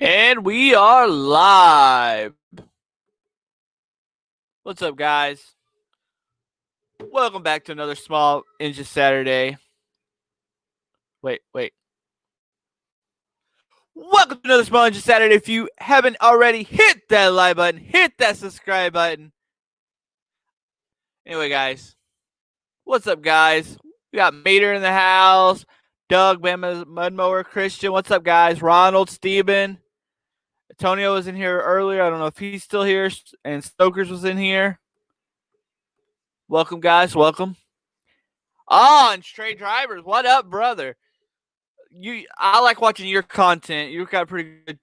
And we are live. What's up, guys? Welcome back to another Small Engine Saturday. Wait. Welcome to another Small Engine Saturday. If you haven't already, hit that like button, hit that subscribe button. Anyway, guys, what's up, guys? We got Mater in the house, Doug, Bama, Mudmower, Christian. What's up, guys? Ronald, Steven. Antonio was in here earlier. I don't know if he's still here. And Stokers was in here. Welcome, guys. Welcome. And Stray Drivers. What up, brother? I like watching your content. You've got a pretty good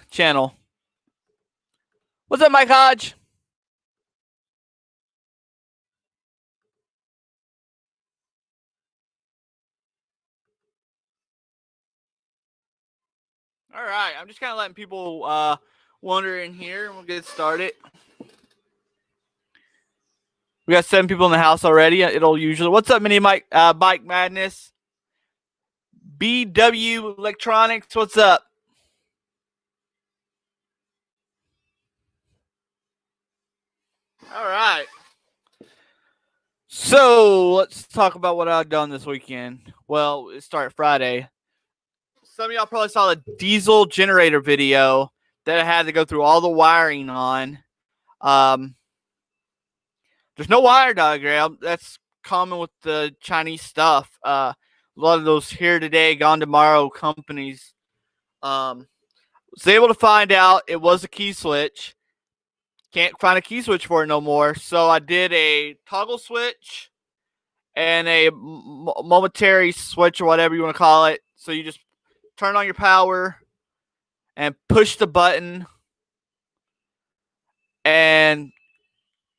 channel. What's up, Mike Hodge? All right, I'm just kind of letting people wander in here, and we'll get started. We got 7 people in the house already. It'll usually. What's up, Mini Mike? Bike Madness. BW Electronics. What's up? All right. So let's talk about what I've done this weekend. Well, it started Friday. Some of y'all probably saw the diesel generator video that I had to go through all the wiring on. There's no wire diagram. That's common with the Chinese stuff. A lot of those here today, gone tomorrow companies. Was able to find out it was a key switch. Can't find a key switch for it no more. So I did a toggle switch and a momentary switch or whatever you want to call it. So you just turn on your power and push the button, and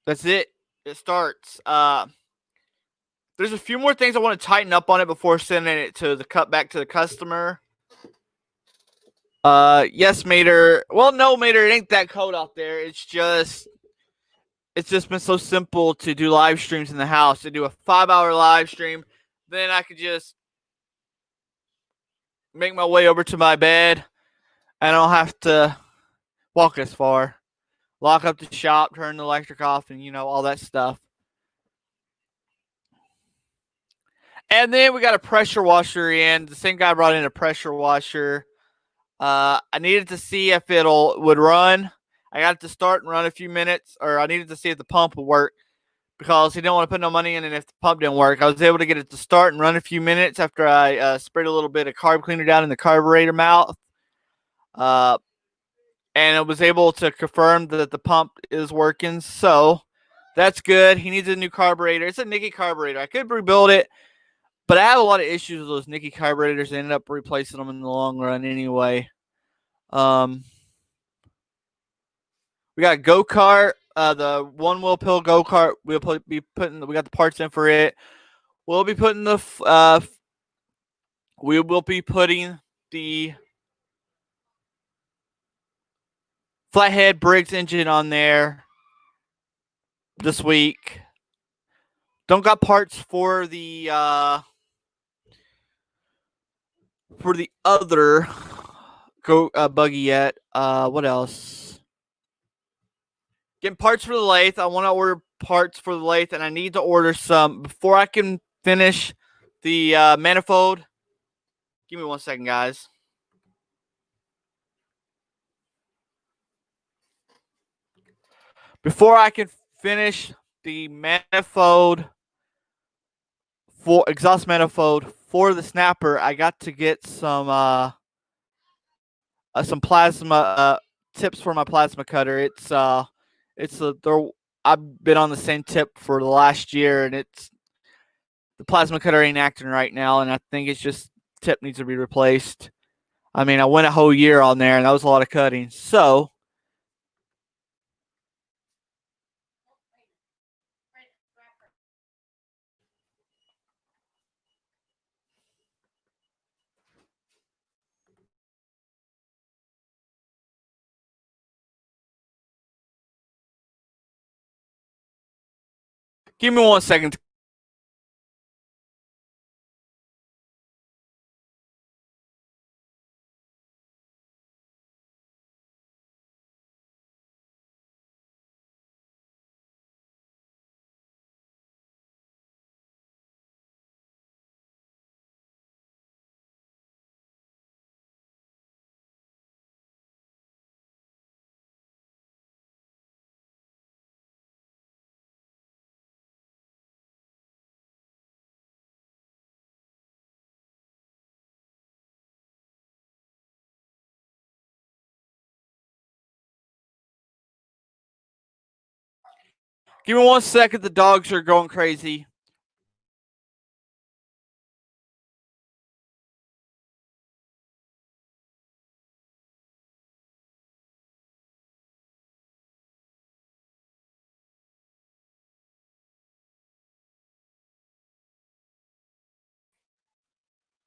that's it. It starts. There's a few more things I want to tighten up on it before sending it to the cut back to the customer. Yes, Mater. Well, no, Mater, it ain't that cold out there. It's just been so simple to do live streams in the house. To do a 5-hour live stream, then I could just make my way over to my bed. I don't have to walk as far. Lock up the shop, turn the electric off, and all that stuff. And then we got a pressure washer in. The same guy brought in a pressure washer. I needed to see if would run. I got it to start and run a few minutes, or I needed to see if the pump would work because he didn't want to put no money in it if the pump didn't work. I was able to get it to start and run a few minutes after I sprayed a little bit of carb cleaner down in the carburetor mouth. And I was able to confirm that the pump is working. So that's good. He needs a new carburetor. It's a Nikki carburetor. I could rebuild it, but I have a lot of issues with those Nikki carburetors. I ended up replacing them in the long run anyway. We got go-kart, the one-wheel pill go-kart. We got the parts in for it. We will be putting the Flathead Briggs engine on there this week. Don't got parts for the other buggy yet. What else? Getting parts for the lathe. I want to order parts for the lathe, and I need to order some before I can finish the manifold. Give me 1 second, guys. Before I can finish the manifold for exhaust manifold for the snapper, I got to get some plasma tips for my plasma cutter. I've been on the same tip for the last year, and the plasma cutter ain't acting right now, and I think it's just tip needs to be replaced. I mean, I went a whole year on there, and that was a lot of cutting. So give me 1 second. Give me 1 second. The dogs are going crazy.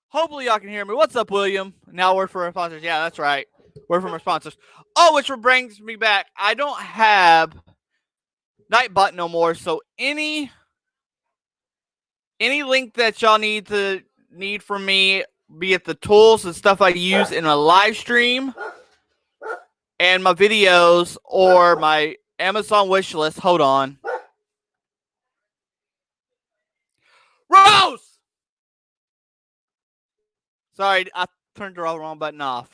Hopefully y'all can hear me. What's up, William? Now word from our sponsors. Yeah, that's right. Word from our sponsors. Oh, which brings me back. I don't have Nightbot no more. So any link that y'all need from me, be it the tools and stuff I use in a live stream and my videos or my Amazon wish list. Hold on. Rose! Sorry, I turned the wrong button off.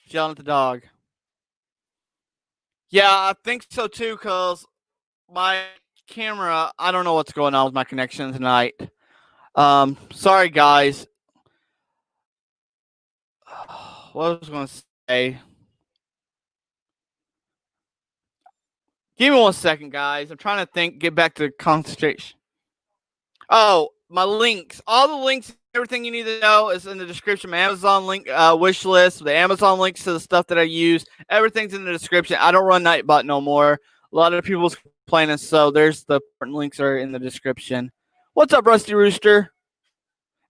Yelling at the dog. Yeah, I think so too, because my camera, I don't know what's going on with my connection tonight. Sorry, guys. What was I going to say? Give me 1 second, guys. I'm trying to think, get back to concentration. Oh, my links. All the links, everything you need to know is in the description. My Amazon link, wish list, the Amazon links to the stuff that I use. Everything's in the description. I don't run Nightbot no more. A lot of people's complaining, so there's the important links are in the description. What's up, Rusty Rooster?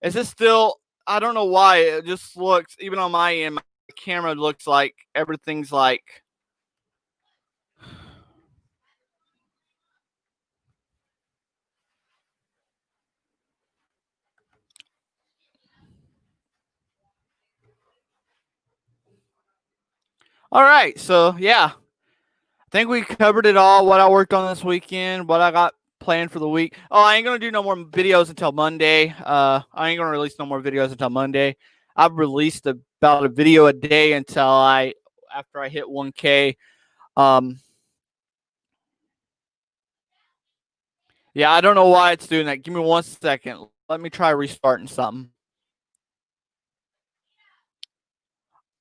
Is this still? I don't know why. It just looks, even on my end, my camera looks like everything's like. All right, so yeah, I think we covered it all. What I worked on this weekend, what I got planned for the week. Oh, I ain't gonna do no more videos until Monday. I ain't gonna release no more videos until Monday. I've released about a video a day until after I hit 1K. Yeah, I don't know why it's doing that. Give me 1 second. Let me try restarting something.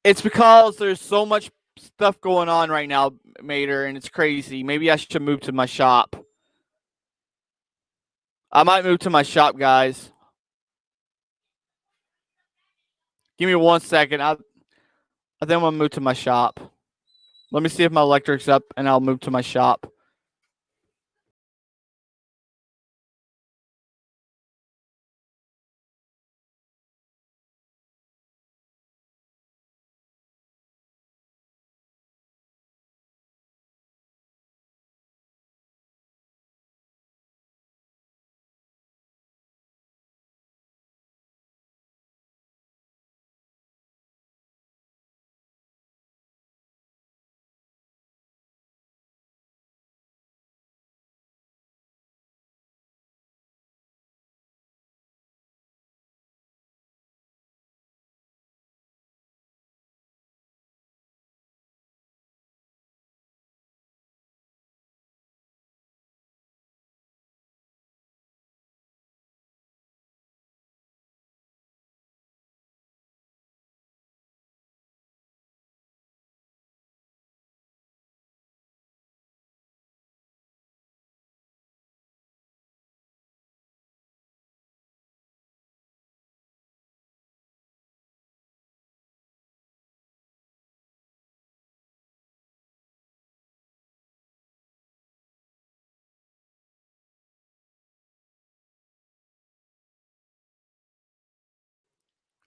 It's because there's so much stuff going on right now, Mater, and it's crazy. Maybe I should move to my shop. I might move to my shop, guys. Give me 1 second. I think I'm gonna move to my shop. Let me see if my electric's up, and I'll move to my shop.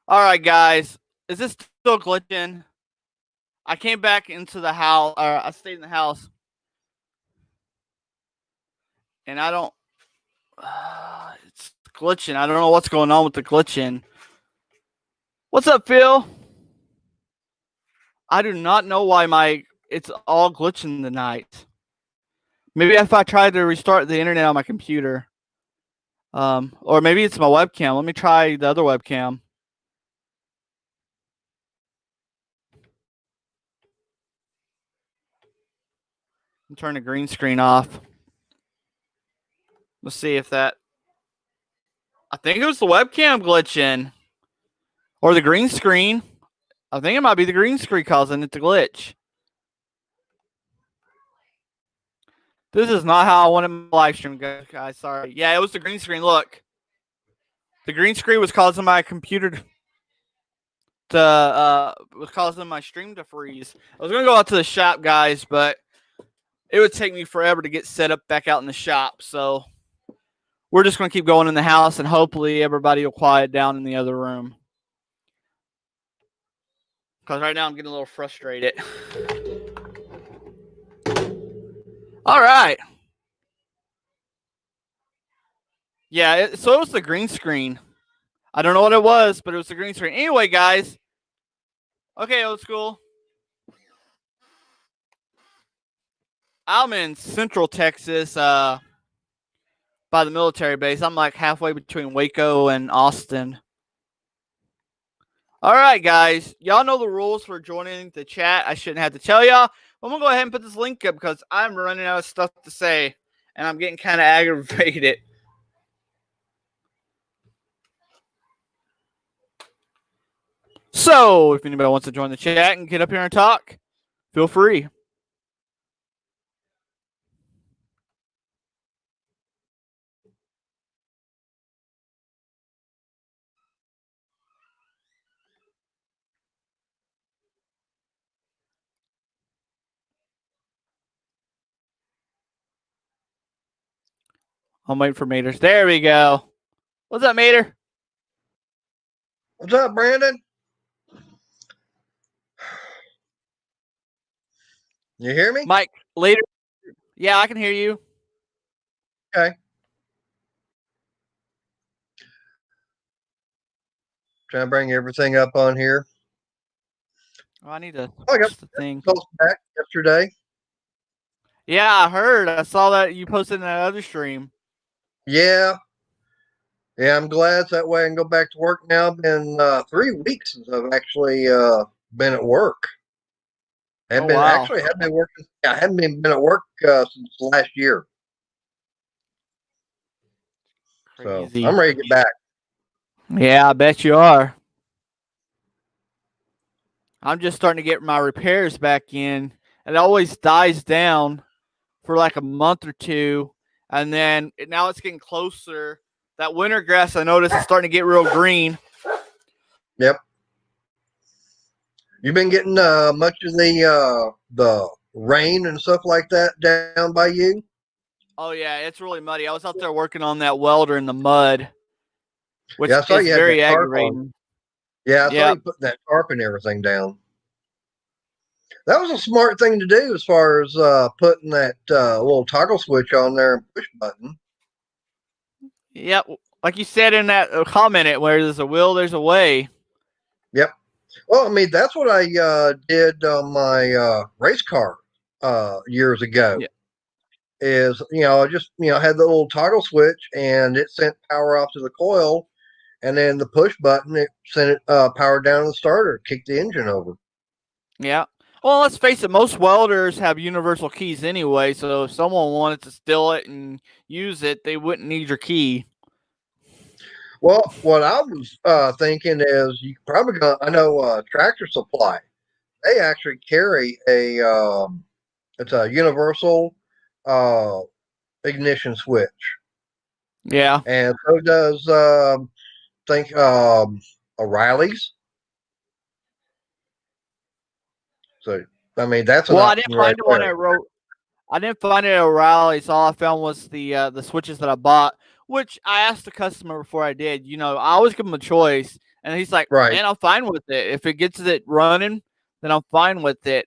All right, guys. Is this still glitching? I came back into the house, or I stayed in the house, and I don't. It's glitching. I don't know what's going on with the glitching. What's up, Phil? I do not know why it's all glitching tonight. Maybe if I try to restart the internet on my computer. Or maybe it's my webcam. Let me try the other webcam. Turn the green screen off. Let's see if that. I think it was the webcam glitching. Or the green screen. I think it might be the green screen causing it to glitch. This is not how I wanted my live stream, guys. Sorry. Yeah, it was the green screen. Look. The green screen was causing my computer to was causing my stream to freeze. I was gonna go out to the shop, guys, but it would take me forever to get set up back out in the shop. So we're just gonna keep going in the house, and hopefully everybody will quiet down in the other room. Because right now I'm getting a little frustrated. All right. Yeah, so it was the green screen. I don't know what it was, but it was the green screen. Anyway, guys. Okay, old school. I'm in Central Texas, by the military base. I'm like halfway between Waco and Austin. All right, guys. Y'all know the rules for joining the chat. I shouldn't have to tell y'all. I'm going to go ahead and put this link up because I'm running out of stuff to say, and I'm getting kind of aggravated. So, if anybody wants to join the chat and get up here and talk, feel free. I'm waiting for Maters. There we go. What's up, Mater? What's up, Brandon? You hear me? Mike, later. Yeah, I can hear you. Okay. Trying to bring everything up on here. Oh, I need to I got the thing. back yesterday. Yeah, I heard. I saw that you posted in that other stream. Yeah. Yeah, I'm glad that way I can go back to work now. Been 3 weeks since I've actually been at work. I have been working. I haven't been at work since last year. Crazy. So I'm ready to get back. Yeah, I bet you are. I'm just starting to get my repairs back in. It always dies down for like a month or two, and then now it's getting closer. That winter grass I noticed is starting to get real green. Yep. You've been getting much of the rain and stuff like that down by you? Oh yeah, it's really muddy. I was out there working on that welder in the mud, which I saw is you had very that tarp aggravating. on. Yeah, I saw you putting that tarp and everything down. That was a smart thing to do as far as putting that little toggle switch on there and push button. Yep, like you said in that comment, where there's a will, there's a way. Yep. Well, I mean, that's what I did on my race car years ago. Yeah. Is, I just, had the little toggle switch and it sent power off to the coil, and then the push button, it sent it power down to the starter, kicked the engine over. Yeah. Well, let's face it, most welders have universal keys anyway, so if someone wanted to steal it and use it, they wouldn't need your key. Well, what I was thinking is you probably I know Tractor Supply, they actually carry it's a universal ignition switch. Yeah. And so does O'Reilly's. So I mean that's an I didn't find right one at I didn't find it at O'Reilly's. All I found was the switches that I bought, which I asked the customer before I did. I always give him a choice, and he's like, right. "Man, I'm fine with it. If it gets it running, then I'm fine with it."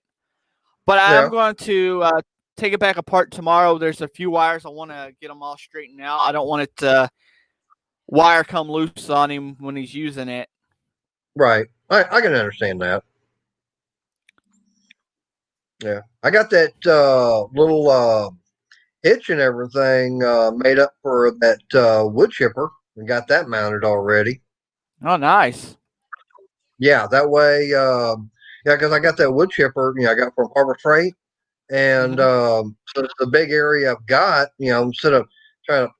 But I'm going to take it back apart tomorrow. There's a few wires I want to get them all straightened out. I don't want it to wire come loose on him when he's using it. Right. I can understand that. Yeah. I got that little hitch and everything made up for that wood chipper and got that mounted already. Oh, nice. Yeah, that way, because I got that wood chipper, I got from Harbor Freight, and so the big area I've got, instead of trying to,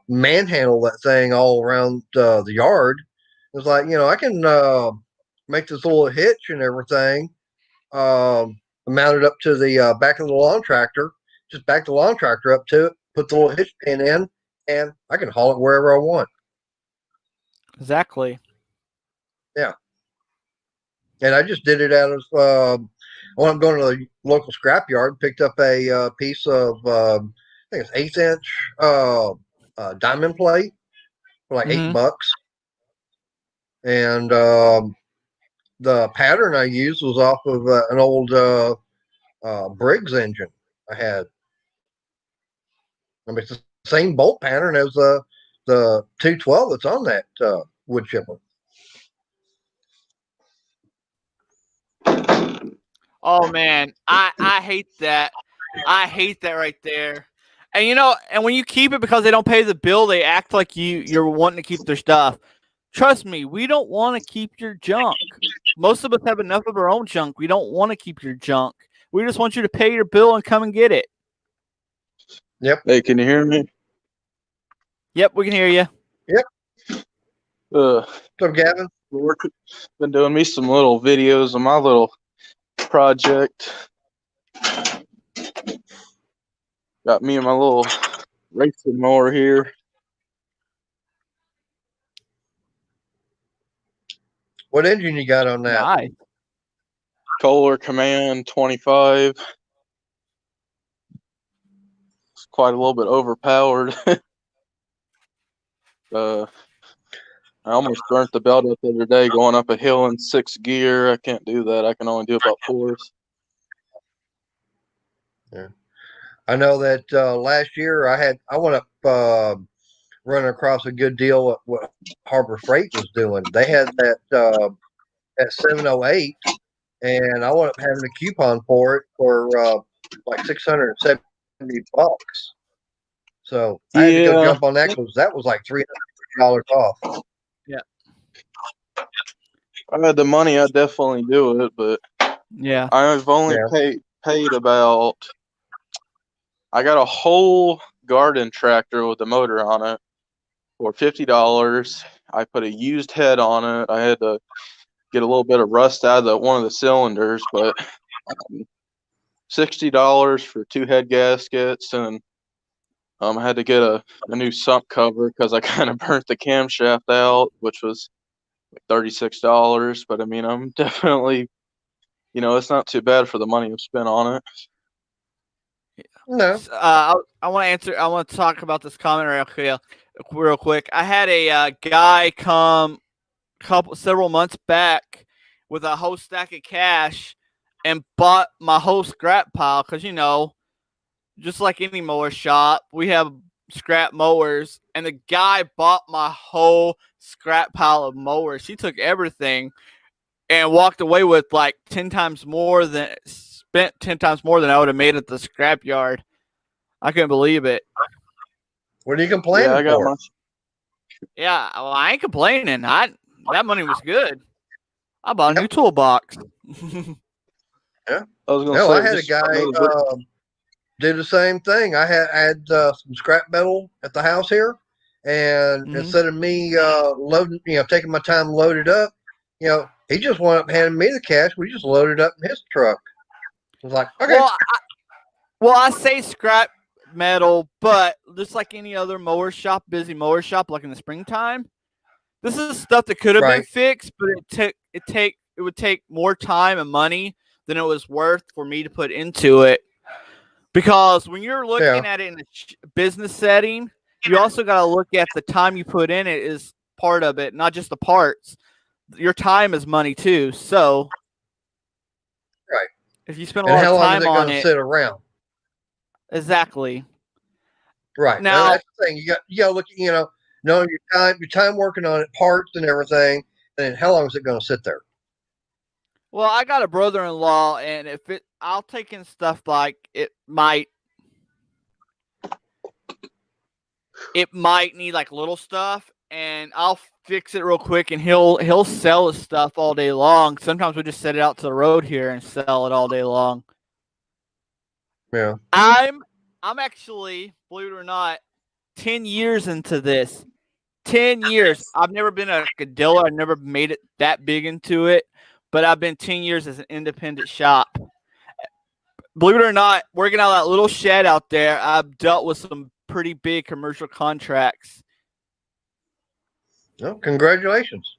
manhandle that thing all around the yard, it's like, I can make this little hitch and everything mounted up to the back of the lawn tractor, just back the lawn tractor up to it, put the little hitch pin in, and I can haul it wherever I want. Exactly. Yeah. And I just did it out of when I'm going to the local scrapyard, picked up a piece of I think it's 1/8 inch diamond plate for like Mhm. $8, and the pattern I used was off of an old Briggs engine I had. I mean, it's the same bolt pattern as the 212 that's on that wood chipper. Oh man, I hate that. I hate that right there. And you know, and when you keep it because they don't pay the bill, they act like you're wanting to keep their stuff. Trust me, we don't want to keep your junk. Most of us have enough of our own junk. We don't want to keep your junk. We just want you to pay your bill and come and get it. Yep. Hey, can you hear me? Yep, we can hear you. What's up, Gavin? Been doing me some little videos of my little project. Got me and my little racing mower here. What engine you got on that? Nice. Kohler Command 25. It's quite a little bit overpowered. I almost burnt the belt up the other day going up a hill in 6th gear. I can't do that. I can only do about 4s. Yeah. I know that last year I went up running across a good deal at what Harbor Freight was doing. They had that 708, and I wound up having a coupon for it for like $670. So I had to go jump on that because that was like $300 off. Yeah. If I had the money, I'd definitely do it, but yeah, I've only paid about. I got a whole garden tractor with a motor on it for $50. I put a used head on it. I had to get a little bit of rust out of one of the cylinders, but $60 for 2 head gaskets, and I had to get a new sump cover because I kind of burnt the camshaft out, which was like $36. But I mean, I'm definitely, it's not too bad for the money I've spent on it. No. I want to talk about this comment real quick. I had a guy come several months back with a whole stack of cash and bought my whole scrap pile because just like any mower shop, we have scrap mowers, and the guy bought my whole scrap pile of mowers. He took everything and walked away with like 10 times more than I would have made at the scrap yard. I couldn't believe it. What are you complaining Yeah, I got for? Yeah, well, I ain't complaining. That money was good. I bought a new toolbox. Yeah. I was gonna No, say, I had a guy do the same thing. I had some scrap metal at the house here, and instead of me loading, taking my time to load it up, he just went up handing me the cash. We just loaded up in his truck. I was like, okay. Well, I say scrap metal, but just like any other busy mower shop, like in the springtime, this is stuff that could have been fixed, but it would take more time and money than it was worth for me to put into it. Because when you're looking at it in a business setting, you also got to look at the time you put in it is part of it, not just the parts. Your time is money too. So, if you spend a lot of time on it, sit around. Exactly. Right. Now that's the thing. You got to look at knowing your time working on it, parts and everything, and how long is it going to sit there? Well, I got a brother-in-law, and I'll take in stuff like it might need like little stuff, and I'll fix it real quick, and he'll sell his stuff all day long. Sometimes we just set it out to the road here and sell it all day long. Yeah. I'm actually, believe it or not, 10 years into this. 10 years. I've never been a dealer. I've never made it that big into it, but I've been 10 years as an independent shop. believe it or not, working out that little shed out there, I've dealt with some pretty big commercial contracts. Well, congratulations.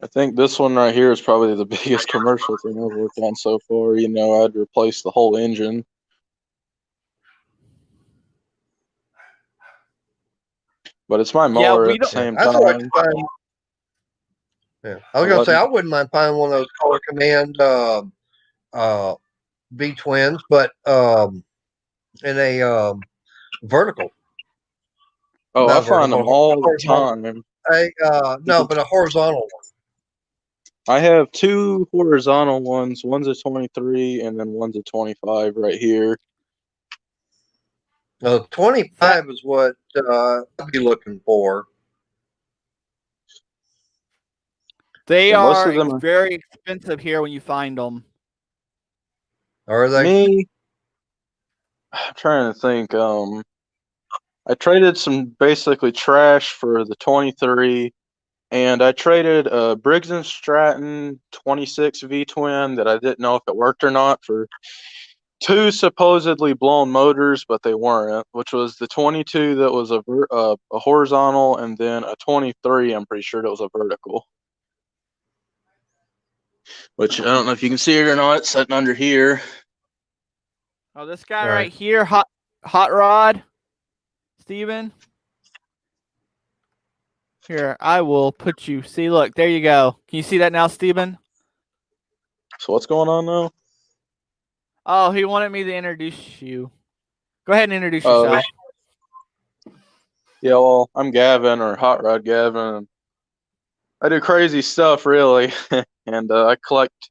I think this one right here is probably the biggest commercial thing I've worked on so far. You know, I'd replace the whole engine. But it's my mower we at the don't- same I'd like to time. find. Yeah, I was gonna say I wouldn't mind finding one of those Color Command V twins, but in a vertical. Oh, Not I find them vertical, all the horizontal. time. No, but a horizontal one. I have two horizontal ones. One's a 23 and then one's a 25 right here. 25 is what I'd be looking for. They Yeah, most are of them are- very expensive here when you find them. Are they? Me, I'm trying to think. I traded some basically trash for the 23, and I traded a Briggs & Stratton 26 V-twin that I didn't know if it worked or not for two supposedly blown motors, but they weren't, which was the 22 that was a horizontal, and then a 23, I'm pretty sure that was a vertical. Which I don't know if you can see it or not. It's sitting under here. Oh, this guy Right. right here, Hot Rod, Steven. Here, I will put you. See, look, there you go. Can you see that now, Steven? So what's going on now? Oh, he wanted me to introduce you. Go ahead and introduce Oh. yourself. Yeah, well, I'm Gavin, or Hot Rod Gavin. I do crazy stuff, really, and I collect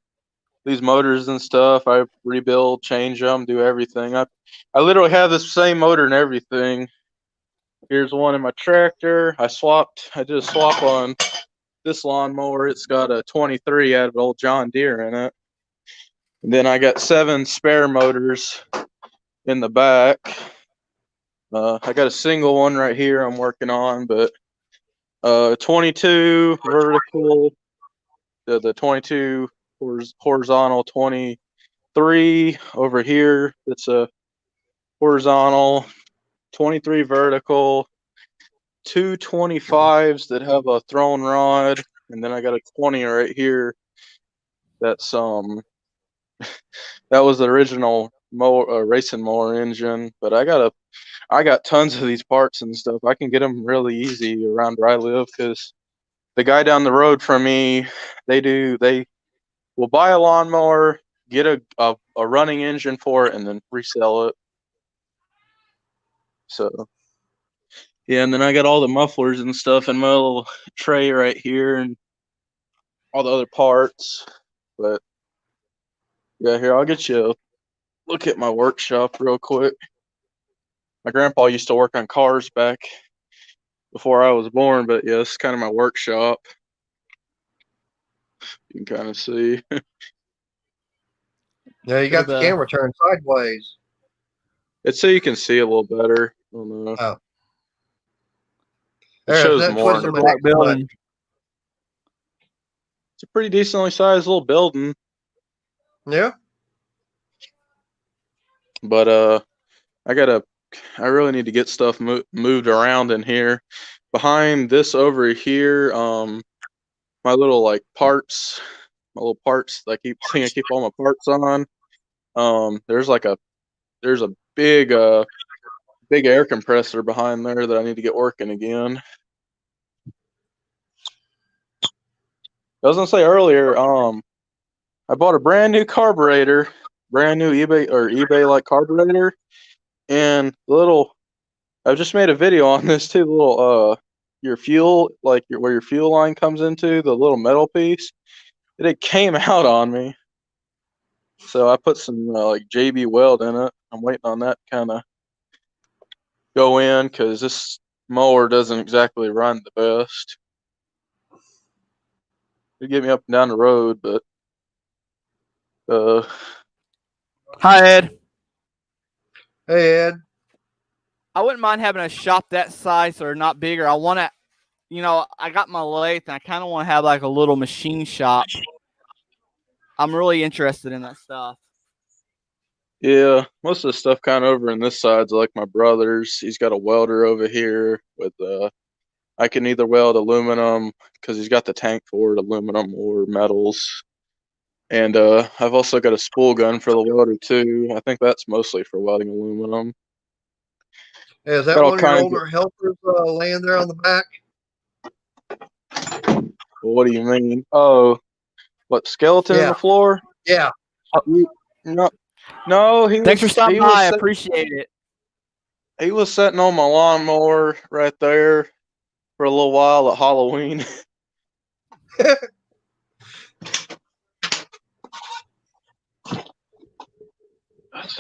these motors and stuff. I rebuild, change them, do everything. I literally have this same motor and everything. Here's one in my tractor. I did a swap on this lawnmower. It's got a 23 out of an old John Deere in it. And then I got 7 spare motors in the back. I got a single one right here I'm working on, but 22 vertical, the 22 horizontal, 23 over here. That's a horizontal, 23 vertical, 2 25s that have a thrown rod, and then I got a 20 right here. That's that was the original racing mower engine, but I got tons of these parts and stuff. I can get them really easy around where I live because the guy down the road from me, they will buy a lawnmower, get a running engine for it, and then resell it. So yeah, and then I got all the mufflers and stuff in my little tray right here, and all the other parts. But yeah, here, I'll get you a look at my workshop real quick. My grandpa used to work on cars back before I was born, but yeah, this is kind of my workshop. You can kind of see. Yeah, you got the camera turned sideways. It's so you can see a little better. I don't know. Oh. It shows that's more. what's in my Black next building. It's a pretty decently sized little building. Yeah. But I really need to get stuff moved around in here. Behind this over here, my little parts that I keep all my parts on. There's a big air compressor behind there that I need to get working again. I was gonna say earlier, I bought a brand new carburetor, brand new eBay like carburetor, and I've just made a video on this too. Your fuel, where your fuel line comes into, the little metal piece, it came out on me. So I put some JB Weld in it. I'm waiting on that kind of go in because this mower doesn't exactly run the best. It'd get me up and down the road, but Hi, Ed. Hey, Ed. I wouldn't mind having a shop that size or not bigger. I want to, I got my lathe and I kind of want to have like a little machine shop. I'm really interested in that stuff. Yeah, most of the stuff kind of over in this side's like my brother's. He's got a welder over here with I can either weld aluminum because he's got the tank for it, aluminum or metals. And I've also got a spool gun for the welder too. I think that's mostly for welding aluminum. Is that Got all one of your kinds of. older helpers laying there on the back? What do you mean? Oh, what skeleton in Yeah, the floor? yeah. No, no. He Thanks for was stopping he was by. I sit- appreciate it. he was sitting on my lawnmower right there for a little while at Halloween.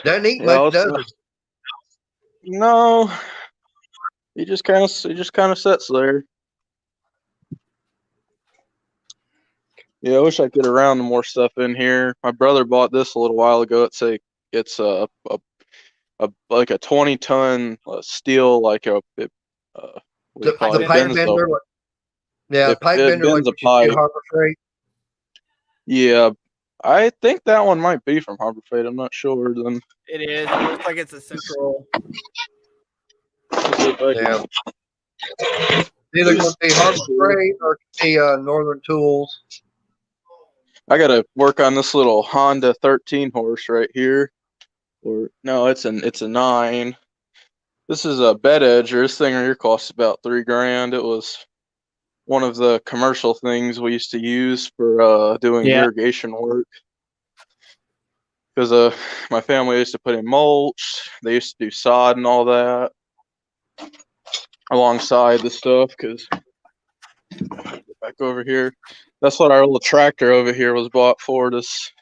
Doesn't eat Yeah, much, does it? no. He just kind of sits there. Yeah, I wish I could get around to more stuff in here. My brother bought this a little while ago. It's a like a 20-ton steel like what do you call The it? It pipe bends the bender, yeah, pipe it bender like bends a what you see at pipe. Harbor Freight. Yeah, I think that one might be from Harbor Freight. I'm not sure. Then It is. It looks like it's a central. Yeah, either going to be Harbor Freight or it could be Northern Tools. I gotta work on this little Honda 13 horse right here. Or no, it's a 9. This is a bed edger. This thing right here costs about $3,000. It was one of the commercial things we used to use for doing Yeah. irrigation work. Because my family used to put in mulch. They used to do sod and all that alongside the stuff. Because back over here, that's what our little tractor over here was bought for. This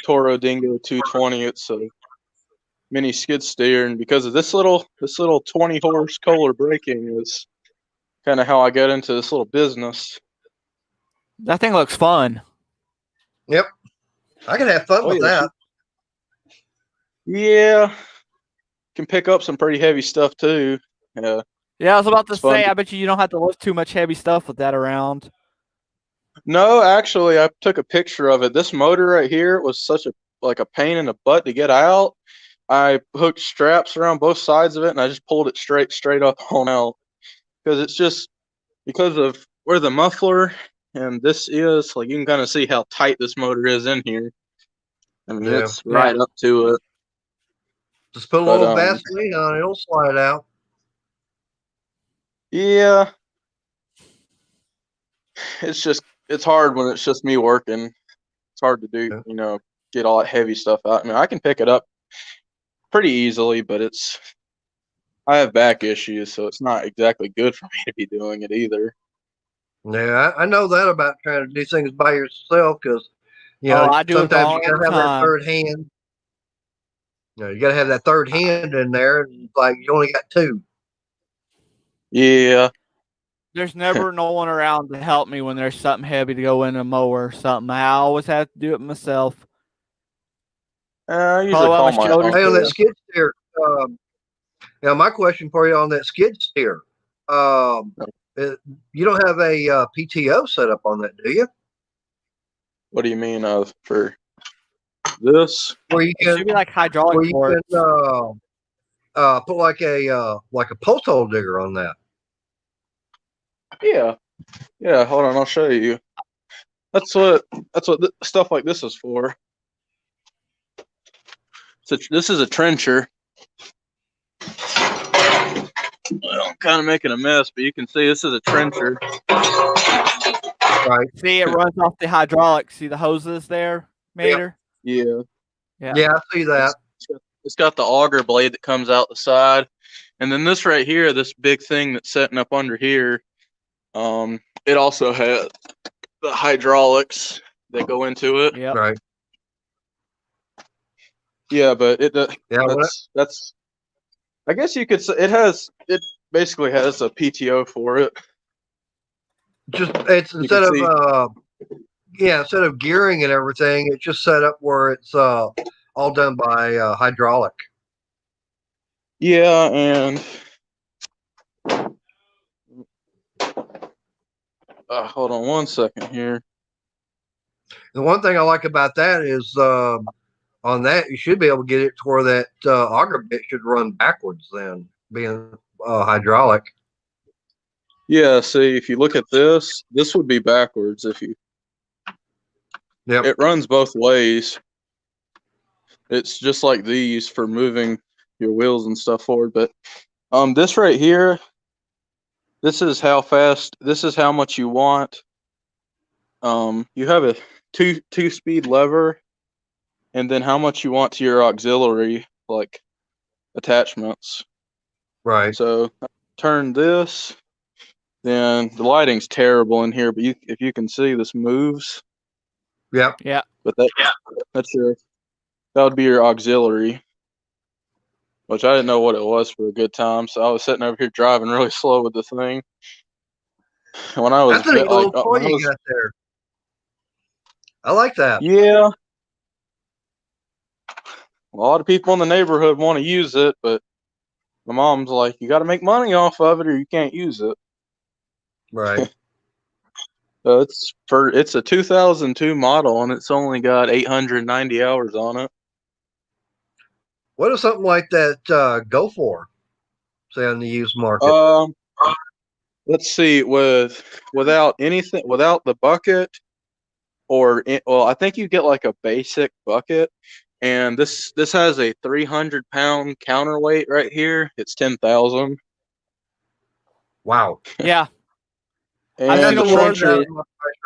Toro Dingo 220. It's a mini skid steer, and because of this little 20 horse Kohler braking is kind of how I got into this little business. That thing looks fun. Yep, I can have fun with that. Yeah, can pick up some pretty heavy stuff too. Yeah. Yeah, I was about to It's fun. say, I bet you don't have to lift too much heavy stuff with that around. No, actually, I took a picture of it. This motor right here was such a pain in the butt to get out. I hooked straps around both sides of it, and I just pulled it straight up on out because it's just because of where the muffler and this is. Like you can kind of see how tight this motor is in here. I mean, Yeah. it's right up to it. Just put a But, little Vaseline on it; it'll slide out. Yeah, it's hard when it's just me working. It's hard to do, get all that heavy stuff out. I mean, I can pick it up pretty easily, but I have back issues, so it's not exactly good for me to be doing it either. Yeah, I know that about trying to do things by yourself because I do it sometimes all you gotta the have that time. third hand. You gotta have that third hand in there, and like you only got 2. Yeah. There's never no one around to help me when there's something heavy to go in a mower or something. I always have to do it myself. I usually Probably call my my shoulders. Hey, on uncle. that skid steer. Now, my question for you on that skid steer. You don't have a PTO set up on that, do you? What do you mean for this? Where you It should can be like hydraulic where you ports. can put like a post hole digger on that. Yeah. Yeah, hold on, I'll show you. That's what stuff like this is for. So this is a trencher. Well, I'm kind of making a mess, but you can see this is a trencher. Right. See, it runs off the hydraulics. See the hoses there, Mater? Yeah. Yeah, I see that. It's got the auger blade that comes out the side. And then this right here, this big thing that's setting up under here, it also has the hydraulics that go into it. Yep. Right. Yeah, but Yeah. that's I guess you could say it basically has a PTO for it. Just it's instead of gearing and everything, it's just set up where it's all done by hydraulic. Yeah, and hold on one second here. The one thing I like about that is on that, you should be able to get it to where that auger bit should run backwards then, being hydraulic. Yeah, see, if you look at this would be backwards if you. Yep. It runs both ways. It's just like these for moving your wheels and stuff forward. But this right here, this is how fast. This is how much you want. You have a two-speed lever, and then how much you want to your auxiliary like attachments. Right. So turn this. Then the lighting's terrible in here, but if you can see, this moves. Yep. Yeah. But that would be your auxiliary, which I didn't know what it was for a good time. So I was sitting over here driving really slow with the thing. When I was That's a neat little toy you got there. I like that. Yeah. A lot of people in the neighborhood want to use it, but my mom's like, you got to make money off of it or you can't use it. Right. It's a 2002 model and it's only got 890 hours on it. What does something like that go for, say, on the used market? Let's see, without the bucket, I think you get like a basic bucket, and this has a 300-pound counterweight right here. It's 10,000. Wow. Yeah. And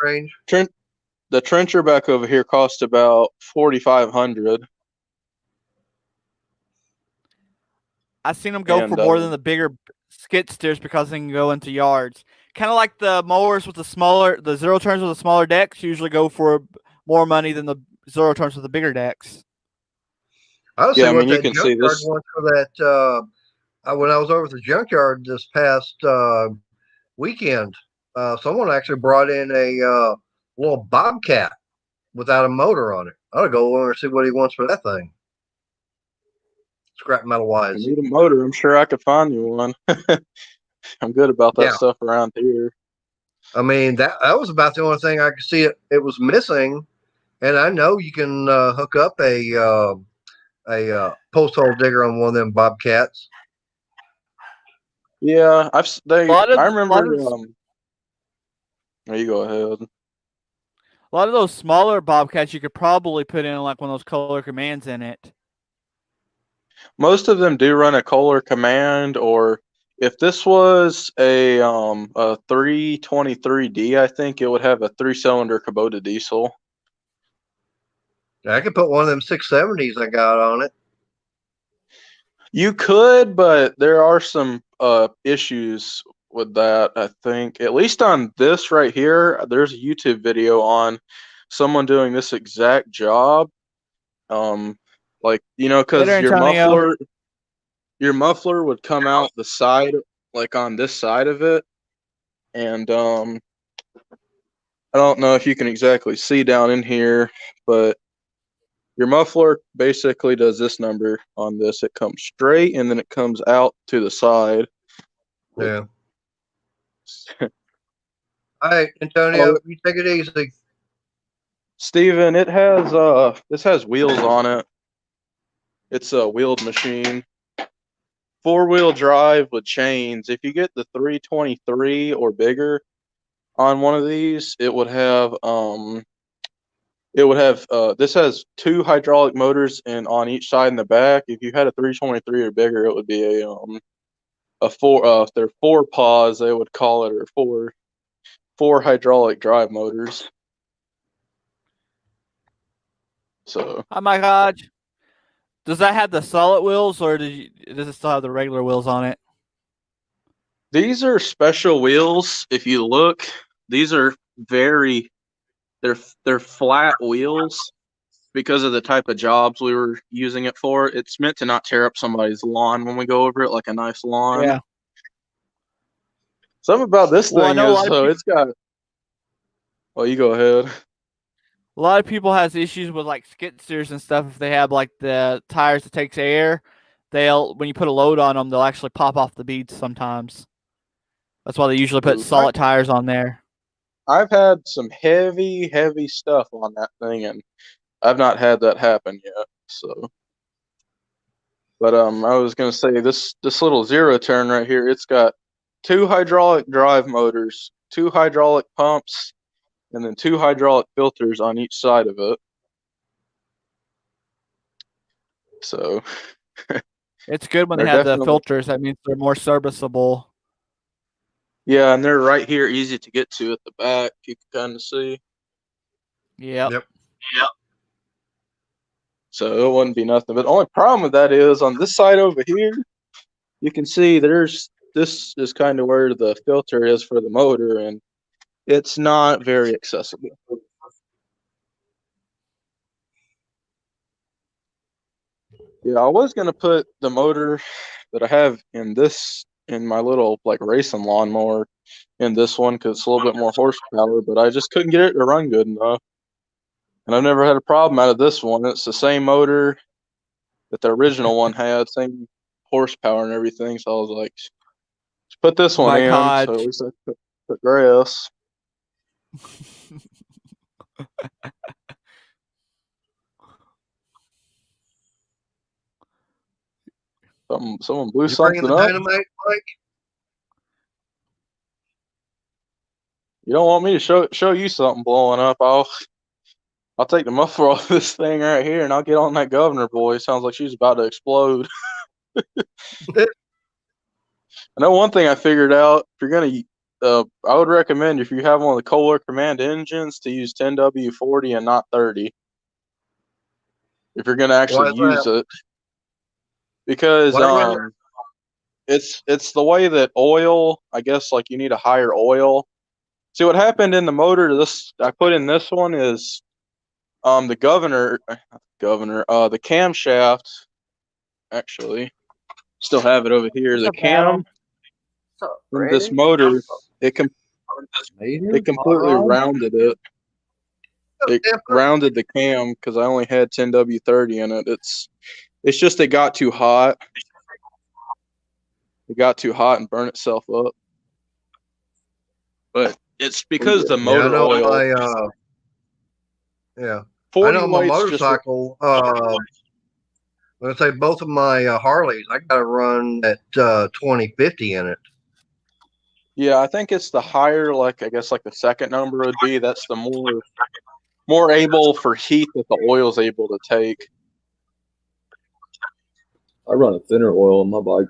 range. The trencher back over here cost about 4,500. I've seen them go for more than the bigger skid steers because they can go into yards. Kind of like the mowers with the zero turns with the smaller decks usually go for more money than the zero turns with the bigger decks. I was seeing what that junkyard wants for that. When I was over at the junkyard this past weekend, someone actually brought in a little Bobcat without a motor on it. I'll go over and see what he wants for that thing. Scrap metal wise. I need a motor. I'm sure I could find you one. I'm good about that stuff around here. I mean, that was about the only thing I could see it was missing. And I know you can hook up a post hole digger on one of them Bobcats. Yeah, I remember. You go ahead. A lot of those smaller Bobcats you could probably put in like one of those Kohler commands in it. Most of them do run a Kohler command, or if this was a 323D, I think it would have a 3-cylinder Kubota diesel. I could put one of them 670s I got on it. You could, but there are some issues with that, I think. At least on this right here, there's a YouTube video on someone doing this exact job. Like, because your muffler would come out the side, like on this side of it. And I don't know if you can exactly see down in here, but your muffler basically does this number on this. It comes straight and then it comes out to the side. Yeah. All right, Antonio, you take it easy. Steven, this has wheels on it. It's a wheeled machine. 4-wheel drive with chains. If you get the 323 or bigger on one of these, it would have this has 2 hydraulic motors on each side and the back. If you had a 323 or bigger, it would be a 4 if they're 4 paws, they would call it, or 4 hydraulic drive motors. So, oh my God. Does that have the solid wheels, or does it still have the regular wheels on it? These are special wheels. If you look, these are they're flat wheels because of the type of jobs we were using it for. It's meant to not tear up somebody's lawn when we go over it, like a nice lawn. Yeah. Something about this thing is, it's got. Well, you go ahead. A lot of people has issues with like skid steers and stuff. If they have like the tires that takes air, when you put a load on them, they'll actually pop off the beads sometimes. That's why they usually put solid tires on there. I've had some heavy stuff on that thing, and I've not had that happen yet. So, but I was gonna say this little zero turn right here. It's got 2 hydraulic drive motors, 2 hydraulic pumps, and then 2 hydraulic filters on each side of it. So It's good when they they're have the definitely, filters. That means they're more serviceable. yeah, and they're right here, easy to get to at the back. You can kind of see. Yep. Yep. So it wouldn't be nothing. But the only problem with that is on this side over here, you can see this is kind of where the filter is for the motor, and it's not very accessible. Yeah, I was gonna put the motor that I have in my little like racing lawnmower in this one because it's a little bit more horsepower, but I just couldn't get it to run good enough. And I've never had a problem out of this one. It's the same motor that the original one had, same horsepower and everything. So I was like, let's put this one My in. God. So at least I put grass. Someone blew You bringing something the up. dynamite, Mike? You don't want me to show you something blowing up? I'll take the muffler off this thing right here, and I'll get on that governor boy. Sounds like she's about to explode. I know one thing I figured out. If you're gonna, I would recommend if you have one of the Kohler Command engines to use 10W40 and not 30. If you're gonna actually use it, because it's the way that oil. I guess like you need a higher oil. See what happened in the motor. This I put in this one is, the the camshaft. Actually, still have it over here. What's The up, Adam? cam in this motor, it completely rounded it. It rounded the cam because I only had 10W30 in it. It's just it got too hot. It got too hot and burned itself up. But it's because the motor oil. Yeah. 40 I know my weights motorcycle. Let's say both of my Harleys, I got to run at 2050 in it. Yeah, I think it's the higher, like I guess like the second number would be. That's the more able for heat that the oil's able to take. I run a thinner oil on my bike.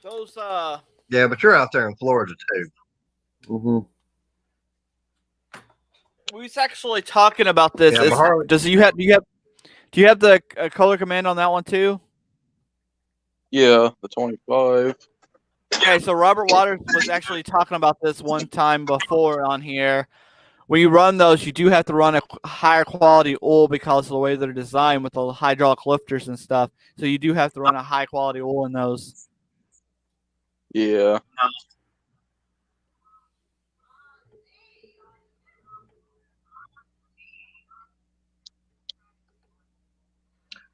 Those Yeah, but you're out there in Florida too. Mm-hmm. we was actually talking about this. Yeah, my Harley. Do you have the Kohler Command on that one too? Yeah, the 25. Okay, so Robert Waters was actually talking about this one time before on here. When you run those, you do have to run a higher quality oil because of the way they're designed with the hydraulic lifters and stuff. So you do have to run a high quality oil in those. Yeah.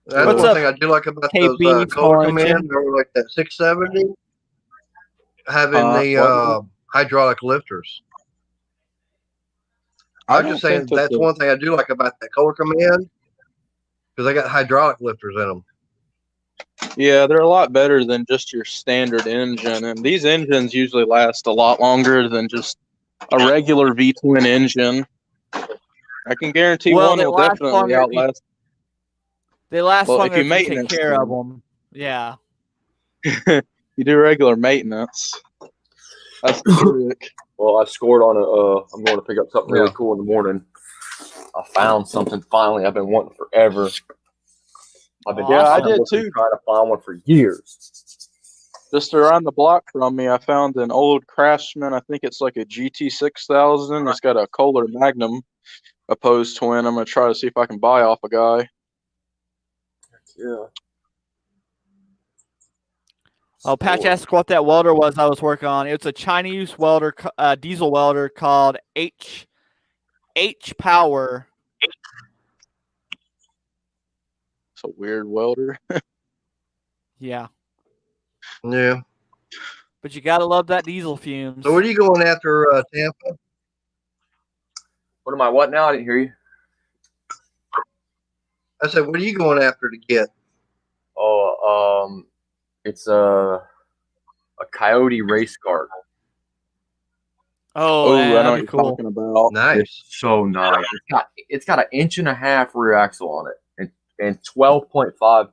That's What's one up, thing I do like about KB those Kohler Torrington? Command, or like that 670, having the hydraulic lifters. I was just saying that's one thing I do like about that Kohler Command, because they got hydraulic lifters in them. Yeah, they're a lot better than just your standard engine, and these engines usually last a lot longer than just a regular V-twin engine. I can guarantee one will definitely outlast. They last longer if you if you take care of them. Yeah. You do regular maintenance. That's the trick. Well, I scored on I'm going to pick up something really cool in the morning. I found something finally I've been wanting forever. I've been I did too. Trying to find one for years. Just around the block from me, I found an old Craftsman. I think it's like a GT6000. It's got a Kohler Magnum opposed twin. I'm going to try to see if I can buy off a guy. Yeah. Oh, Patch asked what that welder was I was working on. It's a Chinese welder, diesel welder called H Power. It's a weird welder. Yeah. Yeah. But you gotta love that diesel fumes. So what are you going after, Tampa? What am I? What now? I didn't hear you. I said, what are you going after to get? Oh, it's a Coyote race car. Oh, Oh, man, I know what that'd you're be cool. talking about. Nice. It's so nice. It's got an 1.5-inch rear axle on it and 12.5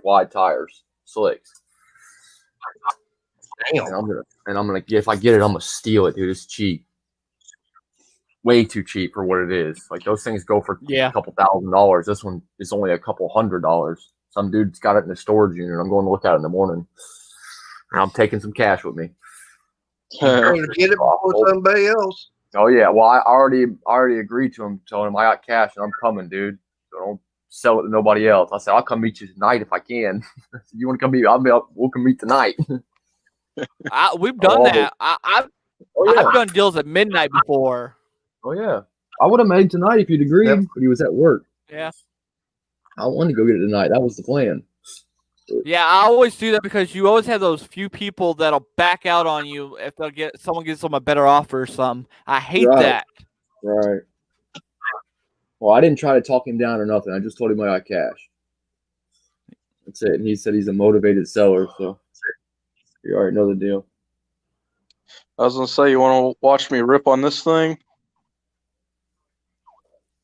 wide tires, slicks. Damn. And I'm gonna if I get it, I'm gonna steal it, dude. It's cheap. Way too cheap for what it is. Like those things go for Yeah. a couple $1,000s. This one is only a couple $100. Some dude's got it in the storage unit. I'm going to look at it in the morning. And I'm taking some cash with me. Trying to get it before somebody else. Oh yeah, well I already agreed to him, telling him I got cash and I'm coming, dude. So don't sell it to nobody else. I said I'll come meet you tonight if I can. You want to come meet? We'll come meet tonight. We've done that. I've done deals at midnight before. Oh yeah, I would have made tonight if you'd agreed, Yep. but he was at work. Yeah. I wanted to go get it tonight. That was the plan. Yeah, I always do that because you always have those few people that'll back out on you if someone gives them a better offer or something. I hate Right. that. Right. Well, I didn't try to talk him down or nothing. I just told him I got cash. That's it. And he said he's a motivated seller, so you already know the deal. I was gonna say, you want to watch me rip on this thing?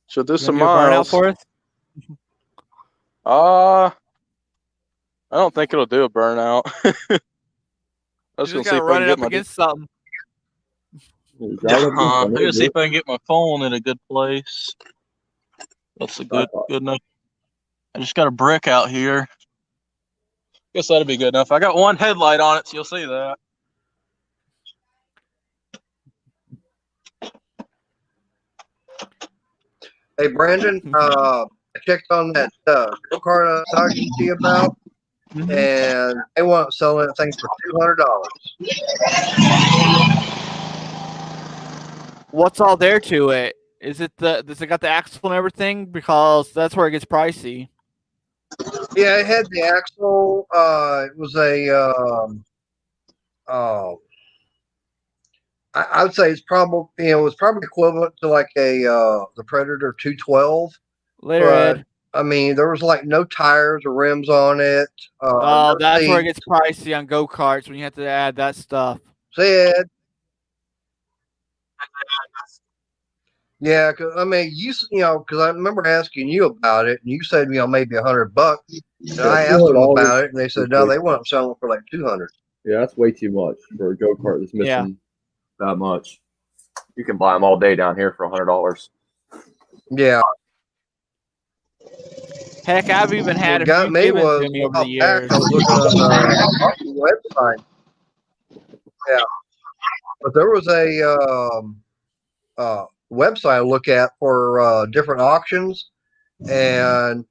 Should do You some wanna do a burnout miles. for us? I don't think it'll do a burnout. I You was just gonna see gotta if I run can it get up my. against something. I'm gonna see if I can get my phone in a good place. That's a good enough. I just got a brick out here. Guess that'd be good enough. I got one headlight on it, so you'll see that. Hey, Brandon, I checked on that go-kart I was talking to you about, and they want to sell that thing for $200. What's all there to it? Does it got the axle and everything? Because that's where it gets pricey. Yeah, it had the axle. It was I would say it's probably it's probably equivalent to like the Predator 212. Later, But Ed. I mean, there was like no tires or rims on it. No That's where it seats. gets pricey on go-karts when you have to add that stuff. Said, yeah, cause I mean, because I remember asking you about it, and you said maybe $100. And I asked them about it, and they said no, they want them selling for like 200. Yeah, that's way too much for a go-kart that's missing Yeah. that much. You can buy them all day down here for $100. Yeah, Heck, I've even had what a got few me given was to me over a the while back, years. I was looking on the website. Yeah, but there was a website I look at for different auctions, and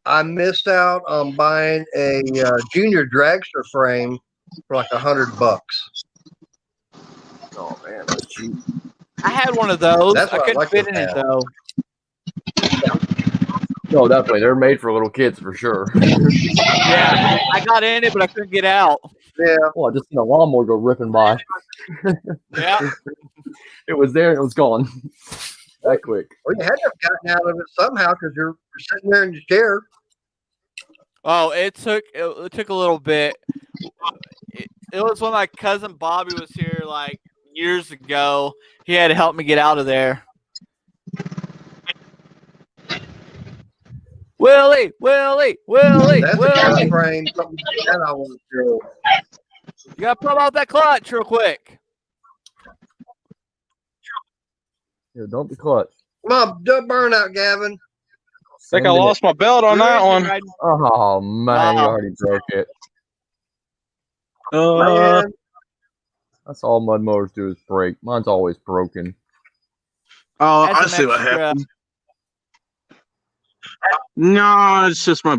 I missed out on buying a junior dragster frame for like $100. Oh man, that's cheap. I had one of those. That's I what I couldn't like fit to in it have. though. No, definitely. They're made for little kids for sure. Yeah, I got in it, but I couldn't get out. Yeah, Well, I just seen a lawnmower go ripping by. Yeah. It was there and it was gone. That quick. well, you had to have gotten out of it somehow because you're sitting there in your chair. Oh, it took a little bit. It was when my cousin Bobby was here like years ago. He had to help me get out of there. Willie. That's the kind of frame, something like that I want to do. You gotta pull out that clutch real quick. Yeah, don't be clutch. Come on, do a burnout, Gavin. I think I lost my belt on that one. Oh man, you already broke it. Man, That's all mud motors do is break. Mine's always broken. Oh, Add I some see what extra- happened. No, it's just my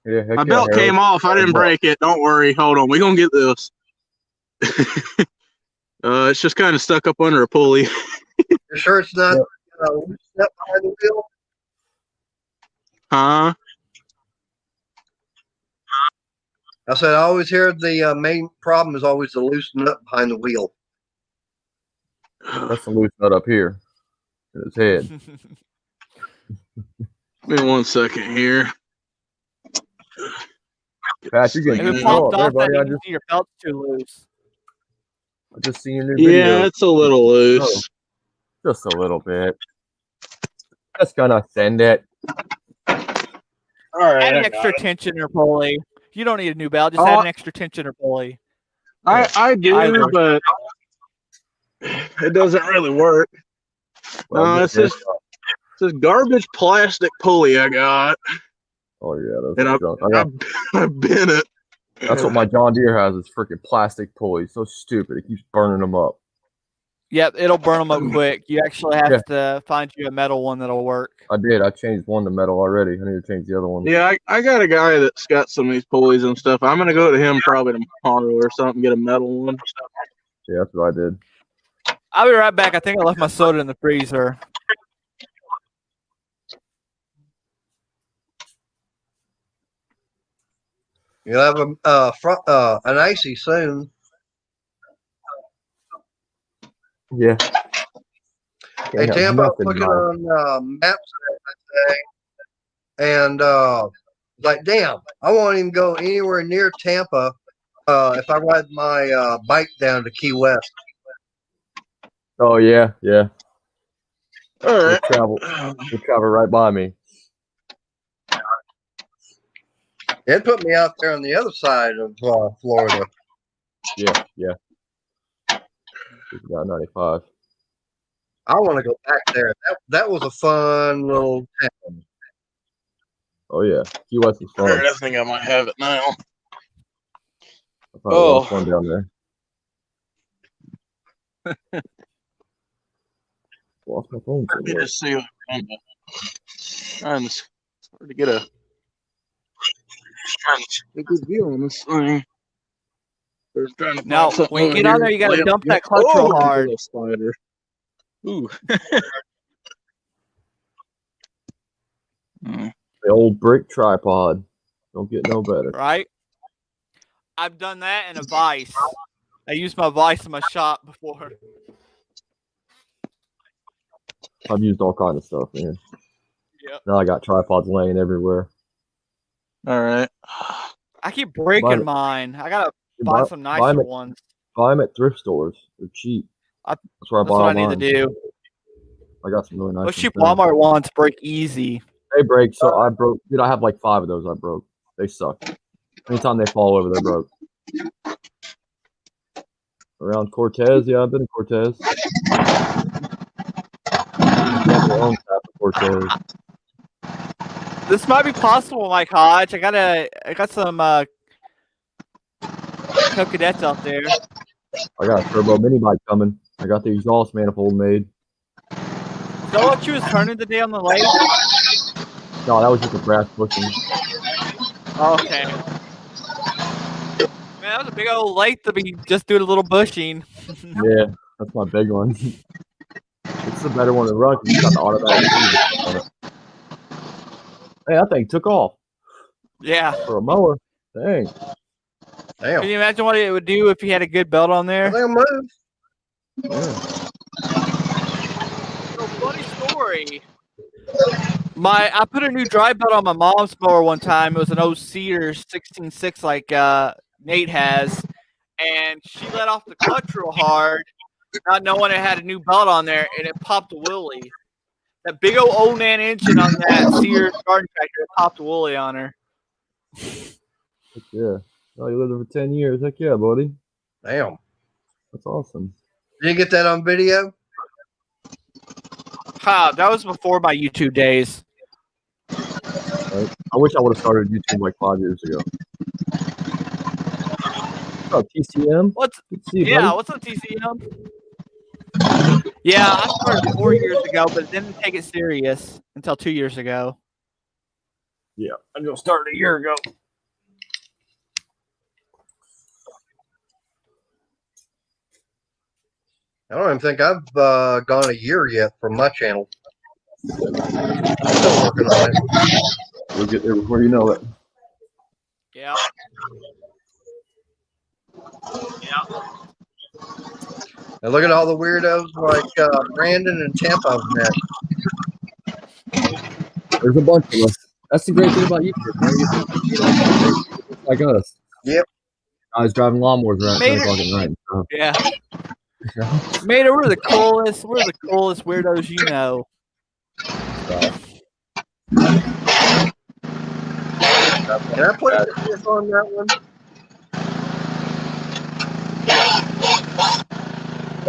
Yeah, heck my yeah, belt Harold. came off. I didn't break it. Don't worry. Hold on. We're gonna get this. It's just kind of stuck up under a pulley. you're sure it's not loose up behind the wheel? Huh? I said I always hear the main problem is always the loose nut behind the wheel. That's the loose nut up here in his head. Give me 1 second here. Pat, you're If getting it control popped up, off, everybody. that I means your belt's too loose. just seen your new Yeah, video. it's a little loose. Just a little bit. Just gonna send it. All right. Add I an got extra it. tensioner pulley. You don't need a new belt. Just Oh, add an extra tensioner pulley. I do, Either. but it doesn't really work. Well, No, get it's this garbage plastic pulley I got, Oh yeah, that's and junk. I've been it. That's what my John Deere has. Is freaking plastic pulley. So stupid. It keeps burning them up. Yep, it'll burn them up quick. You actually have to find you a metal one that'll work. I did. I changed one to metal already. I need to change the other one. Yeah, I got a guy that's got some of these pulleys and stuff. I'm gonna go to him probably tomorrow or something, get a metal one. Yeah, that's what I did. I'll be right back. I think I left my soda in the freezer. You'll have an icy soon. Yeah. Hey, Tampa, I was looking on maps and everything, and like, damn, I won't even go anywhere near Tampa if I ride my bike down to Key West. Oh yeah, yeah. All right. You'll travel right by me. It put me out there on the other side of Florida. Yeah, yeah. Got 95. I want to go back there. That was a fun little town. Oh yeah, Key West is All fun. right, I think I might have it now. I thought it was fun down there. Lost my phone Let me somewhere. just see. Trying to get a good view on this thing. They're trying to Now, find something when you over get on here. there, you got to Yep, dump yep. that clutch real Oh, hard. little spider. Ooh. The old brick tripod. Don't get no better. Right? I've done that in a vise. I used my vise in my shop before. I've used all kinds of stuff, man. Yep. Now I got tripods laying everywhere. All right. I keep breaking Mine- mine. I gotta buy some buy nicer 'em ones. Buy them at thrift stores. They're cheap. That's That's where I That's bought what I all need to mine. do. I got some really nice Those cheap ones. Walmart ones break easy. They break. So I broke. Dude, I have like 5 of those. I broke. They suck. Anytime they fall over, they're broke. Around Cortez, yeah, I've been in Cortez. Cortez. This might be possible, Mike Hodge. I got some Cocodettes out there. I got a turbo mini bike coming. I got the exhaust manifold made. Is that what you was turning today on the lake? No, that was just a brass bushing. Okay. Man, that was a big old lake to be just doing a little bushing. Yeah, that's my big one. It's the better one to run because you got the automatic on it. Hey, that thing took off Yeah. for a mower. Dang. Damn. Can you imagine what it would do if you had a good belt on there? They'll move. Yeah. So, funny story. I put a new dry belt on my mom's mower one time. It was an old Cedar 16.6 like Nate has, and she let off the clutch real hard, not knowing it had a new belt on there, and it popped a wheelie. That big old Nan engine on that Cedar garden tractor, it popped a wheelie on her. Heck yeah. Oh, you lived there for 10 years. Heck yeah, buddy. Damn. That's awesome. Did you get that on video? Ha, that was before my YouTube days. Right? I wish I would have started YouTube like 5 years ago. What's up, TCM? What's Good to see you, Yeah, buddy. what's up, TCM? Yeah, I started 4 years ago, but didn't take it serious until 2 years ago. Yeah, I just started a year ago. I don't even think I've gone a year yet from my channel. Still working on it. We'll get there before you know it. Yeah. Yeah. And look at all the weirdos like Brandon and Tampa I've met. There's a bunch of us. That's the great thing about YouTube, man. Like us. Yep. I was driving lawnmowers around 10 Mater- o'clock at night. So, Yeah. you know, Mater, we're the coolest. We're the coolest weirdos you know. Can I put this on that one?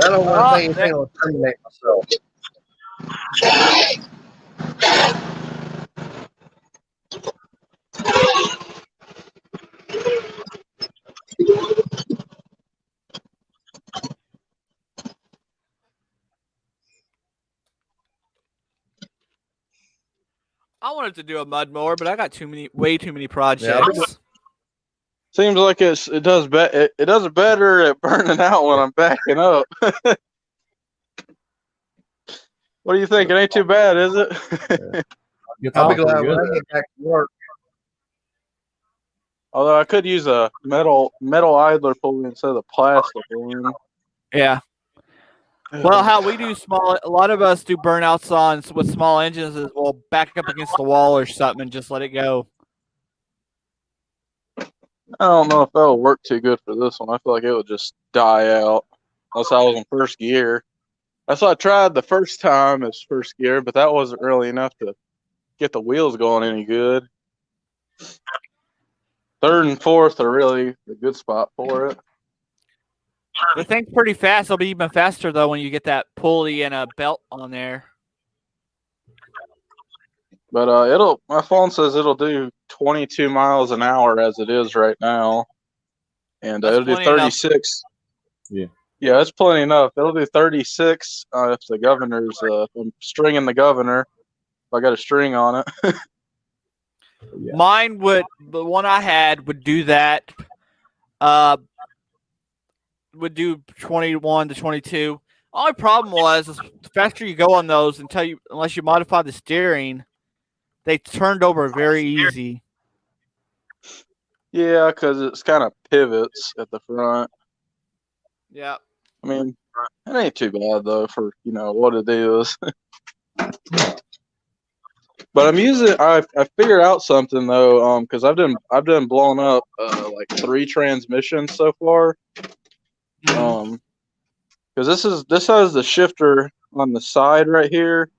I don't want to say anything will terminate myself. I wanted to do a mud mower, but I got way too many projects. Seems like it does it better at burning out when I'm backing up. What do you think? It ain't too bad, is it? I'll be glad when I get back to work. Although I could use a metal idler pulley instead of the plastic one. Yeah. Well, how we do a lot of us do burnouts on with small engines is we'll back up against the wall or something and just let it go. I don't know if that'll work too good for this one. I feel like it would just die out unless I was in first gear. That's what I tried the first time as first gear, but that wasn't really enough to get the wheels going any good. Third and fourth are really the good spot for it. The thing's pretty fast. It'll be even faster though when you get that pulley and a belt on there. But my phone says it'll do 22 miles an hour as it is right now, and it'll do 36. Enough. Yeah, that's plenty enough. It'll do 36 if the governor's if I'm stringing the governor. If I got a string on it. Yeah. Mine would, the one I had would do that. Would do 21 to 22. Only problem was the faster you go on those unless you modify the steering, they turned over very easy. Yeah, because it's kind of pivots at the front. Yeah. I mean, it ain't too bad though for what it is. But I'm using. I figured out something though, because I've done blown up like 3 transmissions so far. Because this has the shifter on the side right here.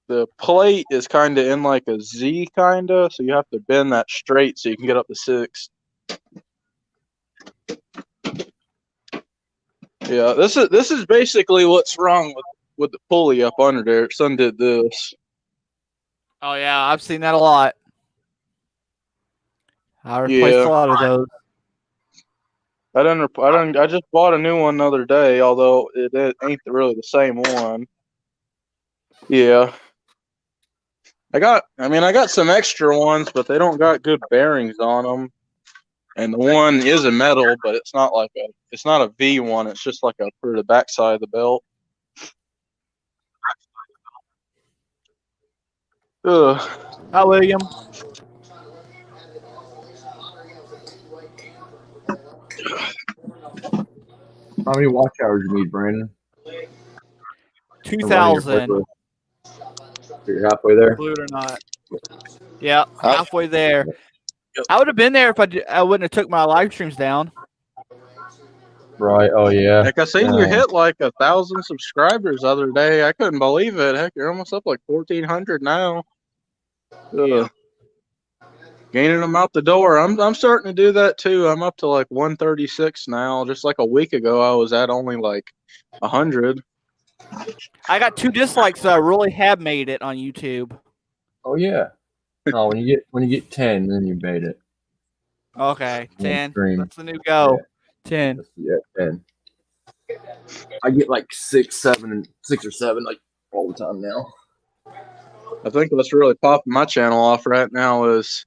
The plate is kind of in like a Z so you have to bend that straight so you can get up to 6. Yeah, this is basically what's wrong with the pulley up under there. Son did this. Oh yeah, I've seen that a lot. I replaced a lot of those. I just bought a new one the other day, although it ain't really the same one. Yeah. I got some extra ones, but they don't got good bearings on them. And the one is a metal, but it's not a V one. It's just like for the backside of the belt. Ugh. Hi, William. How many watch hours you need, Brandon? 2,000. You're halfway there. Believe it or not. Yeah, halfway there. I would have been there if I wouldn't have took my live streams down. Right. Oh yeah. Heck, I seen you hit like 1,000 subscribers the other day. I couldn't believe it. Heck, you're almost up like 1,400 now. Ugh. Gaining them out the door. I'm starting to do that too. I'm up to like 136 now. Just like a week ago, I was at only like 100. I got 2 dislikes, so I really have made it on YouTube. Oh yeah. No, when you get 10, then you made it. Okay, 10. Stream. That's the new go. Yeah. 10. Yeah, 10. I get like 6 or 7 like all the time now. I think what's really popping my channel off right now is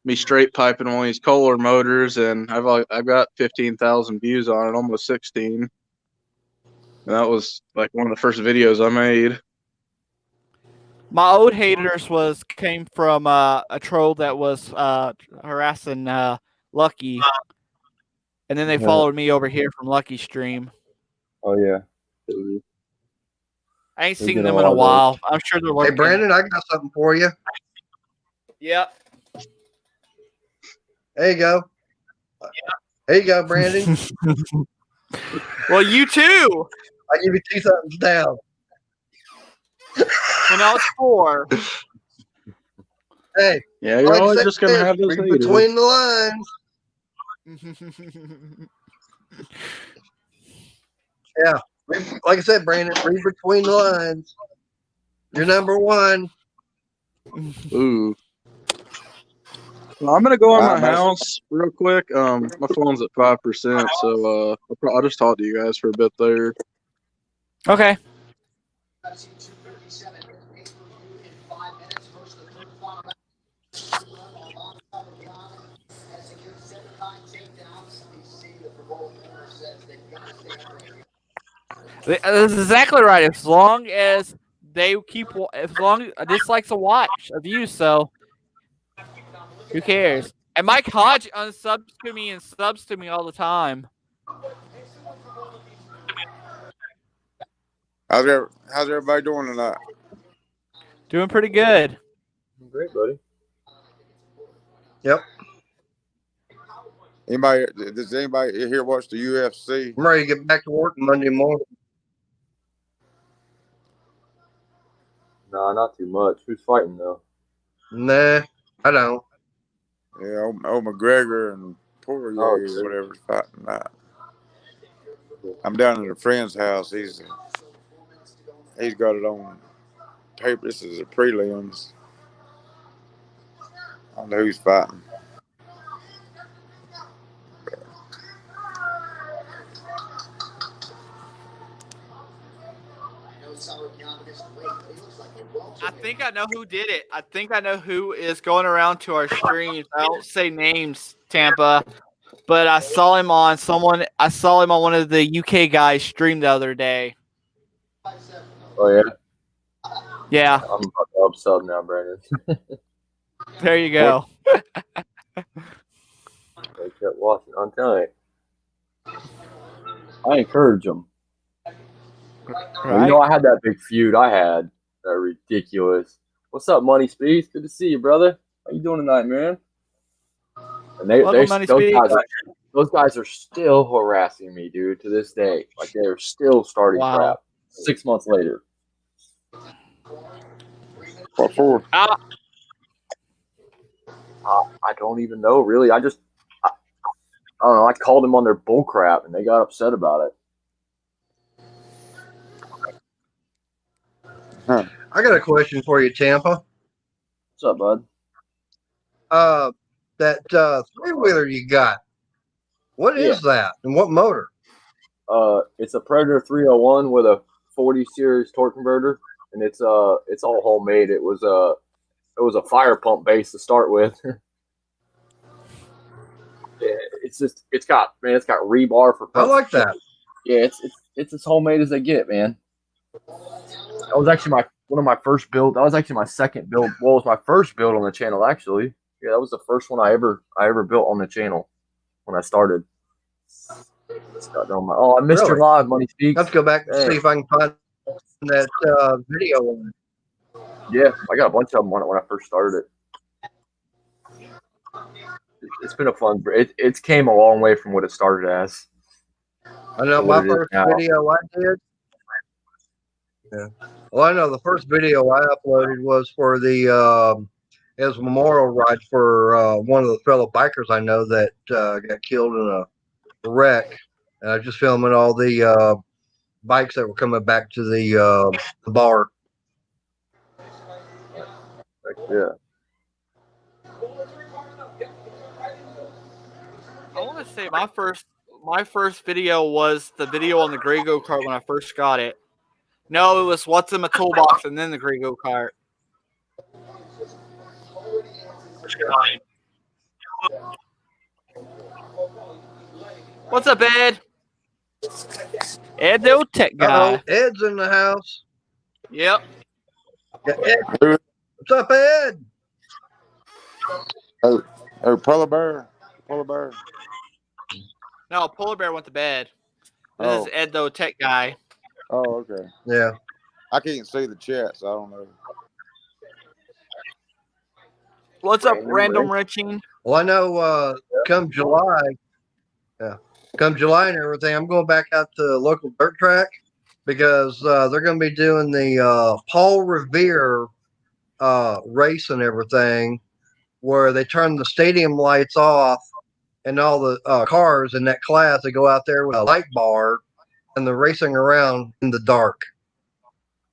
me straight piping one of these Kohler motors, and I've got 15,000 views on it, almost 16. And that was like one of the first videos I made. My old haters came from a troll that was harassing Lucky, and then they followed me over here from Lucky Stream. Oh yeah. I ain't seen them in a while. I'm sure they're looking. Hey Brandon, I got something for you. Yep. There you go. There you go, Brandon. Well, you too. I give you 2 thumbs down. When I was 4. Hey, Yeah, you're like I always said, just gonna have those read haters. between the lines. Yeah, like I said, Brandon, read between the lines. You're number 1. Ooh. Well, I'm gonna go in my Alright, man. house real quick. My phone's at 5%, so I'll just talk to you guys for a bit there. Okay. That's exactly right. As long as they keep, as long as this likes a watch of you, so who cares? And Mike Hodge unsubs to me and subs to me all the time. How's everybody doing tonight? Doing pretty good. Great, buddy. Yep. Does anybody here watch the UFC? I'm ready to get back to work Monday morning. Nah, not too much. Who's fighting though? Nah, I don't. Yeah, old McGregor and Poirier Oh, or shit. whatever's fighting tonight. I'm down at a friend's house. He's got it on paper. This is the prelims. I don't know who's fighting. I think I know who did it. I think I know who is going around to our streams. I don't say names, Tampa, but I saw him on one of the UK guys stream the other day. Oh yeah. Yeah, I'm about to up-sub now, Brandon. there you go. I kept watching. I'm telling you. I encourage them. Right. You know, I had that big feud. I had that ridiculous. What's up, Money Speeds? Good to see you, brother. How you doing tonight, man? And Welcome, Money Speed. those guys are still harassing me, dude, to this day. Like they're still starting Wow. crap 6 months later. What for? I don't even know, really. I don't know. I called them on their bull crap, and they got upset about it. I got a question for you, Tampa. What's up, bud? That 3-wheeler you got. What is that, and what motor? It's a Predator 301 with a 40 series torque converter, and it's all homemade. It was a fire pump base to start with. It's got rebar for. I like that. Yeah, it's as homemade as they get, man. That was actually one of my first build. That was actually my second build. Well, it was my first build on the channel, actually. Yeah, that was the first one I ever built on the channel when I started. I missed your live, Money Speaks. Let's go back and see if I can find that video. Yeah, I got a bunch of them when I first started it. It's been a fun. It's came a long way from what it started as. I know my first video I did. Yeah. Well, I know the first video I uploaded was for the it was a memorial ride for one of the fellow bikers I know that got killed in a wreck, and I was just filming all the bikes that were coming back to the bar. Yeah. I want to say my first video was the video on the gray go-kart when I first got it. No, it was what's in my toolbox and then the gray go-kart. What's up, Ed? Ed, the old tech guy. Ed's in the house. Yep. Yeah, Ed. What's up, Ed? Oh, Polar Bear. No, Polar Bear went to bed. This Oh. is Ed, the old tech guy. Oh, okay. Yeah. I can't see the chat, so I don't know. What's up, Brand new Random race. Riching? Well, I know come July, come July and everything, I'm going back out to the local dirt track because they're going to be doing the Paul Revere race and everything, where they turn the stadium lights off and all the cars in that class, they go out there with a light bar and they're racing around in the dark.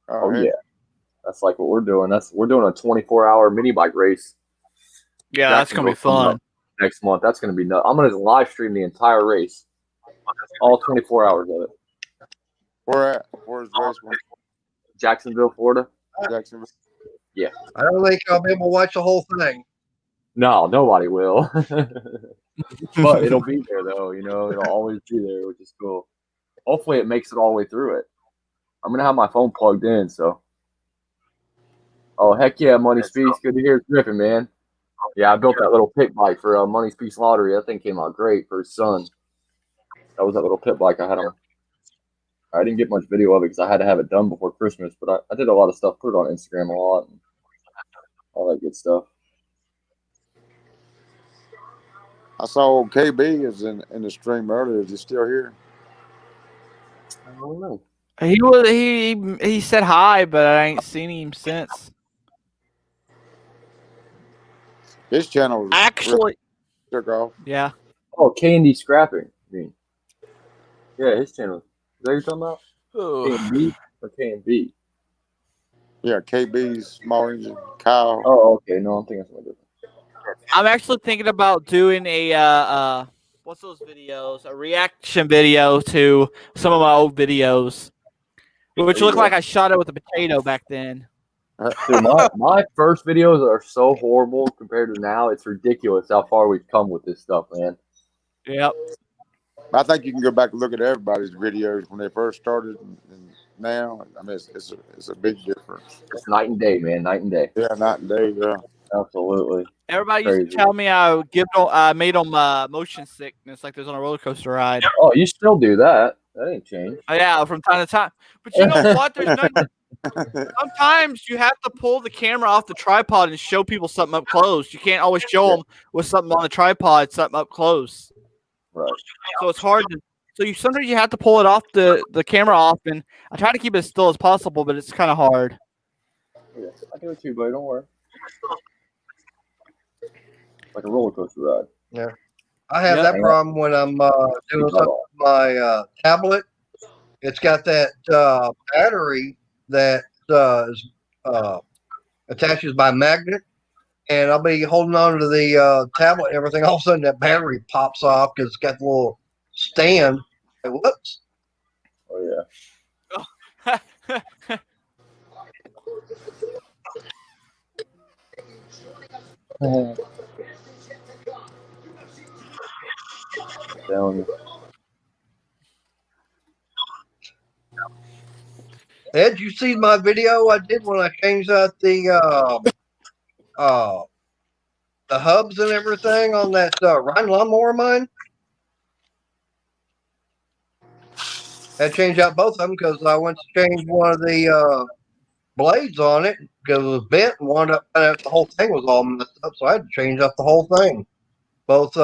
Oh heck, yeah, that's like what we're doing. We're doing a 24-hour mini bike race. Yeah, that's gonna be Jacksonville coming fun. up next month. That's gonna be nuts. I'm gonna live stream the entire race, all 24 hours of it. where at? Where's race one? Jacksonville, Florida. Jacksonville. I don't think I'll be able to watch the whole thing. No, nobody will. But it'll be there though. It'll always be there, which is cool. Hopefully, it makes it all the way through it. I'm gonna have my phone plugged in, so. Oh heck yeah, Money Speaks. Good to hear it's ripping, man. Yeah, I built that little pit bike for Money Speaks Lottery. That thing came out great for his son. That was that little pit bike I had him. I didn't get much video of it because I had to have it done before Christmas, but I did a lot of stuff, put it on Instagram a lot, and all that good stuff. I saw KB is in the stream earlier. Is he still here? I don't know. He said hi, but I ain't seen him since. His channel was Actually, took off. yeah. Oh, K&D Scrapping. I mean, yeah, his channel. Is that what you're talking about? K&B or K&B? Yeah, KB's small engine. Kyle. Oh, okay. No, I'm thinking something different. I'm actually thinking about doing a what's those videos? A reaction video to some of my old videos, which looked like I shot it with a potato back then. Dude, my first videos are so horrible compared to now. It's ridiculous how far we've come with this stuff, man. Yep. I think you can go back and look at everybody's videos when they first started and now. I mean, it's a big difference. It's night and day, man. Night and day. Yeah, night and day. Yeah. Absolutely. Everybody used Crazy. to tell me I made them motion sickness like there's on a roller coaster ride. Oh, you still do that. That ain't changed. Oh, yeah, from time to time. But you know what? There's no. Sometimes you have to pull the camera off the tripod and show people something up close. You can't always show them with something on the tripod, something up close. Right. So it's hard to. So sometimes you have to pull it off the camera off, and I try to keep it as still as possible, but it's kind of hard. Yeah, I do it too, buddy. Don't worry. Like a roller coaster ride. I have Yeah. that problem when I'm doing something with my tablet. It's got that battery that is attaches by magnet, and I'll be holding on to the tablet and everything. All of a sudden, that battery pops off because it's got the little stand. Like, whoops! Oh yeah. Telling you. Ed, you see my video I did when I changed out the hubs and everything on that Rhine lawnmower of mine? I changed out both of them because I went to change one of the blades on it because it was bent and wound up the whole thing was all messed up, so I had to change up the whole thing. Both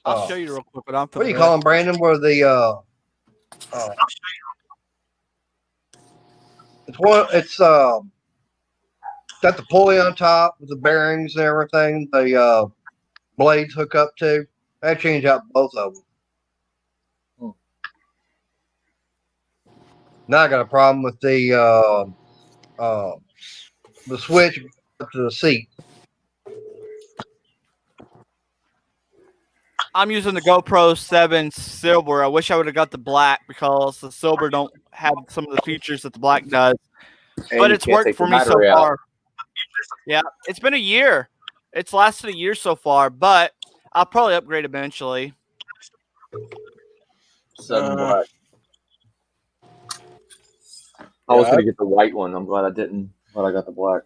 I'll show you real quick, but I'm. what do you call them, Brandon? Where the it's got the pulley on top with the bearings and everything. The blades hook up to. I changed out both of them. Now I got a problem with the switch up to the seat. I'm using the GoPro 7 Silver. I wish I would have got the black because the Silver don't have some of the features that the black does. And But you it's can't worked take for the me so battery out. far. Yeah, it's been a year. It's lasted a year so far, but I'll probably upgrade eventually. 7 black. I was gonna get the white one. I'm glad I didn't. Glad I got the black.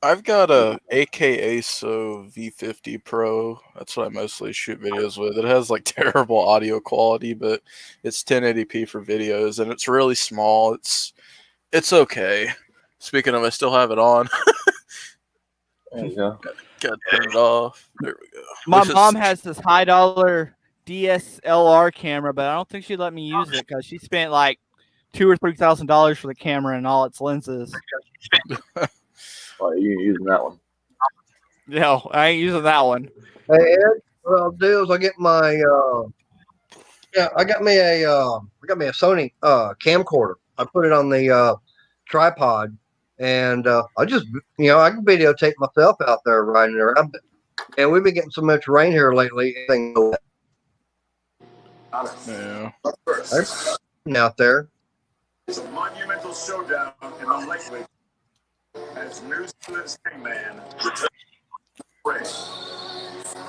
I've got a AKASO V50 Pro. That's what I mostly shoot videos with. It has like terrible audio quality, but it's 1080p for videos, and it's really small. It's okay. Speaking of, I still have it on. There you go. Gotta turn it off. There we go. My Which is- mom has this high dollar DSLR camera, but I don't think she'd let me use it because she spent like $2,000 or $3,000 for the camera and all its lenses. Oh, you ain't using that one. No, I ain't using that one. Hey Ed, what I'll do is I'll get my I got me a Sony camcorder. I put it on the tripod, and I just I can videotape myself out there riding around. And we've been getting so much rain here lately. Yeah. Out there. It's a monumental showdown in the lightweight as New Zealand's Hangman returns.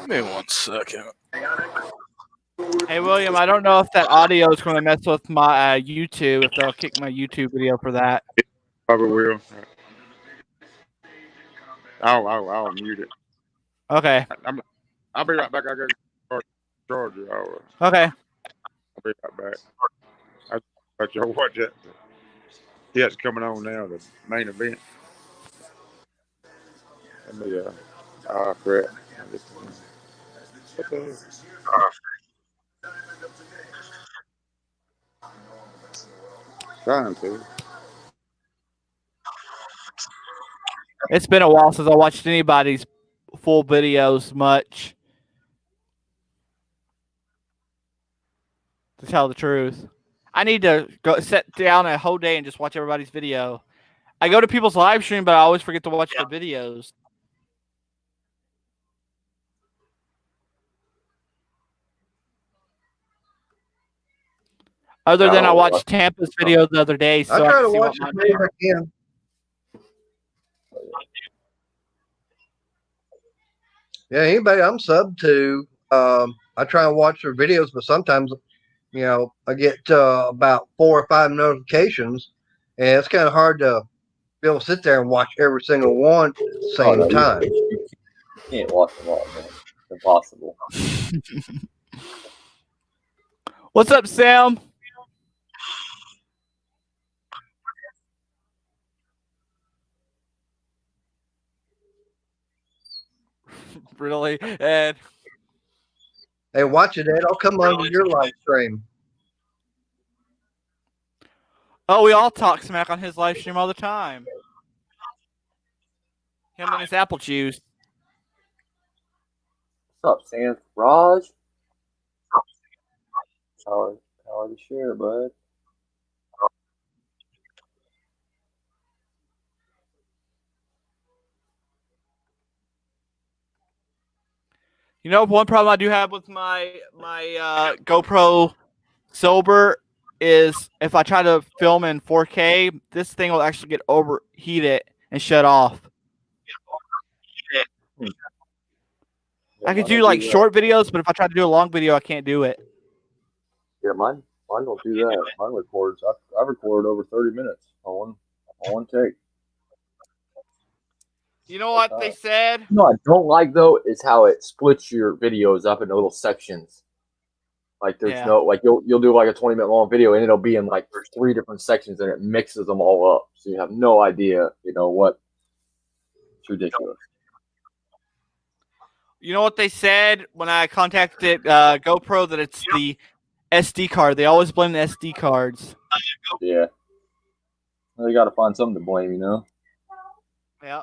Give me 1 second. Hey, William, I don't know if that audio is going to mess with my YouTube, if they'll kick my YouTube video for that. Probably will. I'll mute it. Okay. I'll be right back. I got to charge you. Okay. I'll be right back. I let y'all watch it. Yeah, it's coming on now, the main event. Let me, crap. What the hell? Trying to. It's been a while since I watched anybody's full videos much. To tell the truth. I need to go sit down a whole day and just watch everybody's video. I go to people's live stream, but I always forget to watch the videos. Other than I watched Tampa's video the other day, so I try to see watch what as many as I can. Yeah, anybody I'm sub to, I try and watch their videos, but sometimes, I get about 4 or 5 notifications, and it's kind of hard to be able to sit there and watch every single one at the same time. You can't watch them all, man. It's impossible. What's up, Sam? Really? Ed? Hey, watch it, Ed. I'll come on to your live stream. Oh, we all talk smack on his live stream all the time. Him and his apple juice. What's up, Sam? Raj? Power to share, bud. You know, one problem I do have with my GoPro Silver is if I try to film in 4K, this thing will actually get overheated and shut off. I could do like short videos, but if I try to do a long video, I can't do it. Yeah, mine don't do that. Mine records. I recorded over 30 minutes on one take. You know what they said? No, I don't like though is how it splits your videos up into little sections. Like there's no like you'll do like a 20-minute long video and it'll be in like 3 different sections and it mixes them all up, so you have no idea. What? It's ridiculous. You know what they said when I contacted GoPro that it's the SD card. They always blame the SD cards. Yeah. Well, you got to find something to blame, Yeah.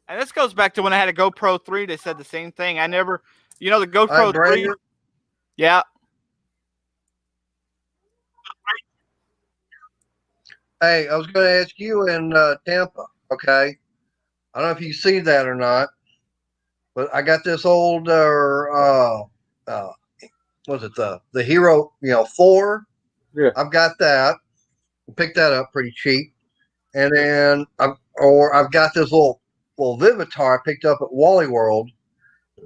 And this goes back to when I had a GoPro 3. They said the same thing. I never, the GoPro 3. Yeah. Hey, I was going to ask you in Tampa, okay? I don't know if you see that or not, but I got this old, was it the Hero, 4? Yeah. I've got that. Picked that up pretty cheap. And then I've got this little Vivitar I picked up at Wally World.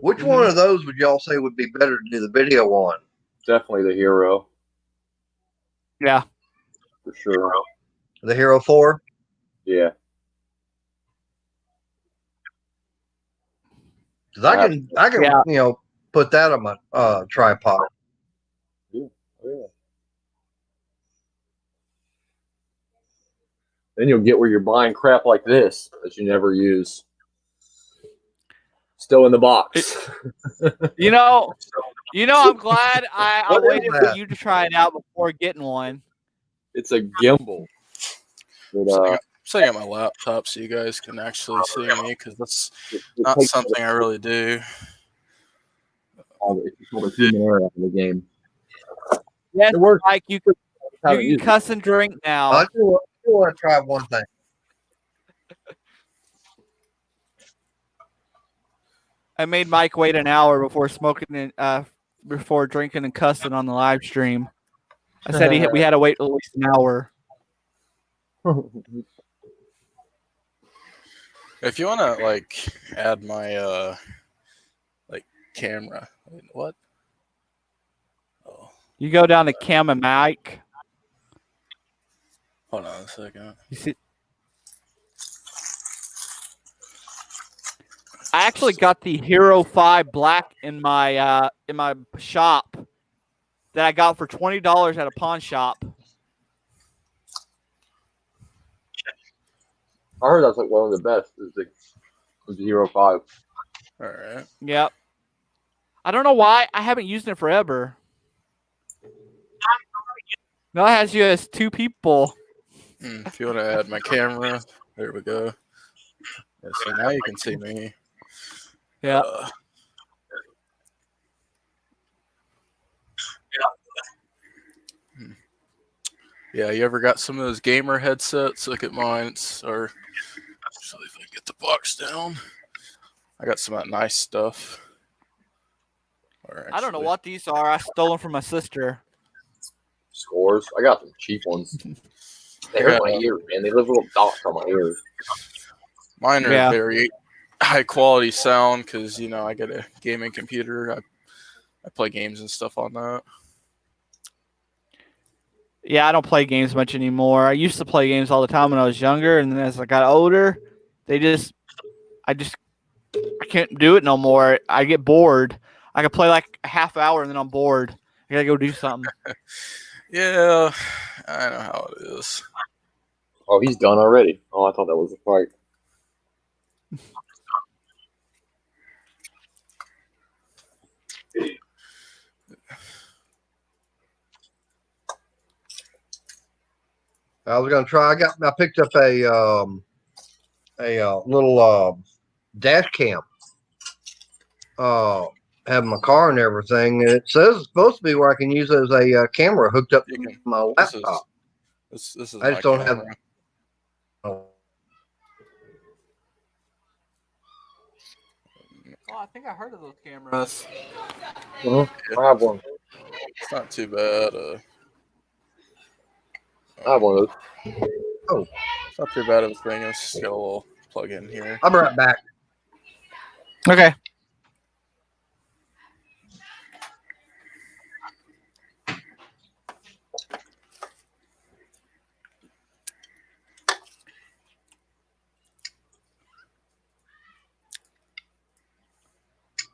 Which one of those would y'all say would be better to do the video on? Definitely the Hero. Yeah. For sure. The Hero 4? Yeah. Because I can put that on my tripod. Yeah. Yeah. Then you'll get where you're buying crap like this that you never use. still in the box. You know, I'm glad I What is waited for that? you to try it out before getting one. It's a gimbal. But, Setting up my laptop so you guys can actually see me because that's it not takes something I really do. all the human error out of the game. Yes, It works. Mike, you Haven't can used it. cuss and drink now. I do want to try one thing. I made Mike wait an hour before smoking and before drinking and cussing on the live stream. I said we had to wait at least an hour. If you want to like add my like camera, wait, what? Oh, You go down to Cam and Mike. hold on a second. You see, I actually got the Hero 5 Black in my shop that I got for $20 at a pawn shop. I heard that's like one of the best. Is the Hero 5. All right. Yep. I don't know why I haven't used it forever. Now it has you as two people. If you want to add my camera, there we go. Yeah, so now you can see me. Yeah. Yeah, you ever got some of those gamer headsets? Look at mine. Actually, if I get the box down, I got some of that nice stuff. I don't know what these are. I stole them from my sister. Scores. I got some cheap ones. They hurt my ears, man. They leave little dots on my ears. Mine are Yeah. very high quality sound because I get a gaming computer. I play games and stuff on that. Yeah, I don't play games much anymore. I used to play games all the time when I was younger, and then as I got older, I can't do it no more. I get bored. I can play like a half hour and then I'm bored. I gotta go do something. Yeah, I know how it is. Oh, he's done already. Oh, I thought that was a fight. I was gonna try. I picked up a little dash cam. Have my car and everything. And it says it's supposed to be where I can use it as a camera hooked up to my laptop. This is I just my don't camera. have. Oh, Oh, I think I heard of those cameras. I have one. It's not too bad. I have one of those. It's not too bad of a thing. It's just got a little plug in here. I'll be right back. Okay.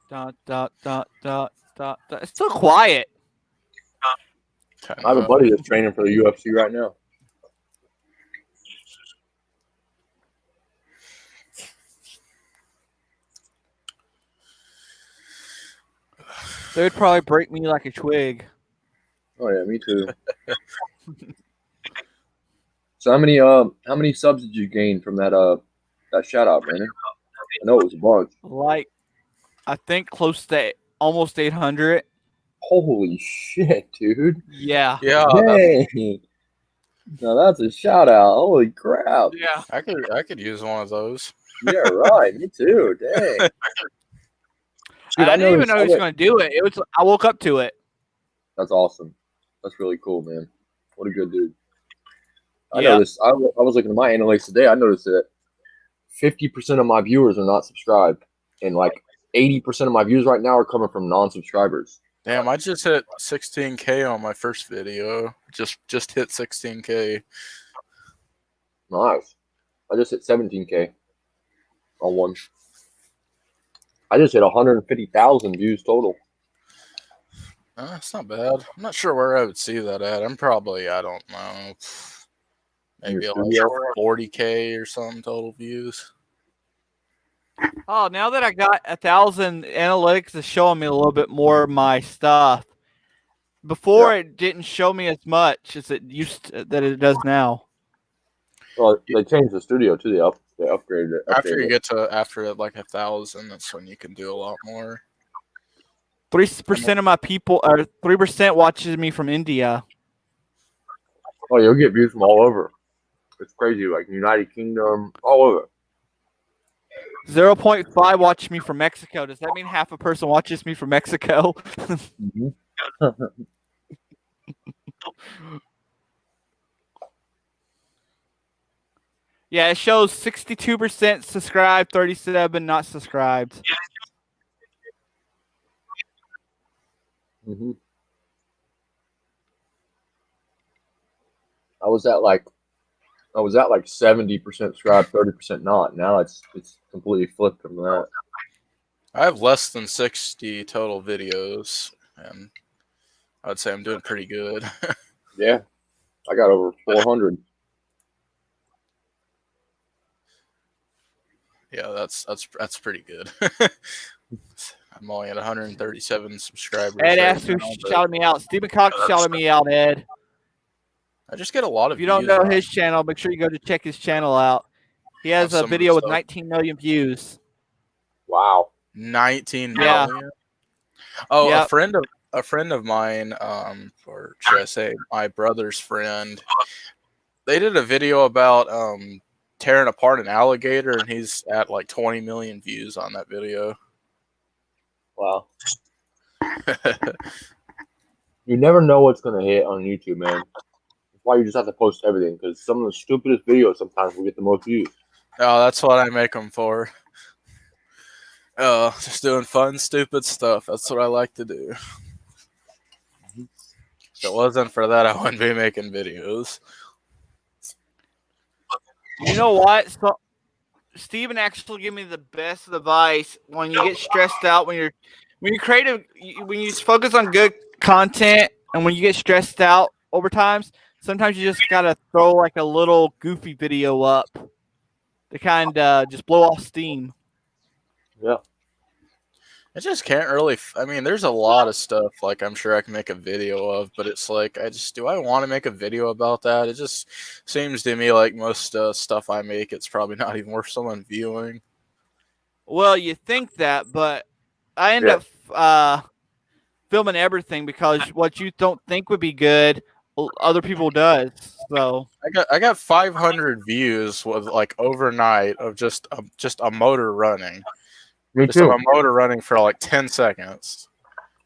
Dot, dot, dot, dot, dot, dot. It's still quiet. I have a buddy that's training for the UFC right now. They would probably break me like a twig. Oh yeah, me too. So how many subs did you gain from that shout out, man? I know it was a bunch. Like, I think close to almost 800. Holy shit, dude. Yeah. Yeah, Dang. Now that's a shout out. Holy crap. Yeah. I could use one of those. Yeah, right. Me too. Dang. Dude, I didn't even know he was that- going to do it. I woke up to it. That's awesome. That's really cool, man. What a good dude. I Yeah. noticed. I was looking at my analytics today. I noticed that 50% of my viewers are not subscribed, and like 80% of my views right now are coming from non-subscribers. Damn, I just hit 16K on my first video. Just hit 16K. Nice. I just hit 17K on one. I just hit 150,000 views total. It's not bad. I'm not sure where I would see that at. I'm probably, I don't know, maybe Your like studio? 40K or something total views. Oh, now that I got 1,000, analytics is showing me a little bit more of my stuff. Before it didn't show me as much as it used to, that it does now. Well, they changed the studio too. They upgraded it. After you get to like 1,000, that's when you can do a lot more. 3% of my people, or 3% watches me from India. Oh, you'll get views from all over. It's crazy, like United Kingdom, all over. 0.5 watch me from Mexico. Does that mean half a person watches me from Mexico? Mm-hmm. Yeah, it shows 62% subscribed, 37 not subscribed. Mm-hmm. I was at like 70% subscribed, 30% not. Now it's completely flipped from that. I have less than 60 total videos, and I would say I'm doing pretty good. Yeah, I got over 400. Yeah, that's pretty good. I'm only at 137 subscribers. Ed asked who shouted me out. Stephen Cox shouted me out, Ed. I just get a lot of If you don't views know on his channel, make sure you go to check his channel out. He has a some of the video with stuff. 19 million views. Wow. 19 Yeah. million. Oh, Yep. a friend of mine, or should I say my brother's friend, they did a video about tearing apart an alligator, and he's at like 20 million views on that video. Wow. You never know what's going to hit on YouTube, man. That's why you just have to post everything, because some of the stupidest videos sometimes will get the most views. Oh, that's what I make them for. Just doing fun, stupid stuff. That's what I like to do. If it wasn't for that, I wouldn't be making videos. You know what? So, Steven actually gave me the best advice when you get stressed out, when you focus on good content, and when you get stressed out over times, sometimes you just gotta throw like a little goofy video up to kind of just blow off steam. Yeah. I just can't really. I mean, there's a lot of stuff like I'm sure I can make a video of, but it's like do I want to make a video about that? It just seems to me like most stuff I make, it's probably not even worth someone viewing. Well, you think that, but I end up filming everything because what you don't think would be good, other people does. So I got 500 views with like overnight of just a motor running. Me Just of too. a motor running for like 10 seconds.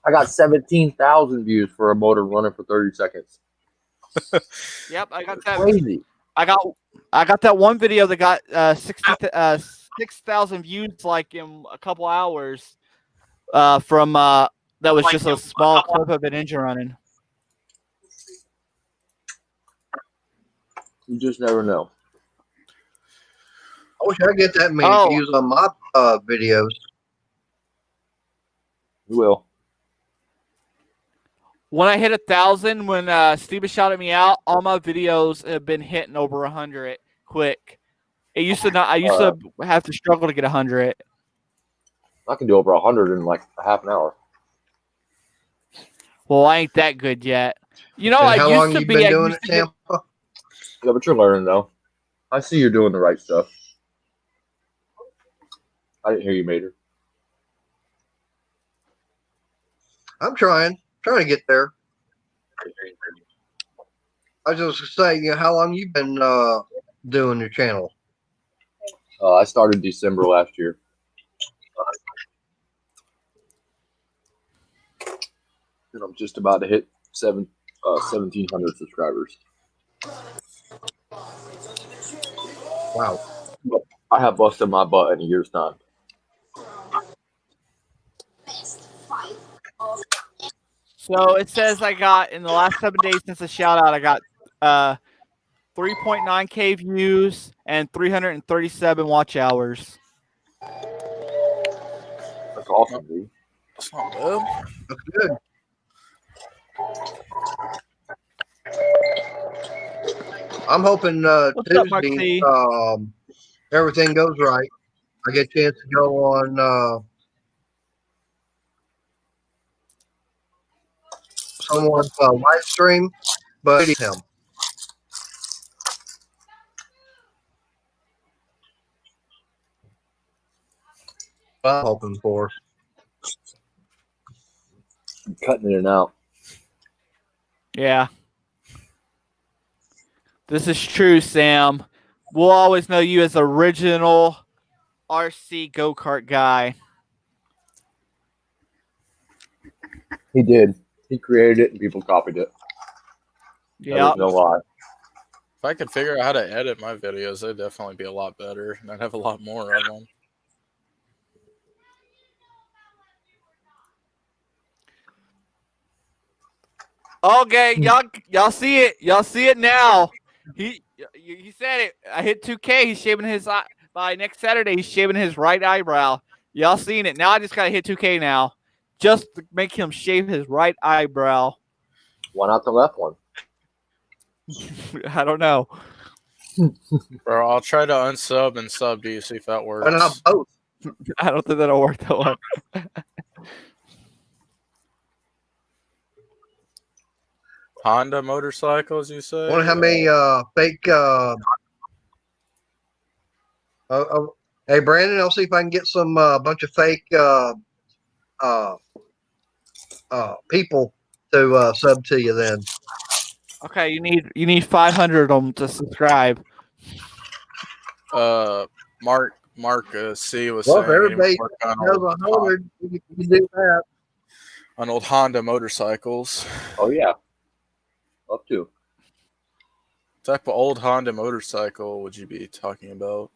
I got 17,000 views for a motor running for 30 seconds. Yep, I got that. Crazy. I got that one video that got 6,000 views like in a couple hours. From that was just a small clip of an engine running. You just never know. I wish I get that many Oh. views on my videos. You will. When I hit 1,000, when Steven shouted me out, all my videos have been hitting over 100 quick. It used to not. I used to have to struggle to get 100. I can do over 100 in like a half an hour. Well, I ain't that good yet. You know, And I how used long to you be. been I doing used it, to get- Tampa? Yeah, but you're learning though. I see you're doing the right stuff. I didn't hear you, Mater. I'm trying to get there. I was just gonna say, how long you been doing your channel? I started December last year. And I'm just about to hit 1,700 subscribers. Wow. I have busted my butt in a year's time. So it says I got in the last 7 days since the shout out, I got 3.9K views and 337 watch hours. That's awesome, dude. That's not bad. That's good. I'm hoping What's up, Tuesday Mark C? everything goes right. I get a chance to go on someone's live stream, but him. I'm hoping for. I'm cutting in and out. Yeah. This is true, Sam. We'll always know you as original RC go-kart guy. He did. He created it and people copied it. Yeah. There's no lie. If I could figure out how to edit my videos, they'd definitely be a lot better, and I'd have a lot more of them. Okay, y'all see it. Y'all see it now. He said it. I hit 2K. He's shaving his eye. By next Saturday, he's shaving his right eyebrow. Y'all seen it. Now I just gotta hit 2K now. Just to make him shave his right eyebrow. Why not the left one? I don't know. Bro, I'll try to unsub and sub to you, see if that works. Why not both? I don't think that'll work that one. Honda motorcycles, you say? I wonder how many fake. Hey, Brandon, I'll see if I can get some bunch of fake people to sub to you. Then Okay, you need 500 of them to subscribe. Mark C was well, if saying he everybody work on knows old, 100, you can do that. on old Honda motorcycles. Oh yeah. Up to. What type of old Honda motorcycle would you be talking about?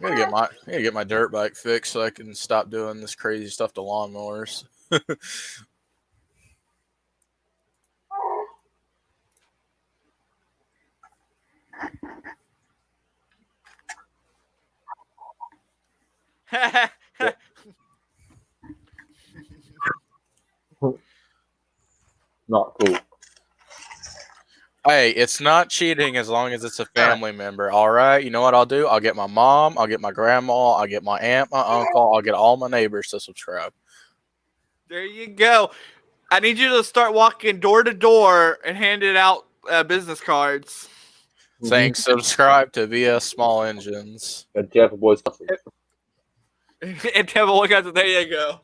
I gotta get my dirt bike fixed so I can stop doing this crazy stuff to lawnmowers. Not cool. Hey, it's not cheating as long as it's a family member. All right, you know what I'll do? I'll get my mom, I'll get my grandma, I'll get my aunt, my uncle, I'll get all my neighbors to subscribe. There you go. I need you to start walking door to door and handing out business cards. Saying subscribe to VS Small Engines. And Tampa Boys. And Tampa, look at there you go.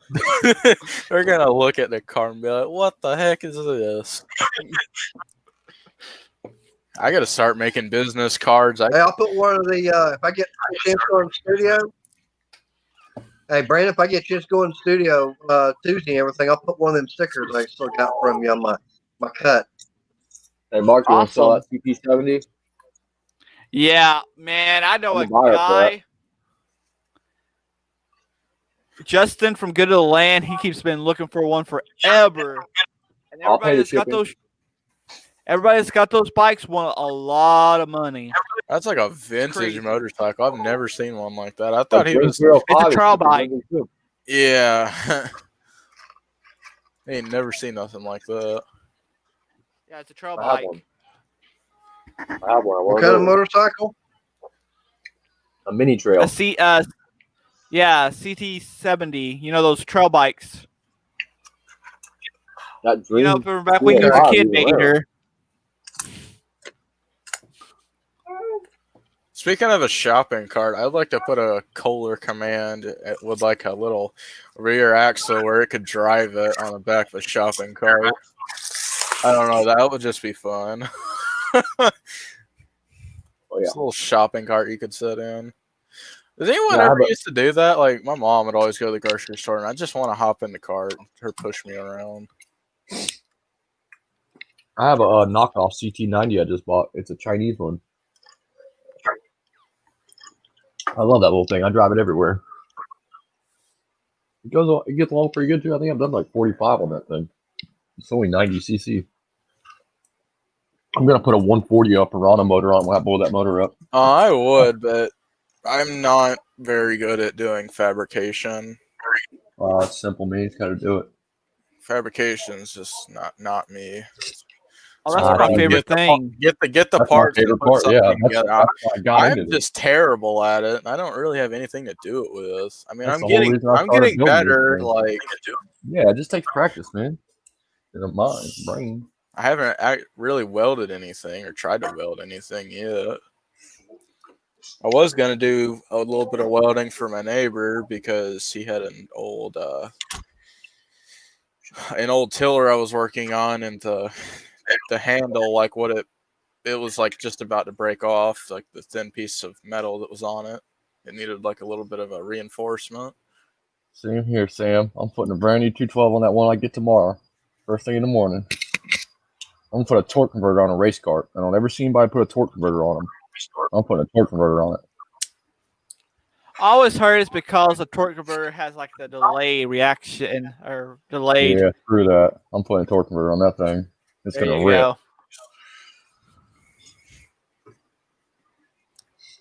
They're gonna look at the car and be like, "What the heck is this?" I gotta start making business cards. Hey, I'll put one of the if I get a chance to go in the studio. Hey, Brandon, if I get a chance to go in the studio Tuesday and everything, I'll put one of them stickers I still got from you on my cut. Hey, Mark, you want to sell Awesome. that CP70? Yeah, man, I know I'm a a buyer for guy. Justin from Good to the Land, he keeps been looking for one forever. And I'll pay everybody that's got those bikes want a lot of money. That's like a vintage Crazy. motorcycle. I've never seen one like that. I thought he was. It's a trial bike. Yeah. I ain't never seen nothing like that. Yeah, it's a trail I have bike. one. I have one. What kind of motorcycle? A mini trail. Yeah, CT70. You know those trail bikes. That You dream. know, from back when you were a kid, Major. Speaking of a shopping cart, I'd like to put a Kohler Command with like a little rear axle where it could drive it on the back of a shopping cart. I don't know. That would just be fun. Oh, yeah. It's a little shopping cart you could sit in. Does anyone Yeah, ever used to do that? Like, my mom would always go to the grocery store, and I just want to hop in the cart and her push me around. I have a knockoff CT90 I just bought. It's a Chinese one. I love that little thing. I drive it everywhere. It gets along pretty good too. I think I've done like 45 on that thing. It's only 90 cc. I'm gonna put a 140 Piranha motor on when I blow that motor up. I would, but I'm not very good at doing fabrication. It's simple, me. Just gotta do it. Fabrication is just not me. Oh, that's Ah, my you favorite Get the thing. get the That's my parts and favorite put part. something Yeah, together. that's why I got I'm into this. just terrible at it. And I don't really have anything to do it with. I mean, That's the whole reason I I'm started getting building this better. thing. Like Yeah, it just takes practice, man. In the mind, brain. I haven't really welded anything or tried to weld anything yet. I was gonna do a little bit of welding for my neighbor because he had an old tiller I was working on, and the handle, like what it was like just about to break off, like the thin piece of metal that was on it. It needed like a little bit of a reinforcement. Same here, Sam. I'm putting a brand new 212 on that one I get tomorrow. First thing in the morning. I'm gonna put a torque converter on a race cart. I don't ever see anybody put a torque converter on them. I'm putting a torque converter on it. I always heard it's because the torque converter has like the delay reaction or delayed. Yeah, screw that. I'm putting a torque converter on that thing. It's There gonna you rip. go.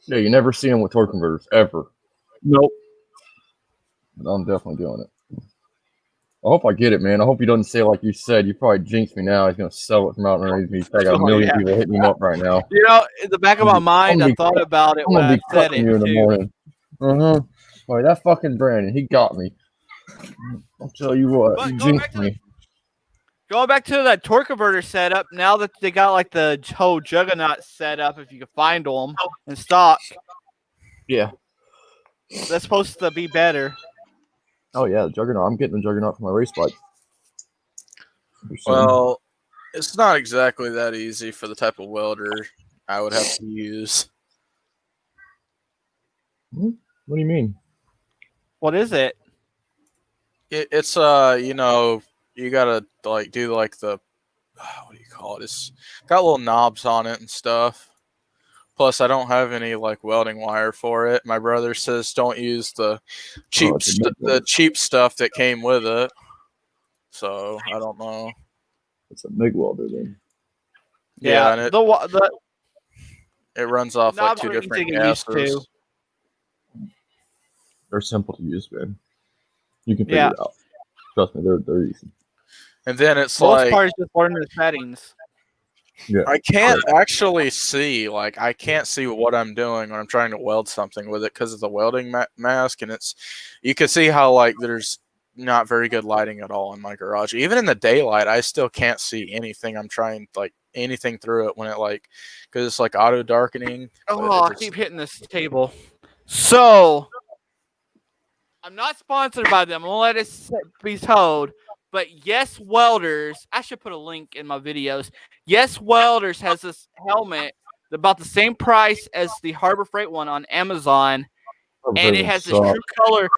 Yeah, you never see them with torque converters ever. Nope. But I'm definitely doing it. I hope I get it, man. I hope he doesn't say like you said. You probably jinxed me now. He's gonna sell it from out underneath me. I got a Oh, million yeah. people hitting him up right now. You know, in the back of my mind, I I'm thought about it I'm when gonna I be said cutting it you in the too. morning. Like that fucking Brandon, he got me. I'll tell you what, But he going jinxed back to me. Going back to that torque converter setup, now that they got like the whole Juggernaut set up, if you can find them in stock, Yeah. that's supposed to be better. Oh yeah, the Juggernaut. I'm getting the Juggernaut for my race bike. Well, it's not exactly that easy for the type of welder I would have to use. What do you mean? What is it? It's you gotta like do like the what do you call it? It's got little knobs on it and stuff. Plus, I don't have any like welding wire for it. My brother says don't use the cheap it's a MIG welder. the cheap stuff that came with it. So I don't know. It's a MIG welder then. Yeah, and the it runs off like knobs two are easy different to get used gases. to. They're simple to use, man. You can figure Yeah. it out. Trust me, they're easy. And then it's Most like part is just learning the settings. Yeah. I can't actually see, like, I can't see what I'm doing when I'm trying to weld something with it because of the welding mask, and you can see how like there's not very good lighting at all in my garage. Even in the daylight, I still can't see anything. I'm trying like anything through it when it like because it's like auto darkening. Oh, I keep hitting this table. So I'm not sponsored by them. I'm gonna let it be told. But Yes Welders, I should put a link in my videos. Yes Welders has this helmet about the same price as the Harbor Freight one on Amazon, and it has this true color.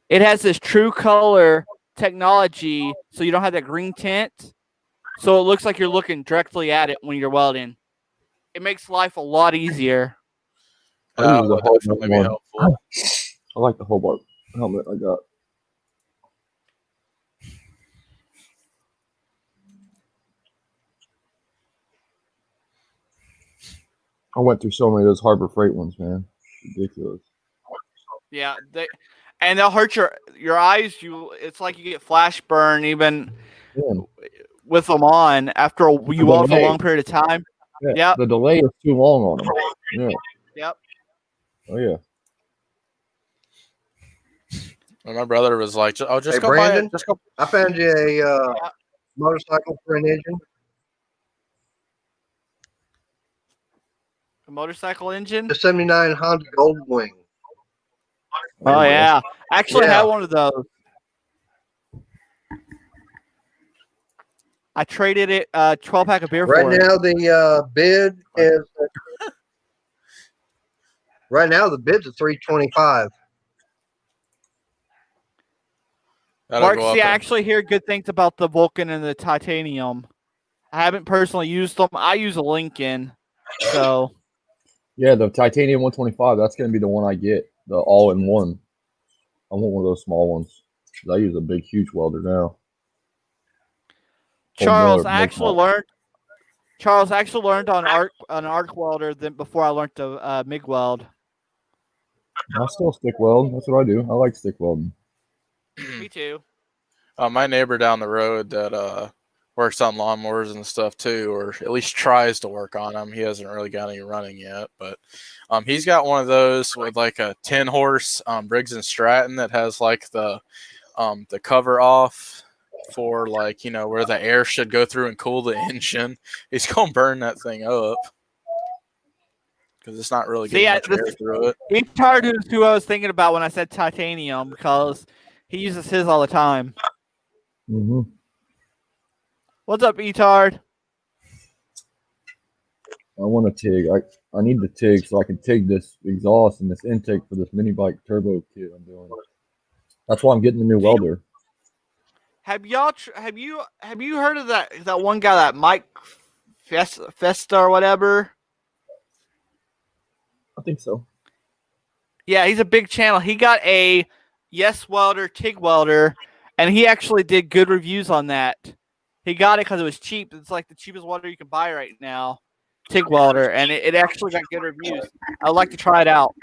It has this true color technology, so you don't have that green tint. So it looks like you're looking directly at it when you're welding. It makes life a lot easier. That Would was a definitely be helpful. I like the Hobart helmet I got. I went through so many of those Harbor Freight ones, man. Ridiculous. Yeah, they'll hurt your eyes. It's like you get flash burn even with them on after you weld for a long period of time. Yeah. Yep. The delay is too long on them. Yeah. Yep. Oh yeah. And my brother was like, "Oh, just Hey, go Brandon? buy it. Just go." I found you a motorcycle for an engine. A motorcycle engine. The '79 Honda Goldwing. Oh yeah, I actually Yeah. had one of those. I traded it 12-pack of beer Right for it. now the bid is right now the bid's at $325. That'll Mark, go up see, I in- actually hear good things about the Vulcan and the Titanium. I haven't personally used them. I use a Lincoln, so Yeah, the Titanium 125. That's gonna be the one I get. The all-in-one. I want one of those small ones. 'Cause I use a big, huge welder now. Charles, Miller, I big actually mount. learned. Charles I actually learned on arc welder than before I learned to MIG weld. I still stick weld. That's what I do. I like stick welding. Me too. my neighbor down the road that works on lawnmowers and stuff too, or at least tries to work on them. He hasn't really got any running yet, but he's got one of those with like a 10-horse Briggs and Stratton that has like the cover off for like where the air should go through and cool the engine. He's gonna burn that thing up because it's not really getting much air through it. E-Tard is who I was thinking about when I said titanium because he uses his all the time. Mm-hmm. What's up, E-Tard? I want a TIG. I need the TIG so I can TIG this exhaust and this intake for this mini bike turbo kit I'm doing. That's why I'm getting the new welder. Have you heard of that one guy, that Mike Festa or whatever? I think so. Yeah, he's a big channel. He got a Yes Welder TIG welder, and he actually did good reviews on that. He got it because it was cheap. It's like the cheapest welder you can buy right now, TIG welder, and it actually got good reviews. I'd like to try it out.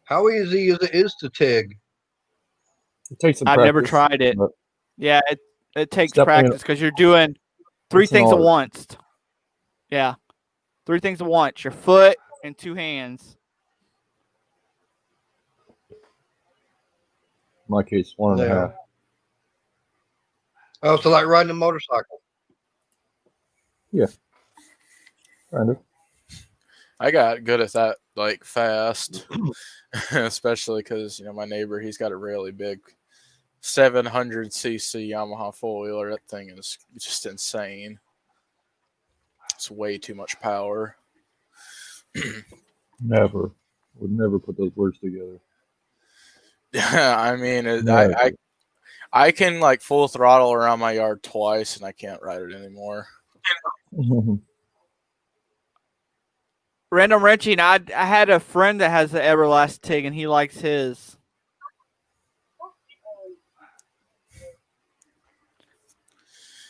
How easy is it to TIG? It takes some I've practice, never tried it. but Yeah, it takes definitely- practice because you're doing three It's an things at art. once. Yeah, 3 things at once: your foot and 2 hands. in my case, 1.5. Yeah. Oh, so like riding a motorcycle. Kind of. I got good at that like fast, especially because my neighbor, he's got a really big 700cc Yamaha 4-wheeler. That thing is just insane. It's way too much power. Never. Would never put those words together. I mean, Never. I can like full throttle around my yard twice, and I can't ride it anymore. Random wrenching. I had a friend that has the Everlast TIG, and he likes his.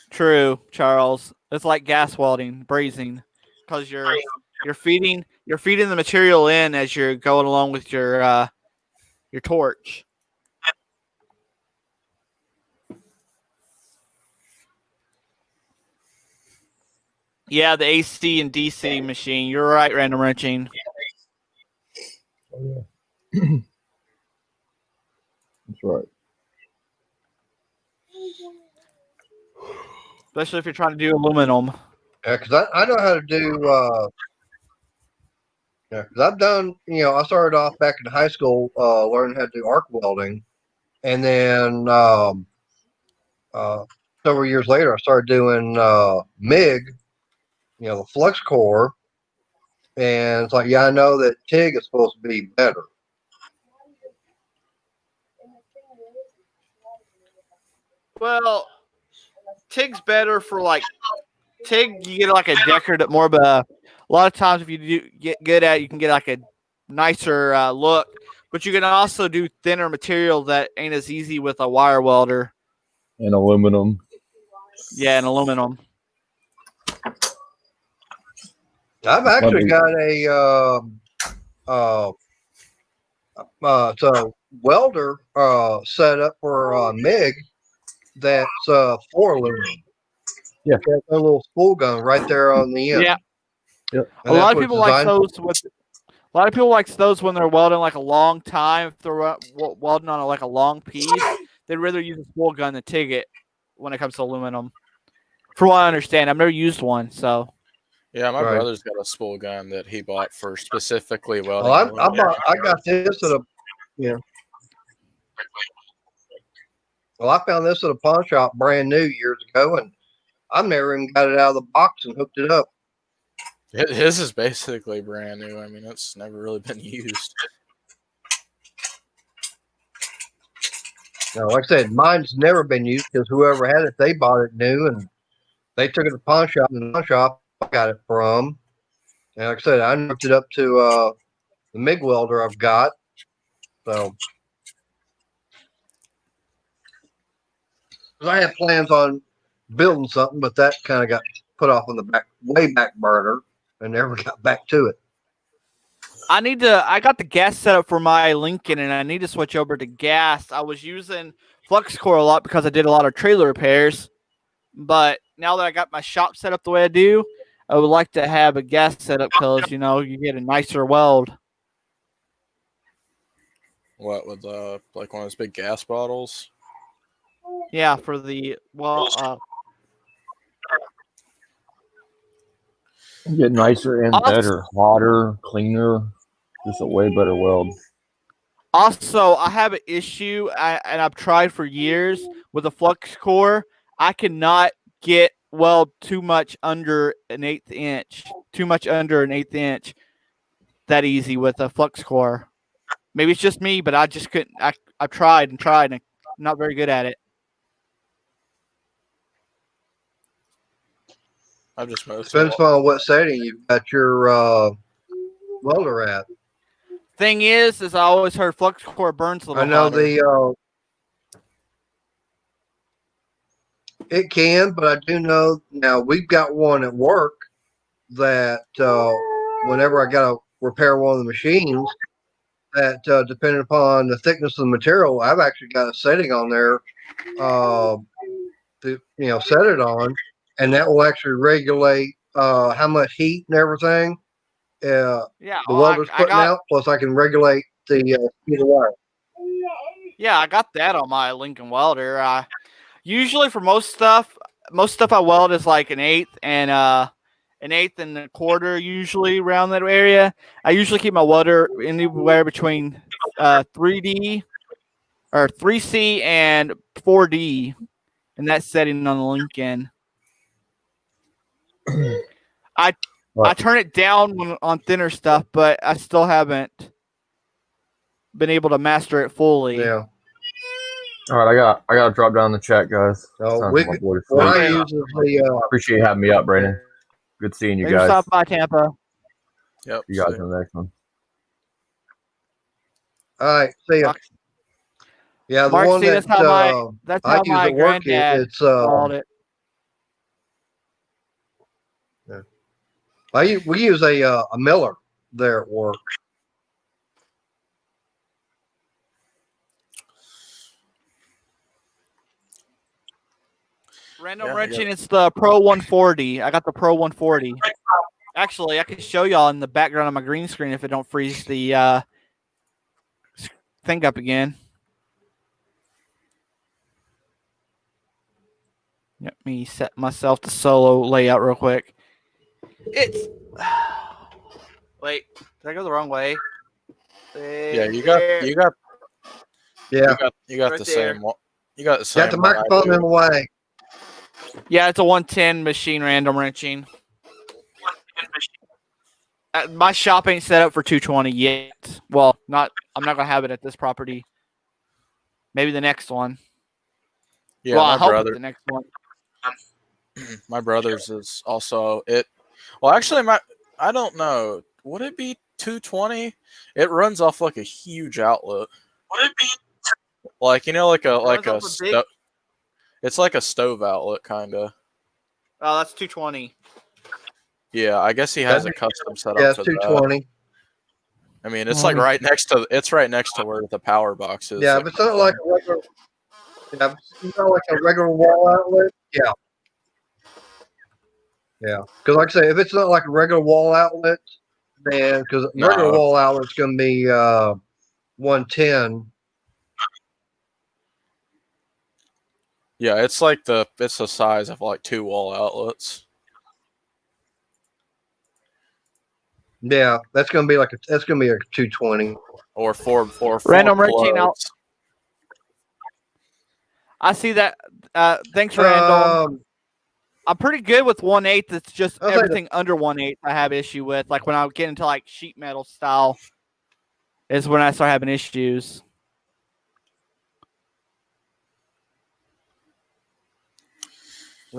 True, Charles. It's like gas welding, brazing, because you're feeding the material in as you're going along with your torch. Yeah, the AC and DC machine. You're right, random wrenching. Oh, yeah. That's right. Especially if you're trying to do aluminum. Yeah, because I know how to do. Yeah, because I've done. I started off back in high school learning how to do arc welding, and then several years later, I started doing MIG. The flux core, and it's like, yeah, I know that TIG is supposed to be better. Well, TIG's better for like TIG. You get like a decorative, more of a lot of times if you do get good at it, you can get like a nicer look. But you can also do thinner material that ain't as easy with a wire welder. And aluminum. Yeah, and aluminum. I've actually got a welder set up for MIG that's for aluminum. Yeah, got a little spool gun right there on the end. Yeah. Yep. And A lot that's of what people it's like designed those. A lot of people like those when they're welding like a long time. If they're welding on like a long piece, they'd rather use a spool gun than TIG it when it comes to aluminum. From what I understand, I've never used one, so. Yeah, my Right. brother's got a spool gun that he bought for specifically welding. Well, I got this at a Well, I found this at a pawn shop brand new years ago, and I've never even got it out of the box and hooked it up. His is basically brand new. I mean, it's never really been used. Like I said, mine's never been used because whoever had it, they bought it new, and they took it to the pawn shop, and the pawn shop I got it from. And like I said, I hooked it up to the MIG welder I've got. So 'Cause I had plans on building something, but that kind of got put off on the way back burner and never got back to it. I got the gas set up for my Lincoln, and I need to switch over to gas. I was using FluxCore a lot because I did a lot of trailer repairs, but now that I got my shop set up the way I do, I would like to have a gas setup because you get a nicer weld. What with like one of those big gas bottles? Yeah, for the Get nicer and Also- better, hotter, cleaner, just a way better weld. Also, I have an issue, and I've tried for years with a FluxCore. I cannot get weld too much under an 1/8 inch. Too much under an 1/8 inch. That easy with a FluxCore. Maybe it's just me, but I just couldn't. I've tried and tried, and I'm not very good at it. I've just mostly. Depends on what setting you've got your welder at. Thing is I always heard FluxCore burns a little I know hotter. it can, but I do know now we've got one at work that whenever I got to repair one of the machines, that depending upon the thickness of the material, I've actually got a setting on there to set it on, and that will actually regulate how much heat and everything Yeah, the welder's putting out. Plus, I can regulate the speed of wire. Yeah, I got that on my Lincoln welder. Usually for most stuff I weld is like an 1/8 and an 1/8 and a quarter, usually around that area. I usually keep my welder anywhere between 3D or 3C and 4D in that setting on the Lincoln. I turn it down on thinner stuff, but I still haven't been able to master it fully. Yeah. All right, I got to drop down the chat, guys. So Time we for my boy to what I sleep. use is the Appreciate you having me up, Brandon. Good seeing you Maybe guys. stop by Tampa. Yep. You guys see. in the next one. all right. See ya. Yeah, the Mark, one see, that that's I how use my at work, granddad it's called it. we use a Miller there at work. Random Yeah, I wrenching, it's the Pro 140. I got the Pro 140. Actually, I can show y'all in the background of my green screen if it don't freeze the thing up again. Let me set myself to solo layout real quick. It's wait, did I go the wrong way? Yeah, you got Yeah, you got Right the there. same one. You got the same. got the one I microphone do. in the way. Yeah, it's a 110 machine random wrenching. My shop ain't set up for 220 yet. Well, I'm not gonna have it at this property. Maybe the next one. Yeah, well, I my hope brother. it's the next one. My brother's is also it. Well, actually, I don't know. Would it be 220? It runs off like a huge outlet. Would it be like like a it's like a stove outlet kind of. Oh, that's 220. Yeah, I guess he has a custom setup Yeah, for it's that. 220. I mean, it's like right next to where the power box is. Yeah, that if it's kind not of like thing. a regular, if it's not like a regular wall outlet. Yeah. Yeah, because like I say, if it's not like a regular wall outlet, then because regular No. wall outlet's going to be 110. Yeah, it's the size of like 2 wall outlets. Yeah, that's going to be like that's going to be a 220. Or four Random wrenching out. plugs. I see that. Thanks, Randall. Um, I'm pretty good with 1/8. It's just I'll say the- everything under 1/8 I have issue with. Like when I get into like sheet metal style, is when I start having issues.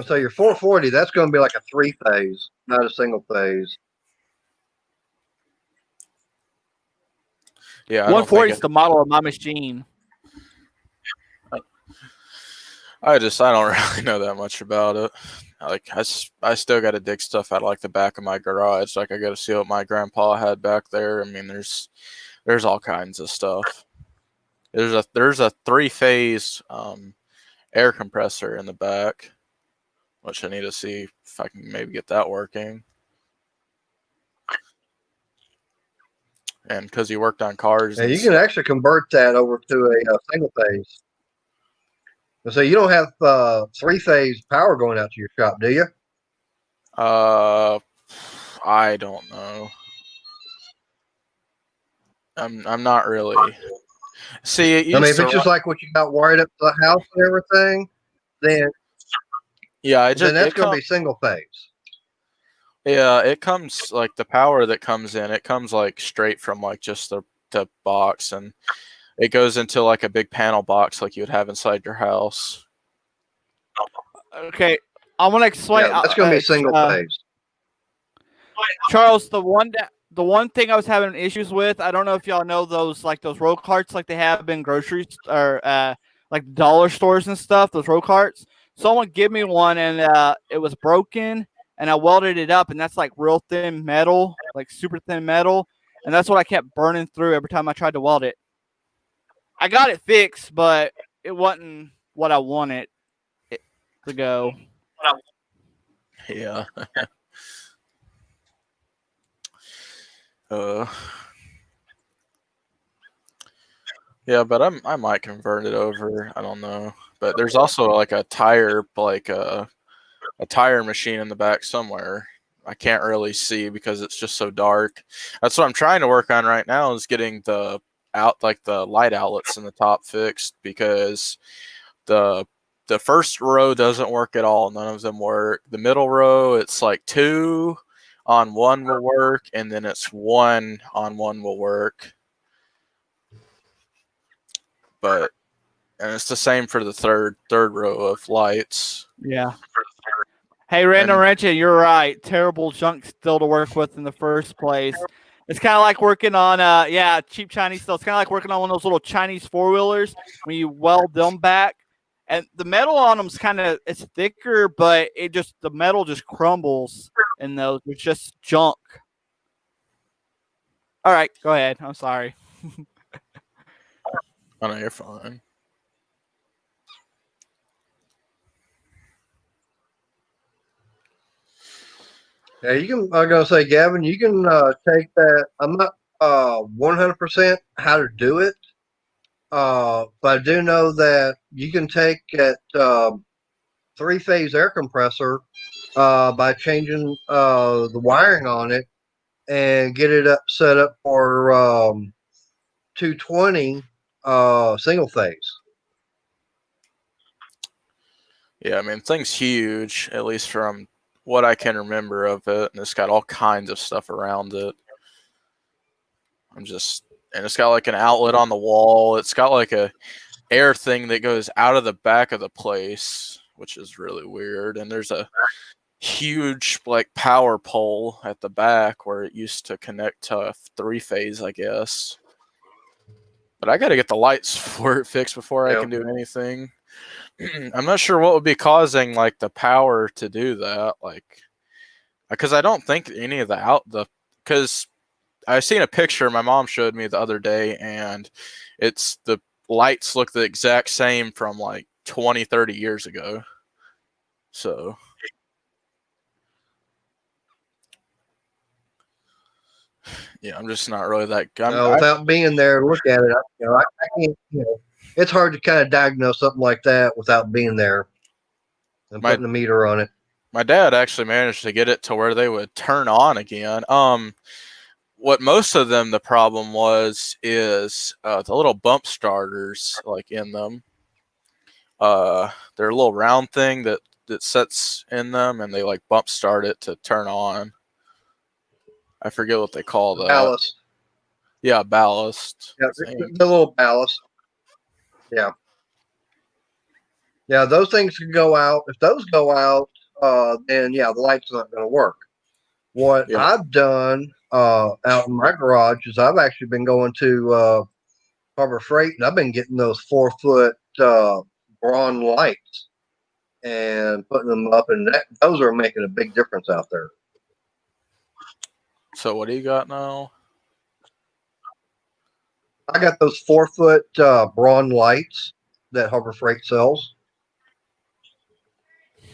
so your 440, that's going to be like a 3-phase, not a single phase. Yeah, I don't 140 think is the model of my machine. I don't really know that much about it. Like I still got to dig stuff out of like the back of my garage. Like I got to see what my grandpa had back there. I mean, there's all kinds of stuff. There's a 3-phase air compressor in the back, which I need to see if I can maybe get that working. And because he worked on cars, Yeah, and you can actually convert that over to a single phase. So you don't have 3-phase power going out to your shop, do you? I don't know. I'm not really. See, it I mean, used if to it's just run- like what you got wired up to the house and everything, then yeah, then that's going to be single phase. Yeah, it comes like the power that comes in. It comes like straight from like just the box, and it goes into like a big panel box like you would have inside your house. Okay, I want to explain. Yeah, that's going to be single phase. Charles, the one thing I was having issues with, I don't know if y'all know those roll carts like they have in groceries or like dollar stores and stuff, those roll carts. Someone gave me one and it was broken and I welded it up and that's like real thin metal, like super thin metal, and that's what I kept burning through every time I tried to weld it. I got it fixed, but it wasn't what I wanted it to go. Yeah. Yeah, but I might convert it over. I don't know. But there's also like a tire machine in the back somewhere. I can't really see because it's just so dark. That's what I'm trying to work on right now is getting the light outlets in the top fixed because the first row doesn't work at all. None of them work. The middle row, it's like 2 on 1 will work, and then it's 1 on 1 will work. And it's the same for the third row of lights. Yeah. Hey, Random Wrenching, you're right. Terrible junk still to work with in the first place. It's kind of like working on, cheap Chinese still. It's kind of like working on one of those little Chinese 4-wheelers when you weld them back. And the metal on them is it's thicker, but the metal just crumbles in those. It's just junk. All right, go ahead. I'm sorry. Oh, no, you're fine. Yeah, you can. I'm gonna say, Gavin, you can take that. I'm not 100% how to do it, but I do know that you can take that 3-phase air compressor by changing the wiring on it and get it set up for 220 single phase. Yeah, I mean, thing's huge, at least from what I can remember of it, and it's got all kinds of stuff around it. And it's got like an outlet on the wall. It's got like a air thing that goes out of the back of the place, which is really weird. And there's a huge like power pole at the back where it used to connect to 3-phase, I guess. But I got to get the lights for it fixed before I can do anything. I'm not sure what would be causing like the power to do that, like, because I don't think any of because I seen a picture my mom showed me the other day, and it's the lights look the exact same from like 20-30 years ago. So yeah, I'm just not really that good. Without being there to look at it, I can't. It's hard to kind of diagnose something like that without being there and putting the meter on it. My dad actually managed to get it to where they would turn on again. What most of them, the problem is the little bump starters like in them. They're a little round thing that sets in them, and they like bump start it to turn on. I forget what they call that. Ballast. Yeah, ballast. Yeah, the little ballast. Yeah. Yeah, those things can go out. If those go out, then the light's not going to work. What I've done out in my garage is I've actually been going to Harbor Freight, and I've been getting those 4-foot Braun lights. and putting them up, and those are making a big difference out there. So what do you got now? I got those 4-foot Braun lights that Harbor Freight sells.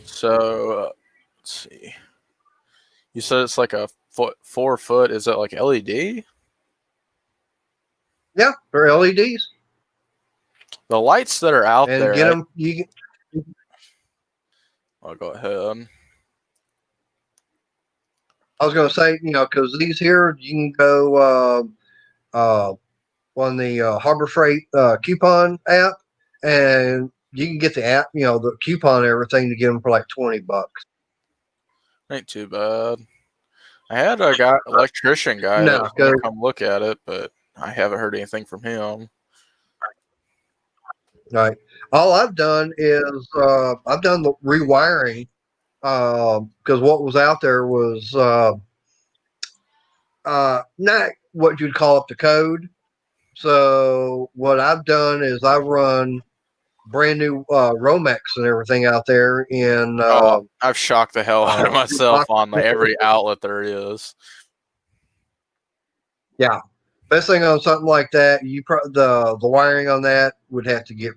So let's see. You said it's like a 4 foot. Is it like LED? Yeah, they're LEDs. The lights that are out And there. get them. I'll go ahead. I was going to say, because these here, you can go on the Harbor Freight coupon app, and you can get the app, the coupon and everything to get them for like $20. Ain't too bad. I had a electrician guy that was going to come look at it, but I haven't heard anything from him. Right. All I've done is I've done the rewiring because what was out there was not what you'd call up to code. So what I've done is I run brand new Romex and everything out there in. I've shocked the hell out of myself on every outlet there is. Yeah. Best thing on something like that, the wiring on that would have to get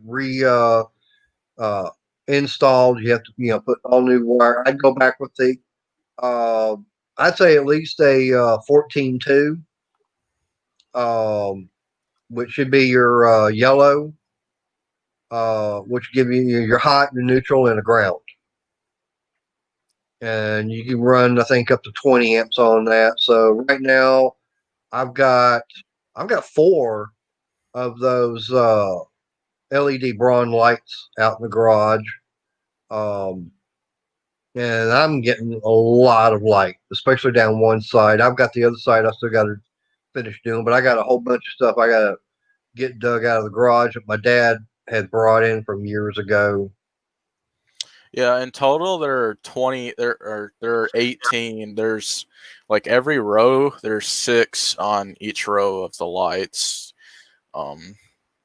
installed. You have to put all new wire. I'd go back with the I'd say at least a 14.2, which should be your yellow, which give you your hot, your neutral, and a ground. And you can run, I think, up to 20 amps on that. So right now, I've got 4 of those LED Braun lights out in the garage, and I'm getting a lot of light, especially down one side. I've got the other side I still got to finish doing, but I got a whole bunch of stuff I got to get dug out of the garage that my dad had brought in from years ago. Yeah, in total there are 20. There are 18. There's like every row. There's 6 on each row of the lights.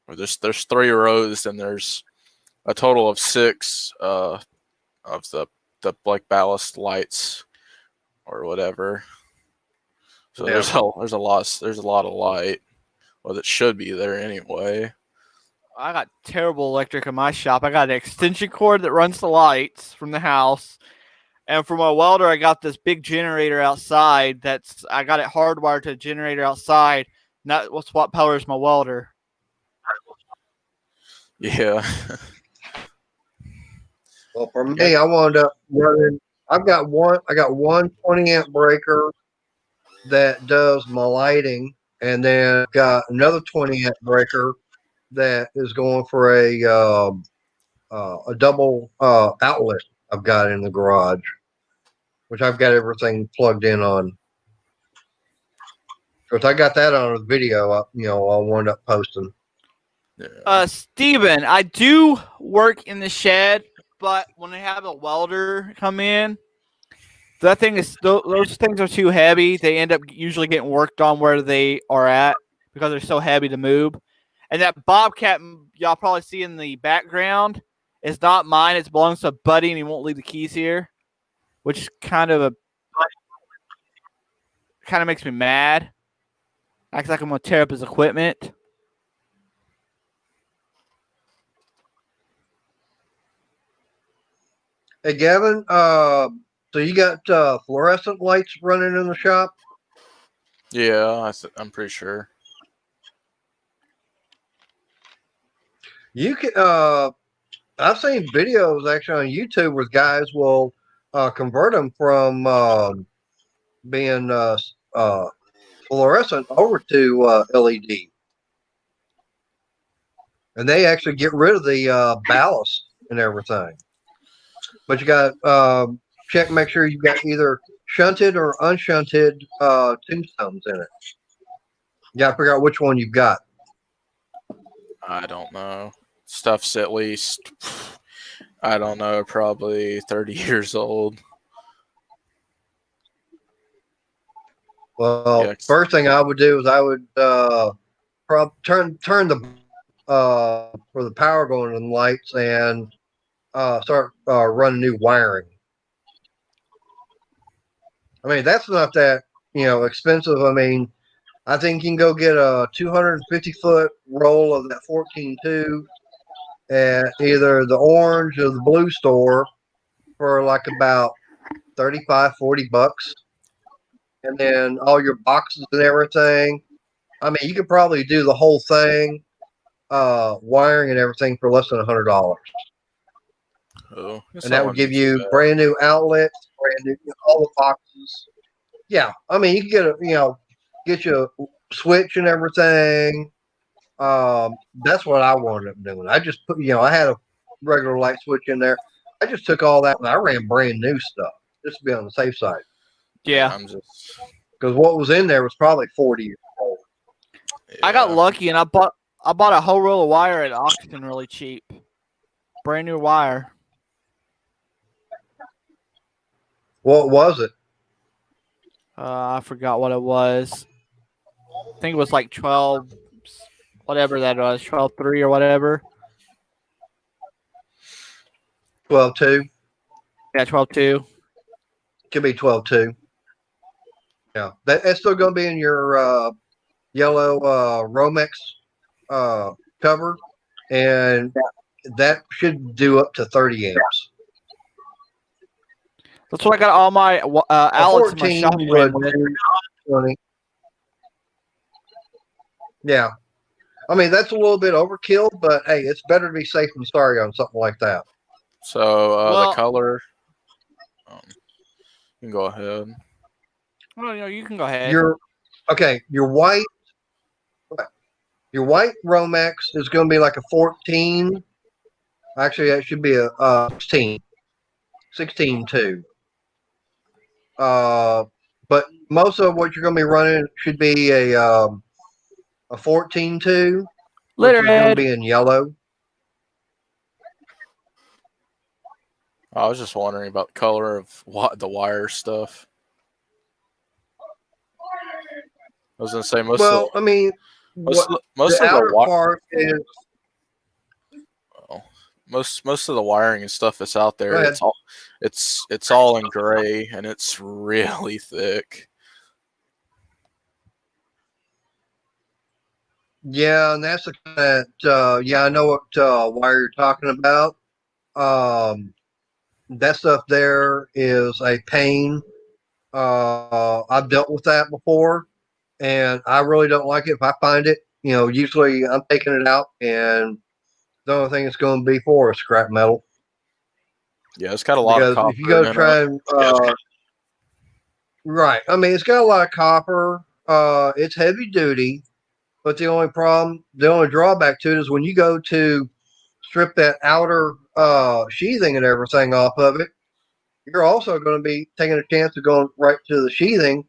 There's 3 rows, and there's a total of 6 of the like ballast lights or whatever. So Yeah. there's a lot of light. Well, it should be there anyway. I got terrible electric in my shop. I got an extension cord that runs the lights from the house. And for my welder, I got this big generator outside. I got it hardwired to a generator outside. And that's what powers my welder. Yeah. Well, for me, I wound up running. I got one 20 amp breaker that does my lighting, and then got another 20 amp breaker that is going for a double outlet I've got in the garage, which I've got everything plugged in on. Because I got that on a video, I'll wind up posting. Yeah. Steven, I do work in the shed, but when I have a welder come in, those things are too heavy. They end up usually getting worked on where they are at because they're so heavy to move. And that Bobcat y'all probably see in the background is not mine. It belongs to a buddy, and he won't leave the keys here, which kind of makes me mad. Acts like I'm gonna tear up his equipment. Hey, Gavin, so you got fluorescent lights running in the shop? Yeah, I'm pretty sure. You can. I've seen videos actually on YouTube where guys will convert them from being fluorescent over to LED, and they actually get rid of the ballast and everything. But you got check, make sure you got either shunted or unshunted tombstones in it. You got to figure out which one you've got. I don't know. Stuff's at least, I don't know, probably 30 years old. Well, Yeah. first thing I would do is I would turn the for the power going on the lights and start running new wiring. I mean, that's not that expensive. I mean, I think you can go get a 250-foot roll of that 14.2 at either the orange or the blue store for like about 35-40 bucks. And then all your boxes and everything. I mean, you could probably do the whole thing, wiring and everything for less than $100. Oh, And that would give you brand new outlets, brand new all the boxes. Yeah, I mean, you can get you a switch and everything. That's what I wound up doing. I just put, I had a regular light switch in there. I just took all that and I ran brand new stuff just to be on the safe side. Yeah. I'm just. Because what was in there was probably 40 years old. I got lucky and I bought a whole roll of wire at auction really cheap. Brand new wire. What was it? I forgot what it was. I think it was like 12, whatever that was, 12.3 or whatever. 12.2. Yeah, 12.2. Could be 12.2. Yeah, that's still going to be in your yellow Romex cover, and that should do up to 30 amps. That's what I got all my outlets in my 14 shop would with. do 20. Yeah. I mean, that's a little bit overkill, but hey, it's better to be safe than sorry on something like that. So the color. You can go ahead. Well, you can go ahead. Your white Romex is going to be like a 14. Actually, that should be a 16. 16.2. But most of what you're going to be running should be a 14.2, which is going to be in yellow. I was just wondering about the color of the wire stuff. I was gonna say most of the outer part is most of the wiring and stuff that's out there. It's all in gray and it's really thick. Yeah, and that's I know what wire you're talking about. That stuff there is a pain. I've dealt with that before, and I really don't like it. If I find it, usually I'm taking it out, and the only thing it's going to be for is scrap metal. Yeah, it's got a lot of copper. If you go try and right, I mean, it's got a lot of copper. It's heavy duty, but the only drawback to it is when you go to strip that outer sheathing and everything off of it, you're also going to be taking a chance of going right to the sheathing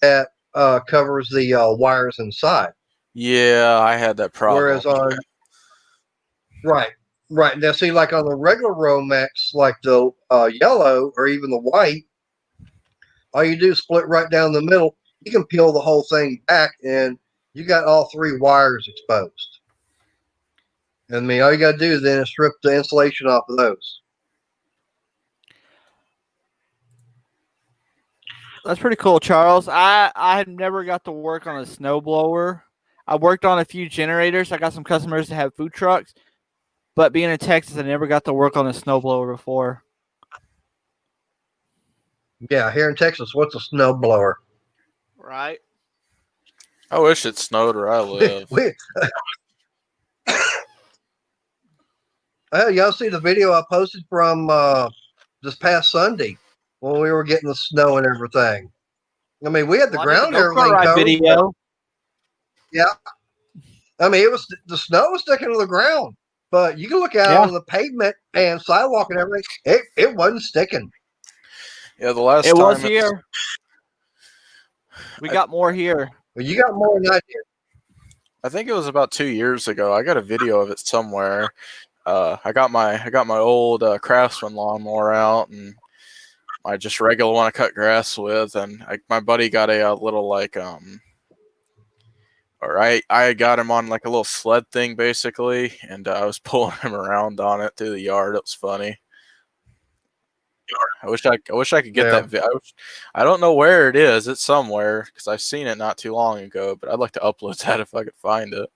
that covers the wires inside. Yeah, I had that problem. Whereas on right now, see, like on the regular Romex, like the yellow or even the white, all you do is split right down the middle. You can peel the whole thing back, and you got all three wires exposed. I mean, all you got to do then is strip the insulation off of those. That's pretty cool, Charles. I have never got to work on a snowblower. I worked on a few generators. I got some customers that have food trucks, but being in Texas, I never got to work on a snowblower before. Yeah, here in Texas, what's a snowblower? Right. I wish it snowed where I live. Y'all see the video I posted from this past Sunday when we were getting the snow and everything. I mean, we had the ground and everything covered. Video. Yeah. I mean, the snow was sticking to the ground, but you can look out on the pavement and sidewalk and everything. It wasn't sticking. Yeah, the last it time was here. We got more here. Well, you got more than I did. I think it was about 2 years ago. I got a video of it somewhere. I got my old Craftsman lawnmower out and my just regular one I cut grass with, and my buddy got a little like I got him on like a little sled thing basically, and I was pulling him around on it through the yard. It was funny. I wish I could get Yeah. that. I don't know where it is. It's somewhere because I've seen it not too long ago. But I'd like to upload that if I could find it.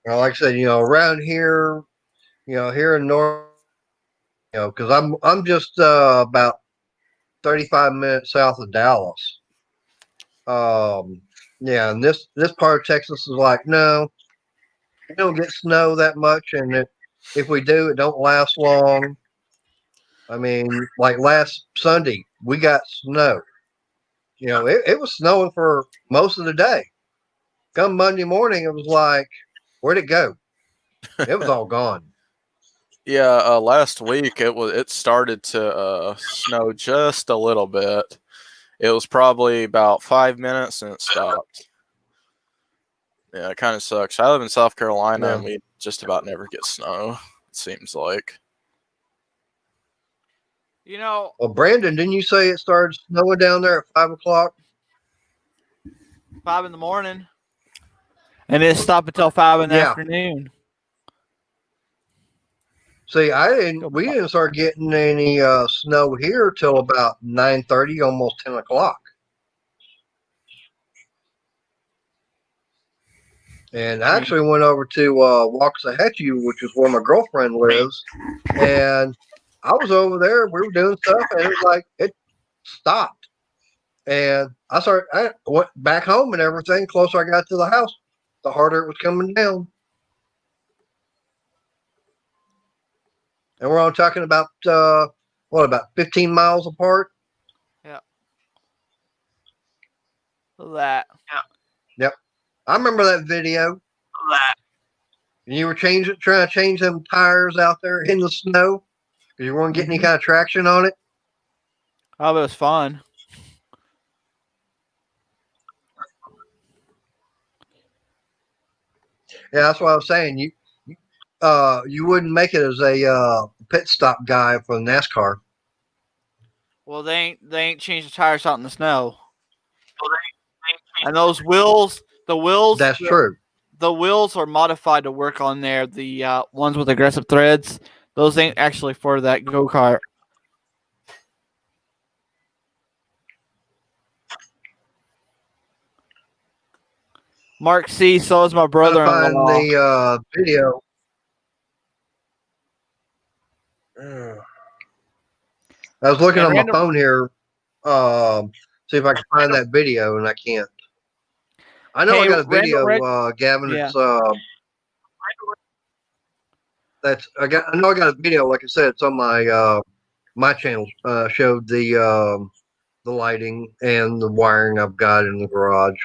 Well, like I said, around here, here in North, because I'm just about 35 minutes south of Dallas. Yeah, and this part of Texas is like, no, we don't get snow that much, and if we do, it don't last long. I mean, like last Sunday, we got snow. It was snowing for most of the day. Come Monday morning, it was like, where'd it go? It was all gone. Yeah, last week it started to snow just a little bit. It was probably about 5 minutes and it stopped. Yeah, it kind of sucks. I live in South Carolina Yeah. and we just about never get snow. It seems like. Well, Brandon, didn't you say it started snowing down there at 5 o'clock? 5 in the morning, and it stopped until 5 in the Yeah. afternoon. See, we didn't start getting any snow here till about 9:30, almost 10 o'clock. And I actually went over to Waxahachie, which is where my girlfriend lives, and I was over there. We were doing stuff, and it was like it stopped. And I went back home and everything. Closer I got to the house, the harder it was coming down. And we're all talking about about 15 miles apart? Yeah. That. Yep. I remember that video. And you were trying to change them tires out there in the snow because you weren't getting any kind of traction on it. Oh, it was fun. Yeah, that's what I was saying. You wouldn't make it as a pit stop guy for NASCAR. Well, they ain't changed the tires out in the snow. And those wheels, the wheels. That's true. The wheels are modified to work on there. The ones with aggressive threads, those ain't actually for that go-kart. Mark C. So is my brother-in-law. Find the video. I was looking on my phone here, see if I can find that video, and I can't. I know I got a video, Gavin. Yeah. It's I know I got a video. Like I said, it's on my channel. Showed the lighting and the wiring I've got in the garage.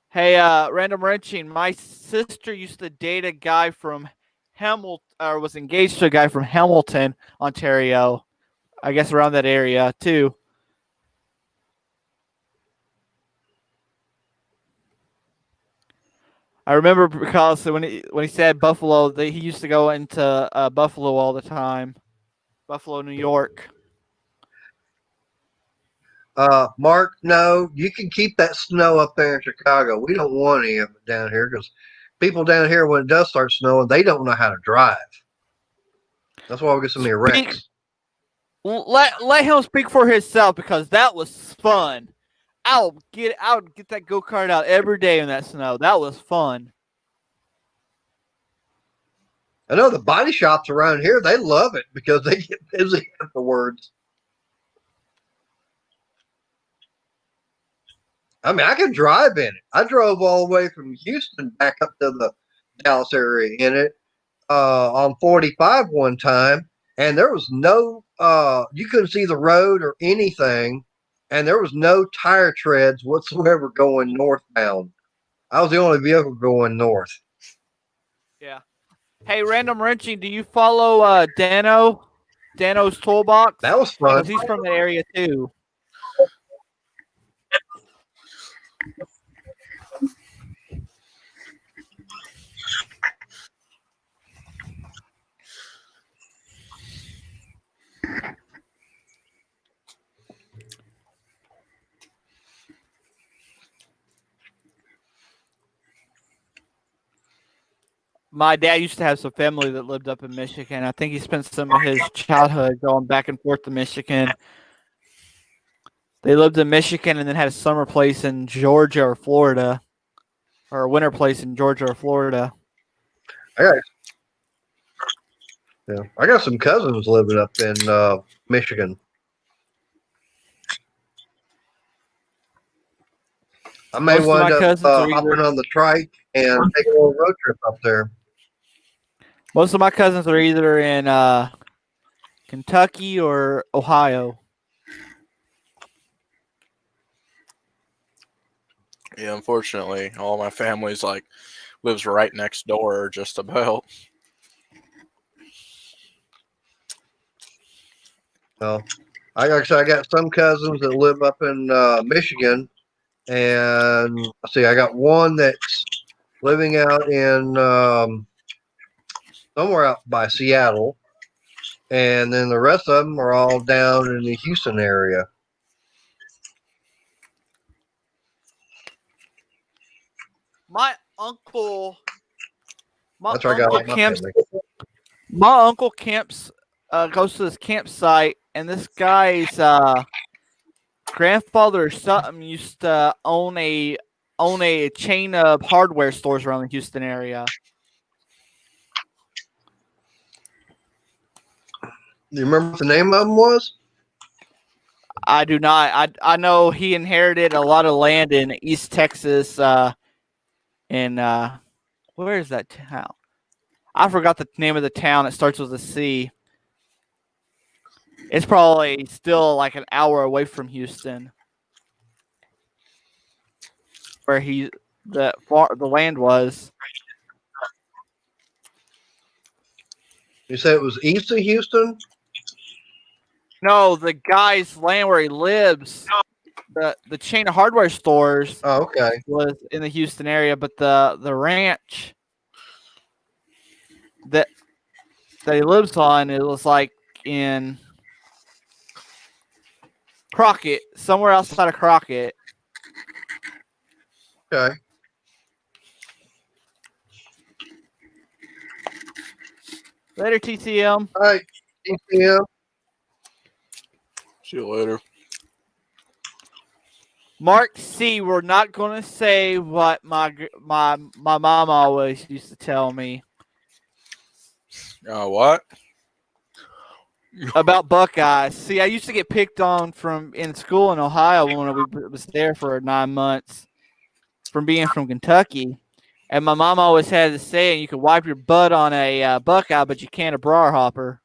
Hey, random wrenching. My sister used to date a guy from Hamilton, or was engaged to a guy from Hamilton, Ontario. I guess around that area too. I remember because when he said Buffalo, he used to go into Buffalo all the time. Buffalo, New York. Mark, no, you can keep that snow up there in Chicago. We don't want any of it down here because people down here, when it does start snowing, they don't know how to drive. That's why we get so many wrecks. Let him speak for himself because that was fun. I would get that go-kart out every day in that snow. That was fun. I know the body shops around here, they love it because they get busy afterwards. I mean, I can drive in it. I drove all the way from Houston back up to the Dallas area in it on 45 one time, and there was no, you couldn't see the road or anything, and there was no tire treads whatsoever going northbound. I was the only vehicle going north. Yeah. Hey, random wrenching, do you follow Dano? Dano's Toolbox? That was fun. Because he's from the area too. my dad used to have some family that lived up in Michigan. I think he spent some of his childhood going back and forth to Michigan. They lived in Michigan and then had a summer place in Georgia or Florida, or a winter place in Georgia or Florida. I got some cousins living up in Michigan. I may Most of my wind up cousins are hopping either- on the trike and taking a little road trip up there. Most of my cousins are either in Kentucky or Ohio. Yeah, unfortunately, all my family's like lives right next door, just about. So, I got some cousins that live up in Michigan, and let's see, I got one that's living out in somewhere out by Seattle, and then the rest of them are all down in the Houston area. My uncle. That's where I got all my family. My uncle camps, goes to this campsite, and this guy's grandfather or something used to own a chain of hardware stores around the Houston area. Do you remember what the name of them was? I do not. I know he inherited a lot of land in East Texas. In where is that town? I forgot the name of the town. It starts with a C. It's probably still like an hour away from Houston, where the land was. You said it was east of Houston? No, the guy's land where he lives, the chain of hardware stores Oh, okay. was in the Houston area, but the ranch that he lives on, it was like in Crockett, somewhere outside of Crockett. Okay. Later, TCM. All right. TCM. See you later. Mark C, we're not going to say what my mom always used to tell me What? about Buckeyes. See, I used to get picked on in school in Ohio when we was there for 9 months from being from Kentucky. And my mom always had to say, you can wipe your butt on a Buckeye, but you can't a brar hopper.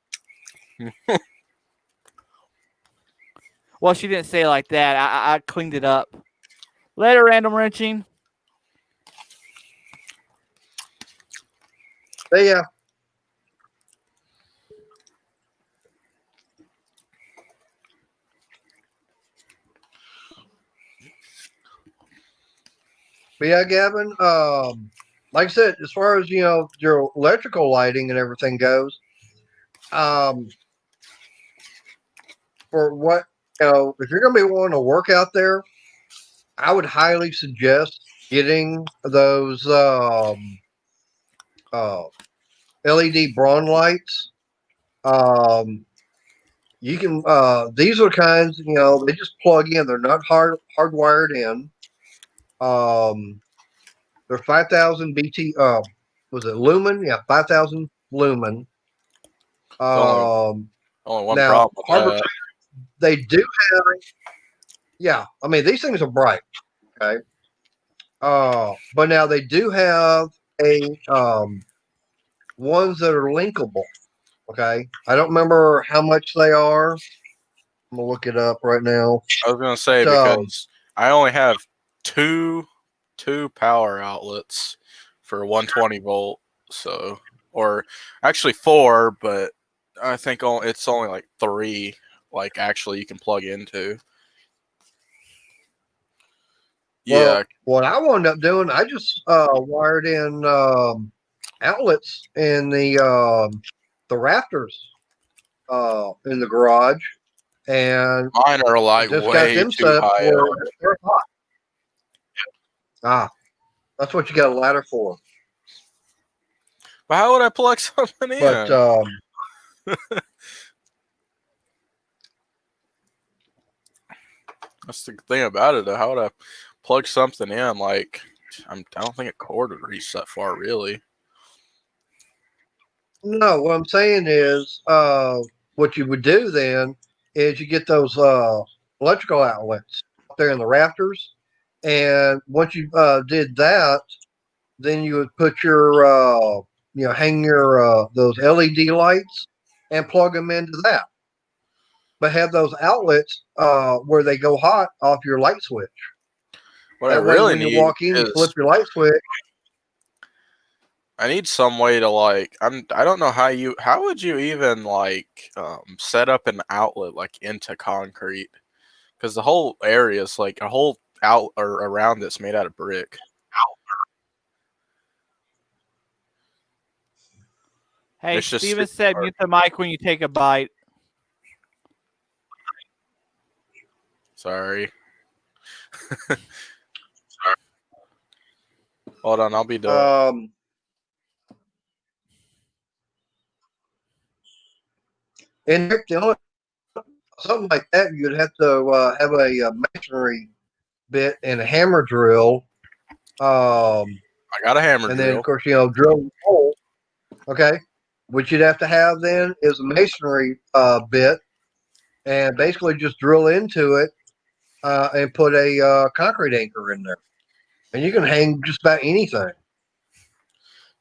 Well, she didn't say it like that. I cleaned it up. Later, random wrenching. Hey, yeah. But yeah, Gavin, like I said, as far as, your electrical lighting and everything goes, for what, if you're going to be wanting to work out there, I would highly suggest getting those LED Braun lights. You can, these are kinds, they just plug in. They're not hardwired in. They're 5,000 BT. Was it lumen? Yeah, 5,000 lumen. Only one now, problem with Harbor that. Freight, they do have. Yeah, I mean these things are bright. Okay. But now they do have ones that are linkable. Okay. I don't remember how much they are. I'm gonna look it up right now. I was gonna say So- because I only have two power outlets for 120 volt, or actually 4, but I think it's only like 3 like actually you can plug into. Well, Yeah, what I wound up doing, I just wired in outlets in the rafters in the garage, and mine are like just got way them too set up high where up. they're hot. That's what you got a ladder for. But how would I plug something in? But That's the thing about it. How would I plug something in? Like, I don't think a cord would reach that far, really. no, what I'm saying is, what you would do then is you get those electrical outlets up there in the rafters, and once you did that, then you would put your hang your those LED lights and plug them into that. But have those outlets where they go hot off your light switch. What I That way, really when you need walk in, you is flip your light switch. I need some way to like I don't know how would you even like set up an outlet like into concrete, because the whole area is like a whole out or around it's made out of brick. Hey, It's just Steven super said hard. mute the mic when you take a bite. Sorry. Hold on, I'll be done. And the only something like that, you'd have to have a masonry bit and a hammer drill. I got a hammer And drill. then, of course, drill the hole. Okay. What you'd have to have then is a masonry bit and basically just drill into it and put a concrete anchor in there. And you can hang just about anything.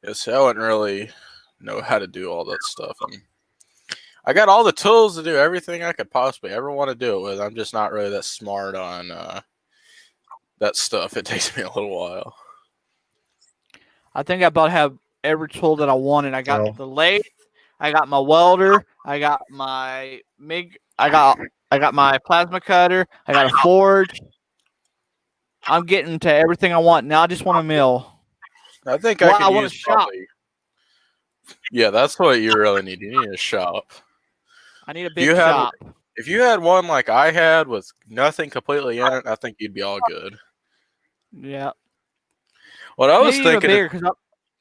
Yeah, see, I wouldn't really know how to do all that stuff. I got all the tools to do everything I could possibly ever want to do it with. I'm just not really that smart on that stuff. It takes me a little while. I think I about have every tool that I wanted. I got Oh. the lathe, I got my welder, I got my MIG, I got my plasma cutter, I got a forge. I'm getting to everything I want. Now I just want a mill. I think Well, I could I want use a shop. probably. Yeah, that's what you really need. You need a shop. I need a You big had- shop. If you had one like I had with nothing completely in it, I think you'd be all good. Yeah. What I was Maybe even thinking, bigger because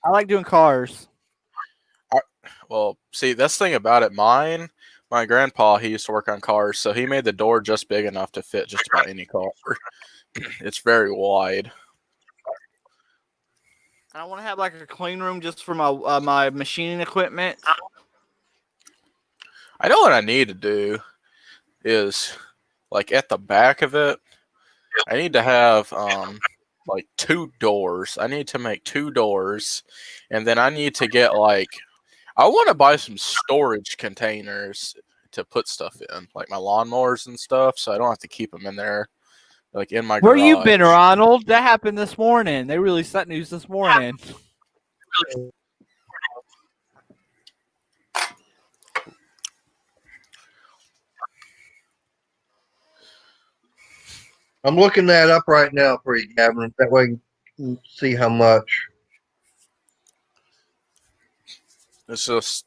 I like doing cars. well, see, that's the thing about it. My grandpa, he used to work on cars, so he made the door just big enough to fit just about any car. It's very wide. I want to have like a clean room just for my my machining equipment. I know what I need to do is like at the back of it, I need to have like 2 doors. I need to make 2 doors, and then I need to get like I want to buy some storage containers to put stuff in, like my lawnmowers and stuff, so I don't have to keep them in there, like in my Where garage. you been, Ronald? That happened this morning. They released that news this morning. I'm looking that up right now for you, Gavin. That way you can see how much. It's just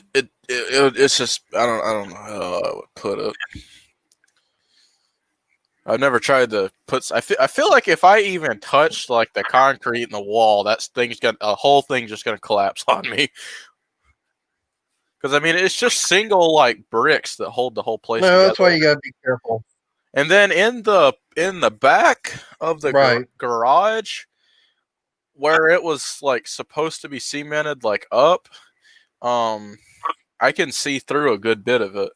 it's just I don't know how I would put it. I've never tried to put. I feel like if I even touched like the concrete in the wall, a whole thing's just gonna collapse on me. Because I mean, it's just single like bricks that hold the whole place No, together. that's why you got to be careful. And then in the back of the Right. garage, where it was like supposed to be cemented like up, I can see through a good bit of it.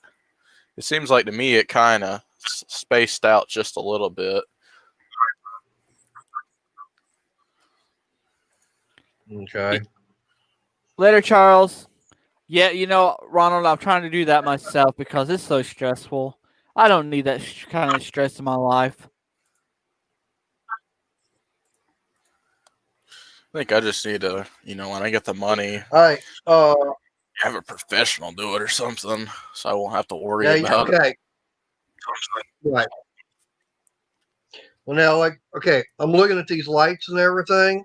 It seems like to me it kind of spaced out just a little bit. Okay. Later, Charles. Yeah, Ronald, I'm trying to do that myself because it's so stressful. I don't need that kind of stress in my life. I think I just need to, when I get the money, All right. have a professional do it or something, so I won't have to worry Yeah, about it. okay. Right. Well, now, I'm looking at these lights and everything.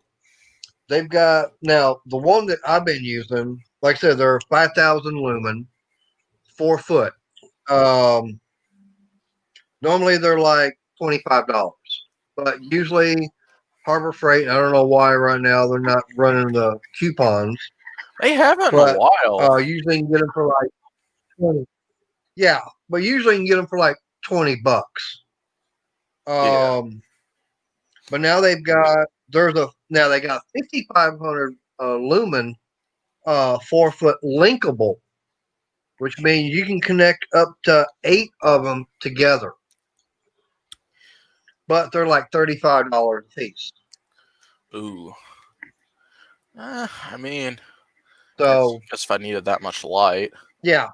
They've got now the one that I've been using. Like I said, they're 5,000 lumen, 4 foot. Normally they're like $25, but usually Harbor Freight. I don't know why right now they're not running the coupons. They haven't in a But while. usually you can get them for like 20. Yeah, but usually you can get them for like $20. Yeah. But now they got 5,500 lumen 4-foot linkable, which means you can connect up to 8 of them together. But they're like $35 a piece. Ooh. I mean, So guess if I needed that much light, yeah.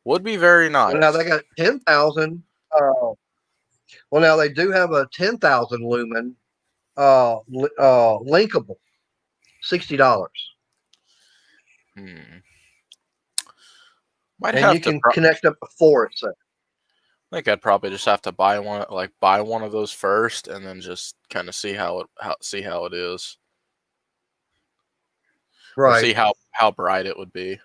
would be very nice. Well, now they got 10,000. Well, now they do have a 10,000 lumen linkable, $60. Might And have you to. can connect up to 4. It says. I think I'd probably just have to buy one of those first, and then just kind of see how it is, or Right. see how bright it would be.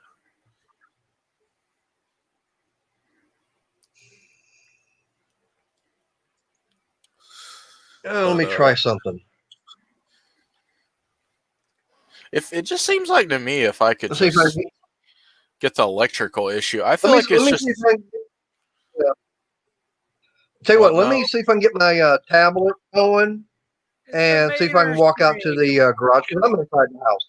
Let me try something. If it just seems like to me, if I could Let's see if I just can, get the electrical issue, I feel let like me it's see just. if I can, tell you what, let no. me see if I can get my tablet going and see if I can walk out to the garage because I'm inside the house.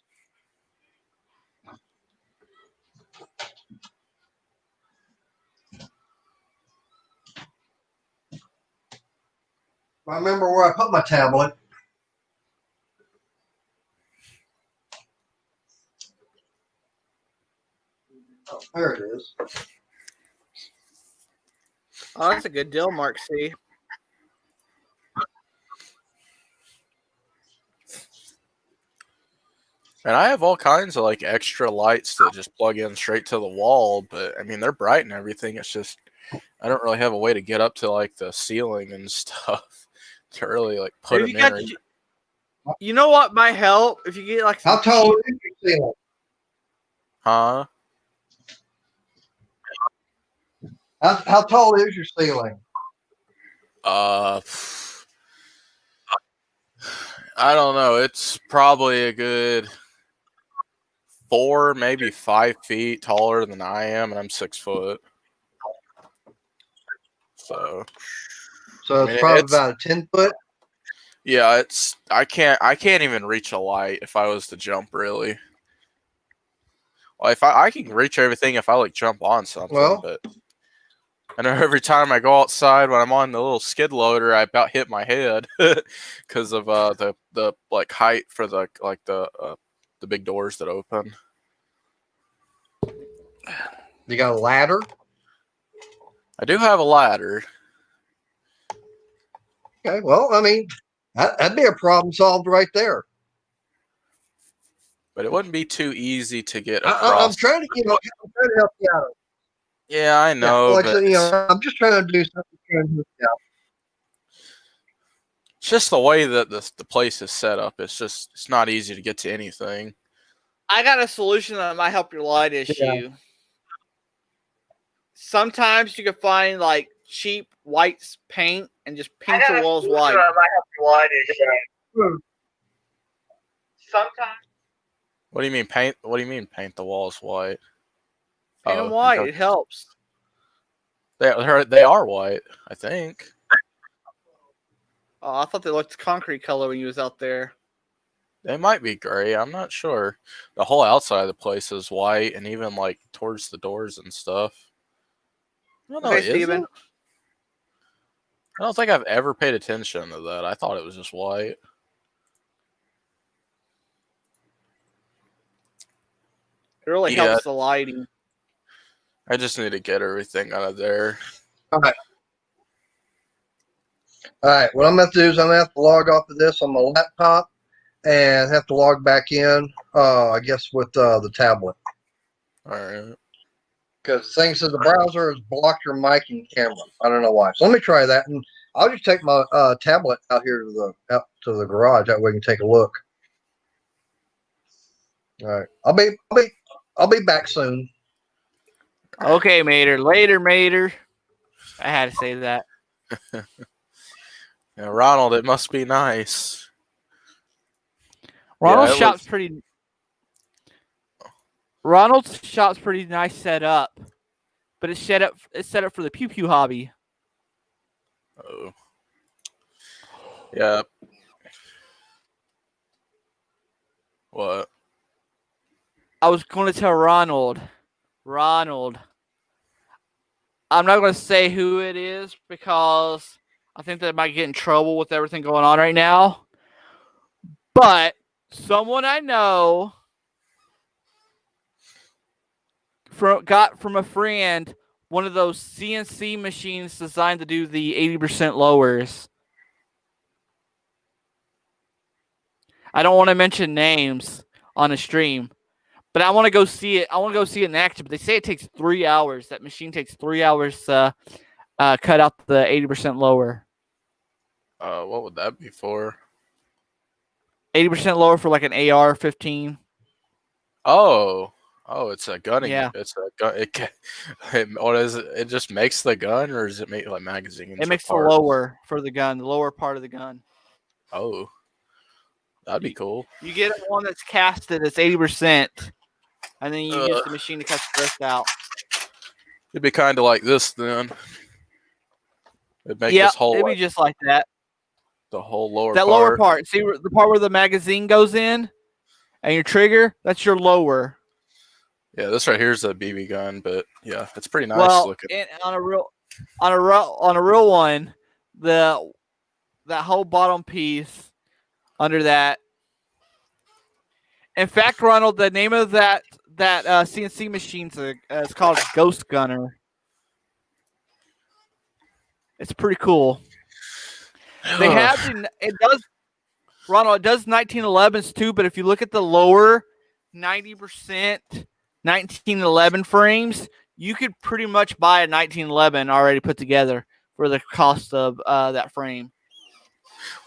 I remember where I put my tablet. Oh, there it is. Oh, that's a good deal, Mark C. And I have all kinds of like extra lights that just plug in straight to the wall, but I mean they're bright and everything. It's just I don't really have a way to get up to like the ceiling and stuff to really like put If them you got, in. you know what might help if you get like some How tall cheap- is your ceiling? Huh? How tall is your ceiling? I don't know. It's probably a good 4, maybe 5 feet taller than I am, and I'm 6 foot. So So it's probably about a 10-foot. Yeah, it's I can't even reach a light if I was to jump really. Well, if I can reach everything if I like jump on something, but I know every time I go outside when I'm on the little skid loader, I about hit my head because of the like height for the big doors that open. You got a ladder? I do have a ladder. Okay, well, I mean, that'd be a problem solved right there. But it wouldn't be too easy to get across. I'm trying to help you out. Yeah, I know. Yeah, like but I said, I'm just trying to do something to help you out. It's just the way that the place is set up. It's not easy to get to anything. I got a solution that might help your light issue. Sometimes you can find like cheap white paint and just paint your walls white. Sometimes What do you mean paint? What do you mean paint the walls white? paint them white. It helps. They are white, I think. Oh, I thought they looked concrete color when you was out there. They might be gray. I'm not sure. The whole outside of the place is white, and even like towards the doors and stuff. I don't know. Okay, Steven. I don't think I've ever paid attention to that. I thought it was just white. It really helps the lighting. I just need to get everything out of there. All right. What I'm going to do is I'm going to have to log off of this on my laptop and have to log back in, I guess, with the tablet. All right. Because the thing says the browser has blocked your mic and camera. I don't know why. So let me try that, and I'll just take my tablet out here to the garage. That way we can take a look. All right. I'll be back soon. Okay, Mater. Later, Mater. I had to say that. Yeah, Ronald, it must be nice. Ronald's it shop's looks- pretty. Ronald's shop's pretty nice set up, but it's set up. It's set up for the pew pew hobby. Oh. Yeah. What? I was going to tell Ronald. I'm not going to say who it is because I think that might get in trouble with everything going on right now. But someone I know got from a friend one of those CNC machines designed to do the 80% lowers. I don't want to mention names on a stream, but I want to go see it. I want to go see it in action. But they say it takes 3 hours. That machine takes 3 hours to cut out the 80% lower. What would that be for? 80% lower for like an AR-15. Oh, it's a gunning. Yeah. It's a gun. What is it? It just makes the gun, or does it make like magazines? It or makes the parts? lower for the gun, the lower part of the gun. Oh, that'd be cool. You get one that's casted, it's 80%, and then you use the machine to cut the rest out. It'd be kind of like this then. It'd make Yeah, this whole it'd be just like that. the whole lower That part. lower part, see the part where the magazine goes in, and your trigger, that's your lower. Yeah, this right here is a BB gun, but yeah, it's pretty nice Well, looking. on a real one, that whole bottom piece under that. In fact, Ronald, the name of that CNC machine is called Ghost Gunner. It's pretty cool. They have it does, Ronald. It does 1911s too, but if you look at the lower 90% 1911 frames, you could pretty much buy a 1911 already put together for the cost of that frame.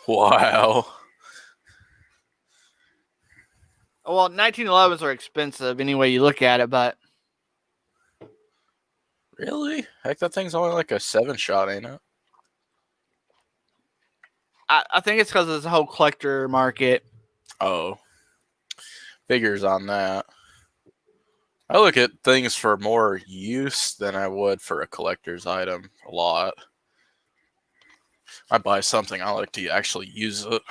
Wow. Well, 1911s are expensive any way you look at it, but Really? Heck, that thing's only like a 7-shot, ain't it? I think it's because of the whole collector market. Oh. Figures on that. I look at things for more use than I would for a collector's item a lot. I buy something, I like to actually use it.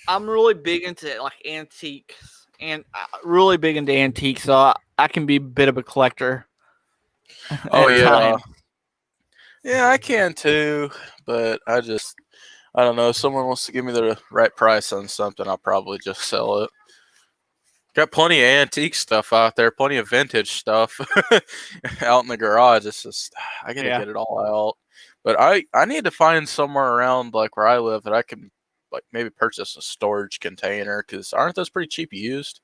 I'm really big into like antiques and really big into antiques, so I can be a bit of a collector. Oh, at yeah. times. Yeah, I can too, but I don't know. If someone wants to give me the right price on something, I'll probably just sell it. Got plenty of antique stuff out there, plenty of vintage stuff out in the garage. It's just, I gotta Yeah. get it all out. But I need to find somewhere around like where I live that I can like maybe purchase a storage container, because aren't those pretty cheap used?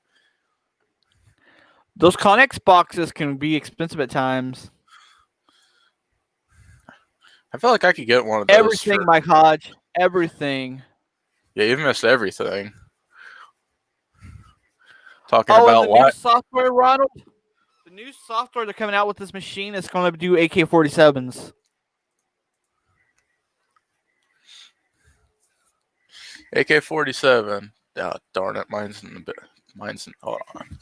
Those Connex boxes can be expensive at times. I feel like I could get one of those. Everything, Mike Hodge. Everything. Yeah, you've missed everything. Talking Oh, about and the new what? software, Ronald. The new software they're coming out with this machine is going to do AK-47s. AK-47. Oh, darn it, hold on.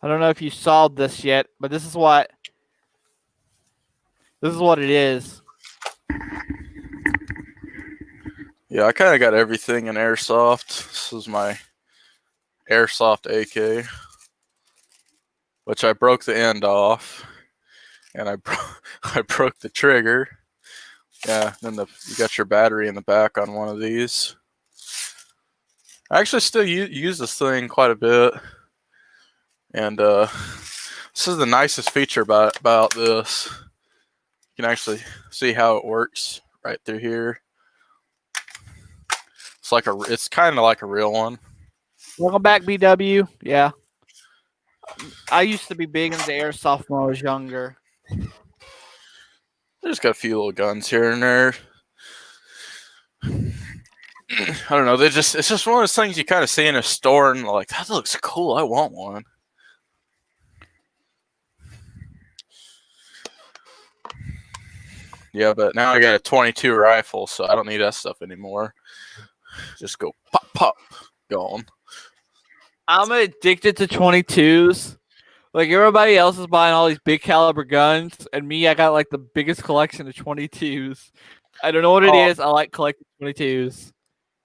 I don't know if you saw this yet, but this is what it is. Yeah, I kind of got everything in airsoft. This is my airsoft AK, which I broke the end off, and I broke the trigger. Yeah, then you got your battery in the back on one of these. I actually still use this thing quite a bit, and this is the nicest feature about this. You can actually see how it works right through here. It's kind of like a real one. Welcome back, BW. Yeah. I used to be big into airsoft when I was younger. There's got a few little guns here and there. I don't know. It's just one of those things you kind of see in a store and like, that looks cool. I want one. Yeah, but now I got a 22 rifle, so I don't need that stuff anymore. Just go pop, pop, gone. I'm addicted to 22s. Like everybody else is buying all these big caliber guns, and me, I got like the biggest collection of 22s. I don't know what it is. I like collecting 22s.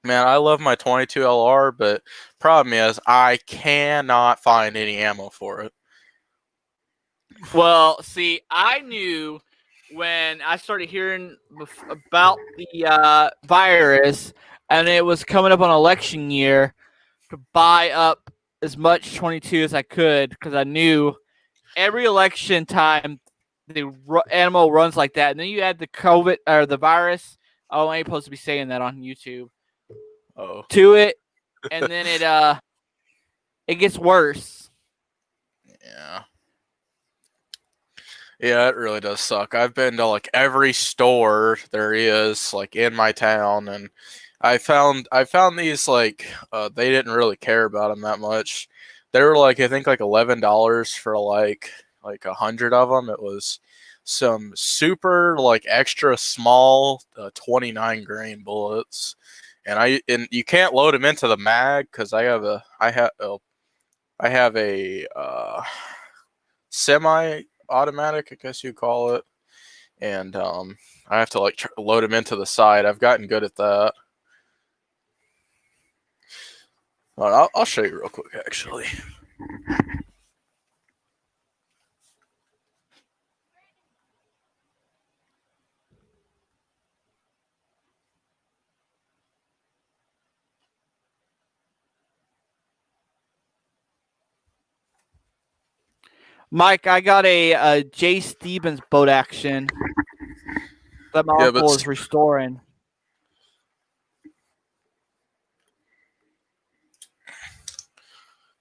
Man, I love my 22 LR, but problem is I cannot find any ammo for it. Well, see, I knew when I started hearing about the virus, and it was coming up on election year, to buy up as much 22 as I could, because I knew every election time the ammo runs like that, and then you add the COVID or the virus. Oh, I ain't supposed to be saying that on YouTube. Oh, To it, and then it gets worse. yeah. Yeah, it really does suck. I've been to like every store there is like in my town, and I found these like they didn't really care about them that much. They were like I think like $11 for like 100 of them. It was some super like extra small 29 grain bullets, and you can't load them into the mag because I have a semi-automatic, I guess you call it, and I have to like load them into the side. I've gotten good at that. I'll show you real quick, actually. Mike, I got a Jay Stevens boat action that my uncle is restoring.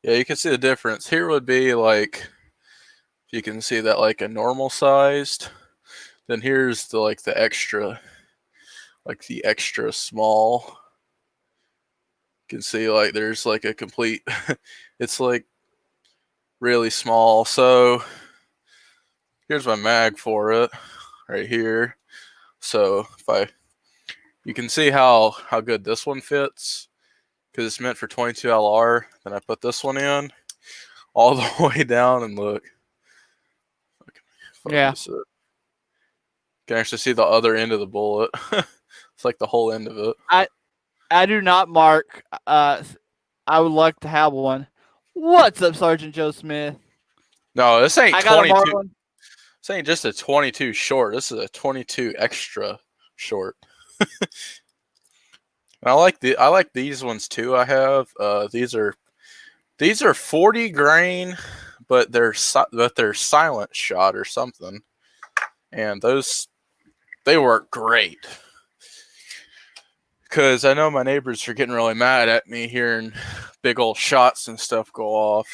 Yeah, you can see the difference. Here would be like, you can see that like a normal sized. Then here's the like the extra small. You can see like there's like a complete. It's like really small. So here's my mag for it right here. So you can see how good this one fits because it's meant for 22 LR. Then I put this one in all the way down and look. Yeah. You can actually see the other end of the bullet. It's like the whole end of it. I do not mark. I would like to have one. What's up, Sergeant Joe Smith? No, this ain't I got 22. This ain't just a 22 short. This is a 22 extra short. I like these ones too. I have these are 40 grain, but they're silent shot or something, and they work great. Because I know my neighbors are getting really mad at me hearing big old shots and stuff go off.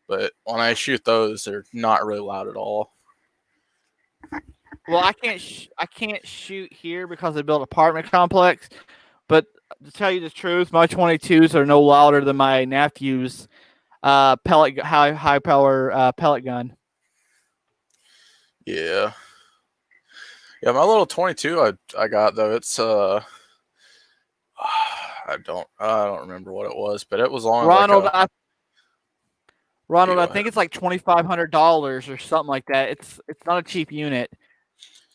But when I shoot those, they're not really loud at all. Well, I can't shoot here because I built an apartment complex. But to tell you the truth, my 22s are no louder than my nephew's high power pellet gun. Yeah. Yeah, my little 22 I got though, it's I don't remember what it was, but it was on Ronald, like Ronald, I think it's like $2,500 or something like that. It's not a cheap unit.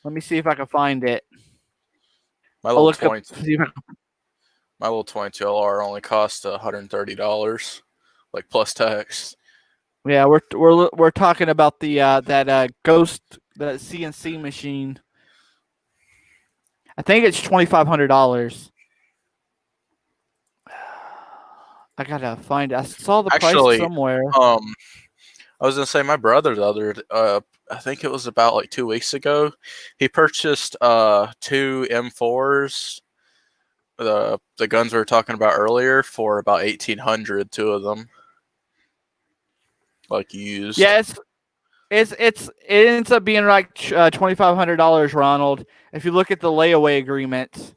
Let me see if I can find it. my little 22 LR only cost $130, like plus tax. Yeah, we're talking about the that Ghost, that CNC machine. I think it's $2,500. I gotta find it. I saw the price somewhere. I was gonna say my brother I think it was about like 2 weeks ago, he purchased 2 M4s, the guns we were talking about earlier, for about $1,800, 2 of them, like used. Yes, it ends up being like $2,500, Ronald. If you look at the layaway agreement.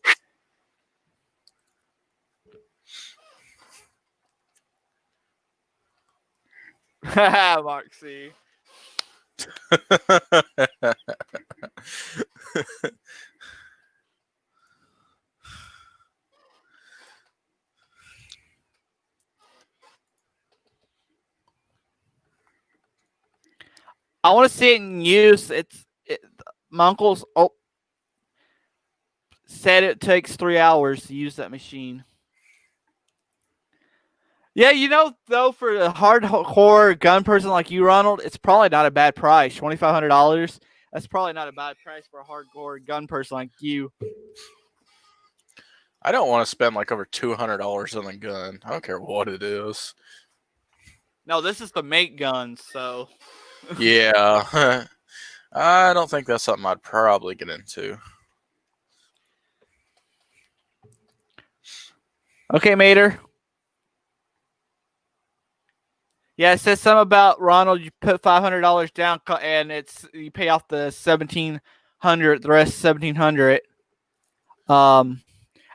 Mark C. I want to see it in use. My uncle's said it takes 3 hours to use that machine. Yeah, though, for a hardcore gun person like you, Ronald, it's probably not a bad price. $2,500. That's probably not a bad price for a hardcore gun person like you. I don't want to spend like over $200 on a gun. I don't care what it is. No, this is the make guns, so. Yeah. I don't think that's something I'd probably get into. Okay, Mater. Yeah, it says something about Ronald. You put $500 down, and you pay off the $1,700. The rest $1,700.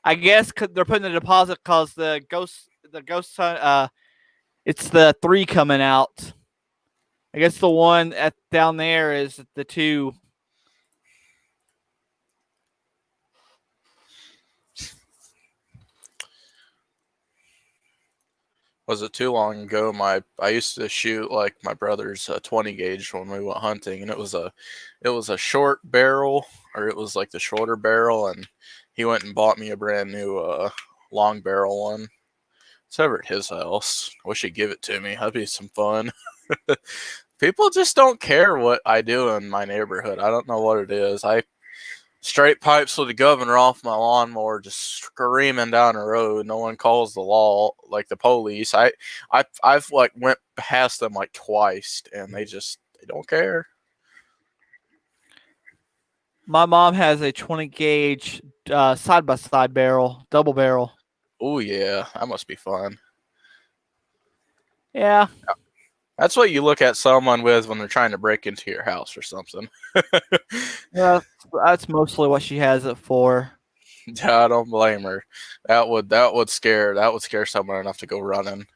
I guess they're putting the deposit because the ghost hunt. It's the 3 coming out. I guess the one down there is the 2. Was it too long ago? I used to shoot like my brother's 20 gauge when we went hunting, and it was a short barrel, or it was like the shorter barrel, and he went and bought me a brand new long barrel one. It's over at his house. I wish he'd give it to me. That'd be some fun. People just don't care what I do in my neighborhood. I don't know what it is. I straight pipes with the governor off my lawnmower, just screaming down the road. No one calls the law, like the police. I've like went past them like twice, and they don't care. My mom has a 20 gauge side by side barrel, double barrel. Oh yeah, that must be fun. Yeah. That's what you look at someone with when they're trying to break into your house or something. Yeah, that's mostly what she has it for. I don't blame her. That would scare someone enough to go running.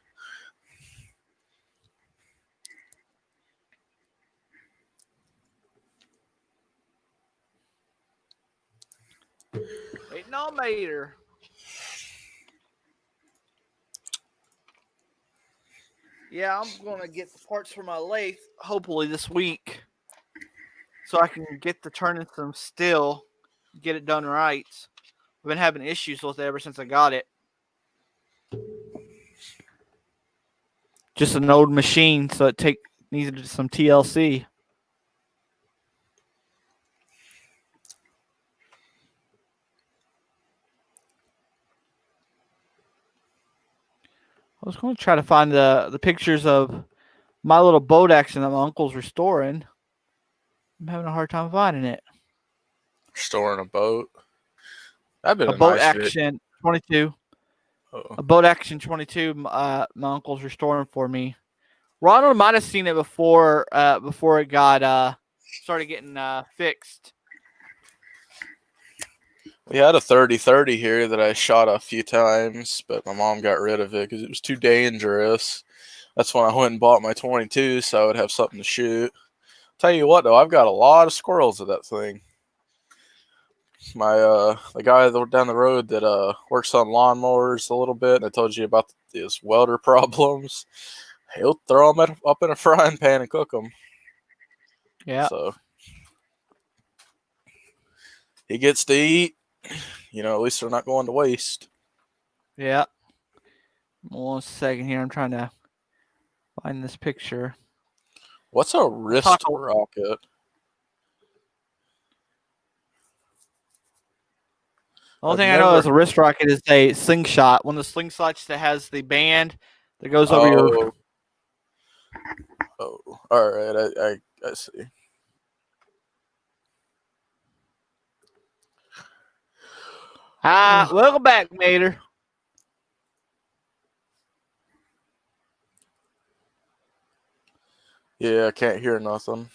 Waiting on Mater. Yeah, I'm gonna get the parts for my lathe hopefully this week, so I can get to turning some steel, get it done right. I've been having issues with it ever since I got it. Just an old machine, so it needed some TLC. I was going to try to find the pictures of my little boat action that my uncle's restoring. I'm having a hard time finding it. Restoring a boat. That'd been A boat nice action 22. Uh-oh. A boat action 22. My uncle's restoring for me. Ronald might have seen it before it got started getting fixed. We had a 30-30 here that I shot a few times, but my mom got rid of it because it was too dangerous. That's when I went and bought my 22, so I would have something to shoot. Tell you what, though, I've got a lot of squirrels with that thing. My the guy down the road that works on lawnmowers a little bit, and I told you about his welder problems. He'll throw them up in a frying pan and cook them. Yeah. So he gets to eat. At least they're not going to waste. Yeah. 1 second here. I'm trying to find this picture. What's a wrist rocket? The only thing I know is a wrist rocket is a slingshot. One of the slingshots that has the band that goes over your. Oh, all right. I see. Welcome back, Mater. Yeah, I can't hear nothing.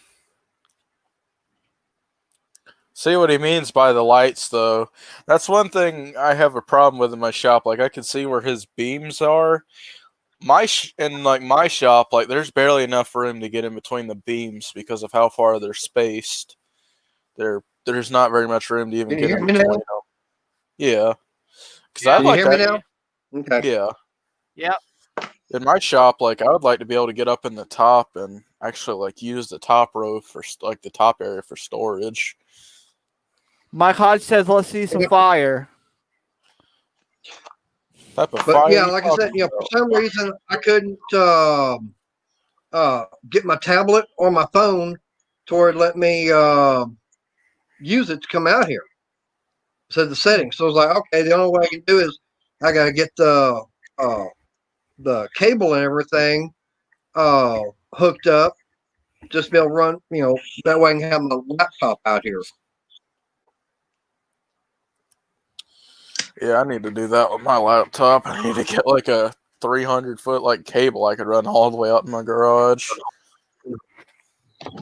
See what he means by the lights, though. That's one thing I have a problem with in my shop. Like, I can see where his beams are. In my shop, like, there's barely enough room to get in between the beams because of how far they're spaced. There's not very much room to even Can you get hear in me between now? them. Yeah, because Yeah. I'd Can you like hear me that. now? Okay. Yeah, Yep. in my shop, like, I would like to be able to get up in the top and actually like use the top row for like the top area for storage. Mike Hodge says, "Let's see some fire." Type of But fire yeah, you like I said, talking for about? some reason I couldn't get my tablet or my phone to where it let me use it to come out here. So the settings. So I was like, okay, the only way I can do is I gotta get the cable and everything hooked up, just be able to run, that way I can have my laptop out here. Yeah, I need to do that with my laptop. I need to get like a 300-foot like cable I could run all the way out in my garage.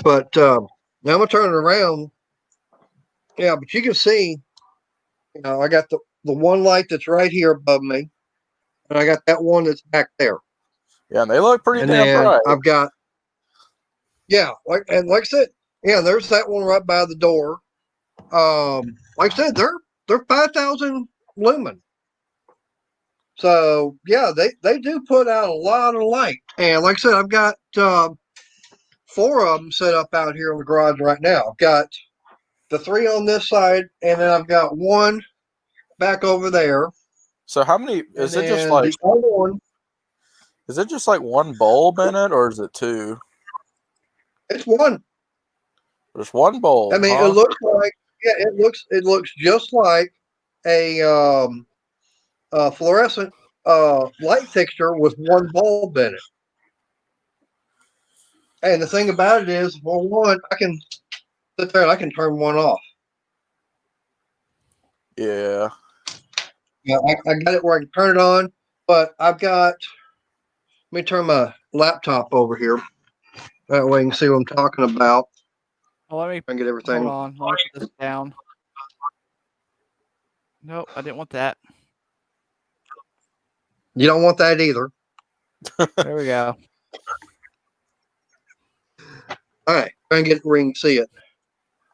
But now I'm gonna turn it around. Yeah, but you can see, I got the one light that's right here above me, and I got that one that's back there. Yeah, and they look pretty And damn then bright. I've got, like I said, there's that one right by the door. Like I said, they're 5,000 lumen. So yeah, they do put out a lot of light. And like I said, I've got 4 of them set up out here in the garage right now. I've got the 3 on this side, and then I've got 1 back over there. So how many And is it? Just then like the other one, is it just like one bulb in it, or is it 2? it's 1. There's one bulb. I mean, huh? it looks like it looks just like a fluorescent light fixture with 1 bulb in it. And the thing about it is, well, one, I can sit there and I can turn one off. Yeah. Yeah, I got it where I can turn it on, but I've got. Let me turn my laptop over here. That way you can see what I'm talking about. Oh, let me I can get everything. hold on. Let me put this down. Nope, I didn't want that. You don't want that either. There we go. All right, try and get it where you can see it.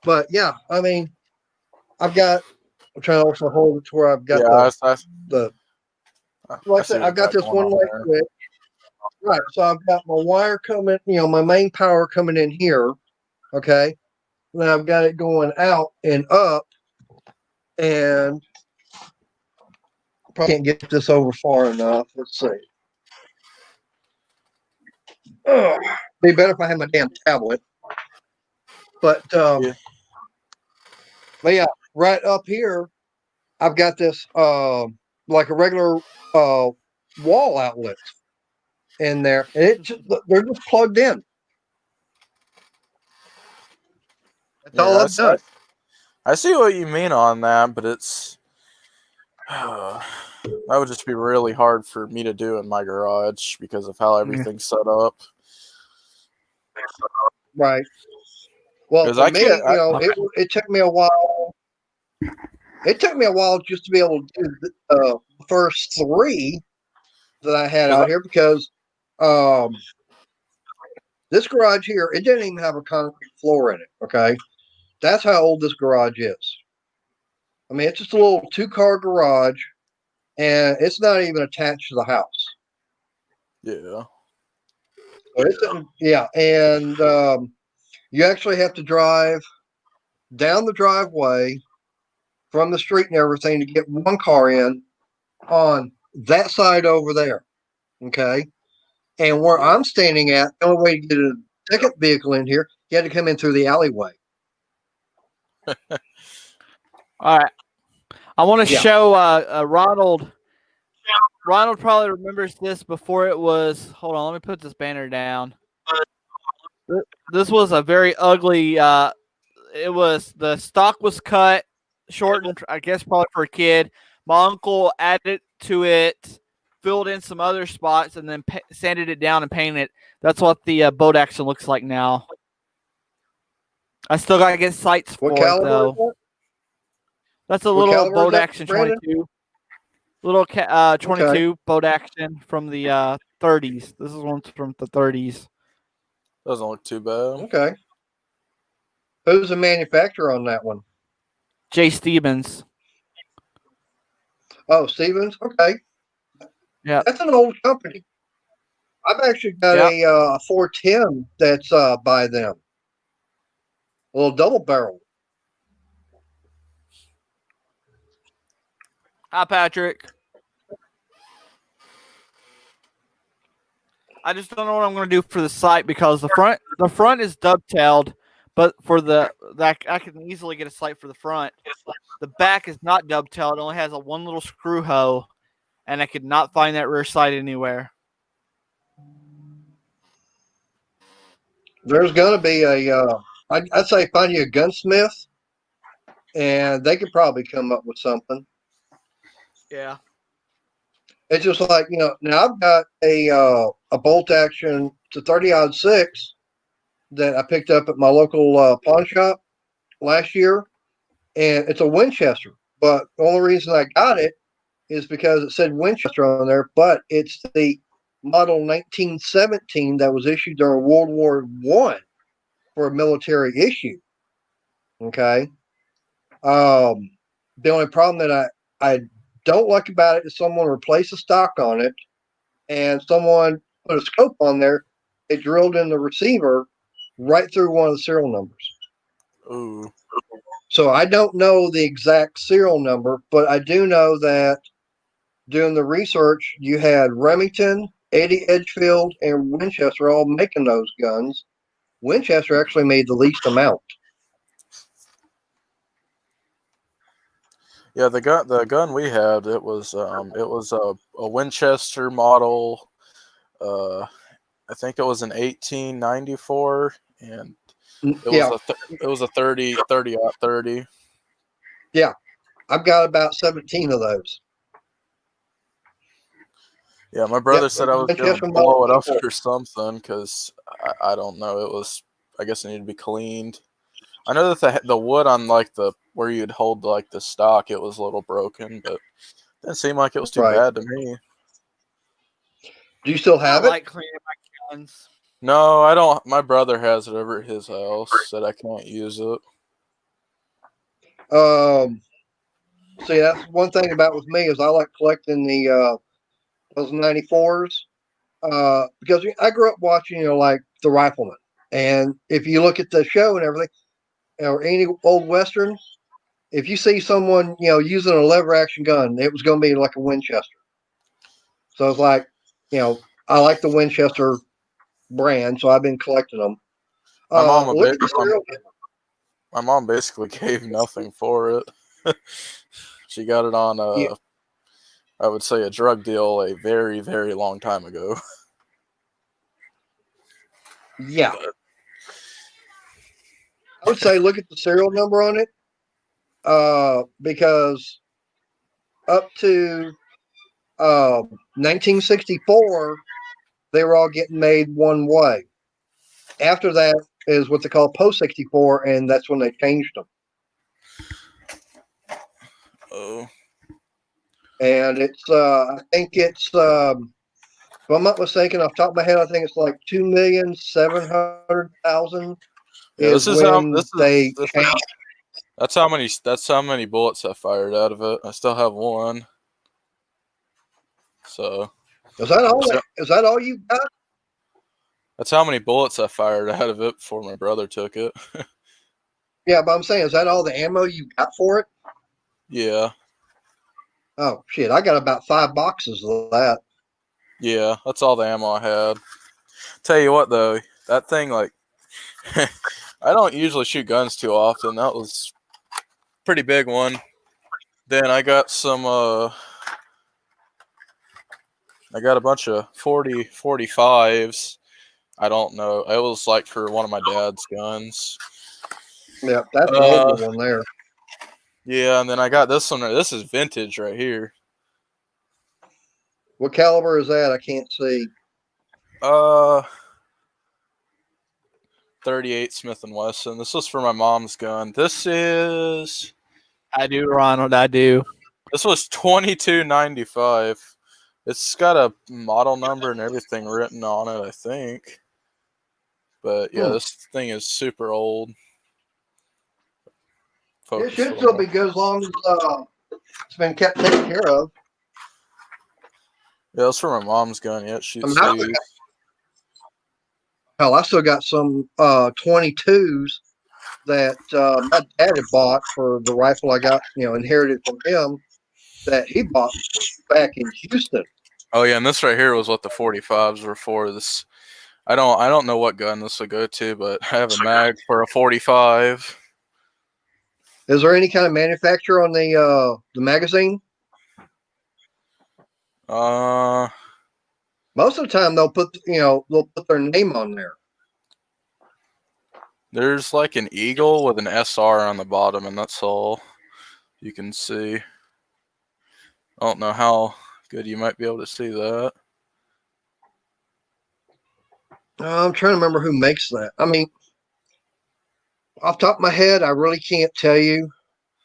But yeah, I mean, I'm trying to also hold it to where I've got like I said, I've got this one light switch. Right, so I've got my wire coming, my main power coming in here. Okay, then I've got it going out and up, and probably can't get this over far enough. Let's see. Be better if I had my damn tablet. But Yeah. but yeah, right up here, I've got this like a regular wall outlet in there, and they're just plugged in. That's all I've done. I see what you mean on that, but it's that would just be really hard for me to do in my garage because of how everything's set up. Right. Well, 'Cause for I me, can't- it took me a while. It took me a while just to be able to do the first 3 that I had out here because this garage here, it didn't even have a concrete floor in it. Okay, that's how old this garage is. I mean, it's just a little 2-car garage, and it's not even attached to the house. Yeah. So and you actually have to drive down the driveway from the street and everything to get 1 car in on that side over there. Okay. And where I'm standing at, the only way to get a second vehicle in here, you had to come in through the alleyway. All right. I want to Yeah. show Ronald. Ronald probably remembers this before it was. Hold on, let me put this banner down. This was a very ugly. The stock was shortened. I guess probably for a kid. My uncle added to it filled in some other spots, and then sanded it down and painted it. That's what the boat action looks like now. I still gotta get sights What for it caliber is though. that? That's a What little caliber is boat that, action Brandon? 22. Little 22 boat action from the 30s. This is one from the 30s. Doesn't look too bad. Okay. Who's the manufacturer on that one? Jay Stevens. Oh, Stevens. Okay. Yeah. That's an old company. I've actually got a 410 that's by them. A little double barrel. Hi, Patrick. I just don't know what I'm going to do for the sight because the front is dovetailed, but for that I can easily get a sight for the front. The back is not dovetailed; it only has a one little screw hole, and I could not find that rear sight anywhere. There's going to be I'd say find you a gunsmith, and they could probably come up with something. Yeah. It's just like, now I've got a bolt action to 30-06 that I picked up at my local pawn shop last year, and it's a Winchester. But the only reason I got it is because it said Winchester on there, but it's the model 1917 that was issued during World War I for a military issue. Okay. The only problem that I don't like about it is someone replaced the stock on it, and someone put a scope on there. It drilled in the receiver right through one of the serial numbers. Ooh. So I don't know the exact serial number, but I do know that doing the research, you had Remington, A.D. Edgefield, and Winchester all making those guns. Winchester actually made the least amount. Yeah, the gun we had, it was a Winchester model. I think it was an 1894, and it was a 30 30. Yeah, I've got about 17 of those. Yeah, my brother said I was going to blow it up model. or something because I don't know. I guess it needed to be cleaned. I know that the wood on like where you'd hold like the stock, it was a little broken, but it didn't seem like it was too bad to me. Do you still have I like cleaning my guns. No, I don't. My brother has it over at his house. Said I can't use it. See, that's one thing about with me is I like collecting those 94s because I grew up watching, like The Rifleman, and if you look at the show and everything, or any old western, if you see someone using a lever action gun, it was going to be like a Winchester. So it's like, I like the Winchester brand, so I've been collecting them. My mom basically gave nothing for it. She got it on I would say a drug deal a very, very long time ago. Yeah. I would say look at the serial number on it, because up to 1964, they were all getting made one way. After that is what they call post 64, and that's when they changed them. Oh. And it's, I think it's, if I'm not mistaken, off the top of my head, I think it's like 2,700,000. Yeah, That's how many bullets I fired out of it. I still have one. So is that all you got? That's how many bullets I fired out of it before my brother took it. Yeah, but I'm saying, is that all the ammo you got for it? Yeah. Oh shit! I got about 5 boxes of that. Yeah, that's all the ammo I had. Tell you what though, that thing like I don't usually shoot guns too often. That was a pretty big one. Then I got some I got a bunch of 45s. I don't know. It was like for one of my dad's guns. Yeah, that's an older one there. Yeah, and then I got this one. This is vintage right here. What caliber is that? I can't see. 38 Smith and Wesson. This was for my mom's gun. This I do, Ronald. I do. was $22.95. It's got a model number and everything written on it, I think. But yeah, this thing is super old. It should still be good as long as it's been kept taken care of. Yeah, it's for my mom's gun. Yeah, it shoots I mean, these. Hell, I still got some 22s that my dad had bought for the rifle I got, inherited from him that he bought back in Houston. Oh yeah, and this right here was what the 45s were for. This I don't know what gun this would go to, but I have a mag for a 45. Is there any kind of manufacturer on the magazine? Most of the time they'll put their name on there. There's like an eagle with an SR on the bottom, and that's all you can see. I don't know how good you might be able to see that. I'm trying to remember who makes that. I mean, off the top of my head, I really can't tell you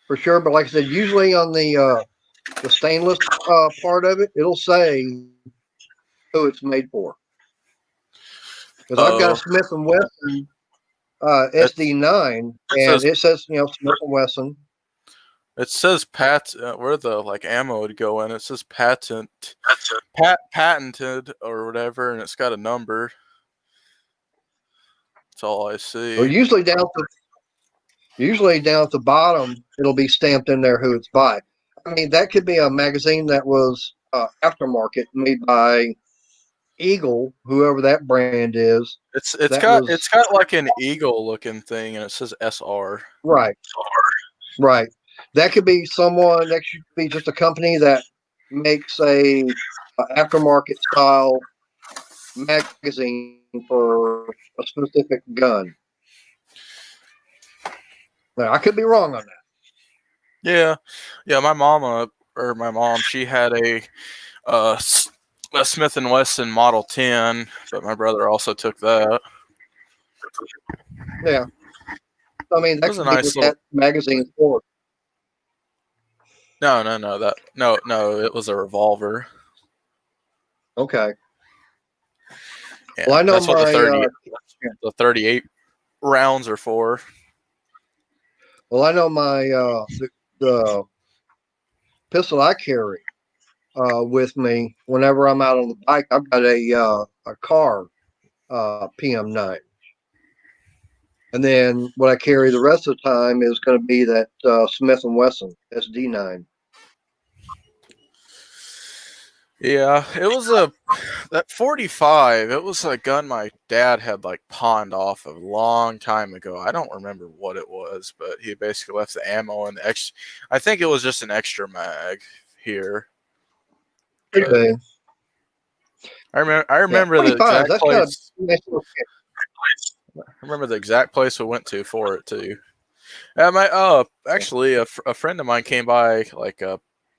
for sure. But like I said, usually on the stainless part of it, it'll say who it's made for. Because I've got a Smith & Wesson SD9, and it says Smith & Wesson. It says where the ammo would go in. It says patented or whatever, and it's got a number. That's all I see. Well, usually down at the bottom, it'll be stamped in there who it's by. I mean, that could be a magazine that was aftermarket, made by Eagle, whoever that brand is. It's got like an eagle looking thing, and it says SR. Right. That could be someone. That should be just a company that makes a aftermarket style magazine for a specific gun. Now, I could be wrong on that. Yeah. My mom, she had a Smith & Wesson Model 10, but my brother also took that. Yeah. I mean, that's a nice little that magazine for. No, it was a revolver. Okay. Yeah, well, I know that's what the 38 rounds are for. Well, I know my the pistol I carry with me whenever I'm out on the bike. I've got a car PM9, and then what I carry the rest of the time is going to be that Smith & Wesson SD9. Yeah, it was that 45. It was a gun my dad had pawned off a long time ago. I don't remember what it was, but he basically left the ammo and the extra. I think it was just an extra mag here. Okay. I remember the exact place. I remember the exact place we went to for it too. Actually, a friend of mine came by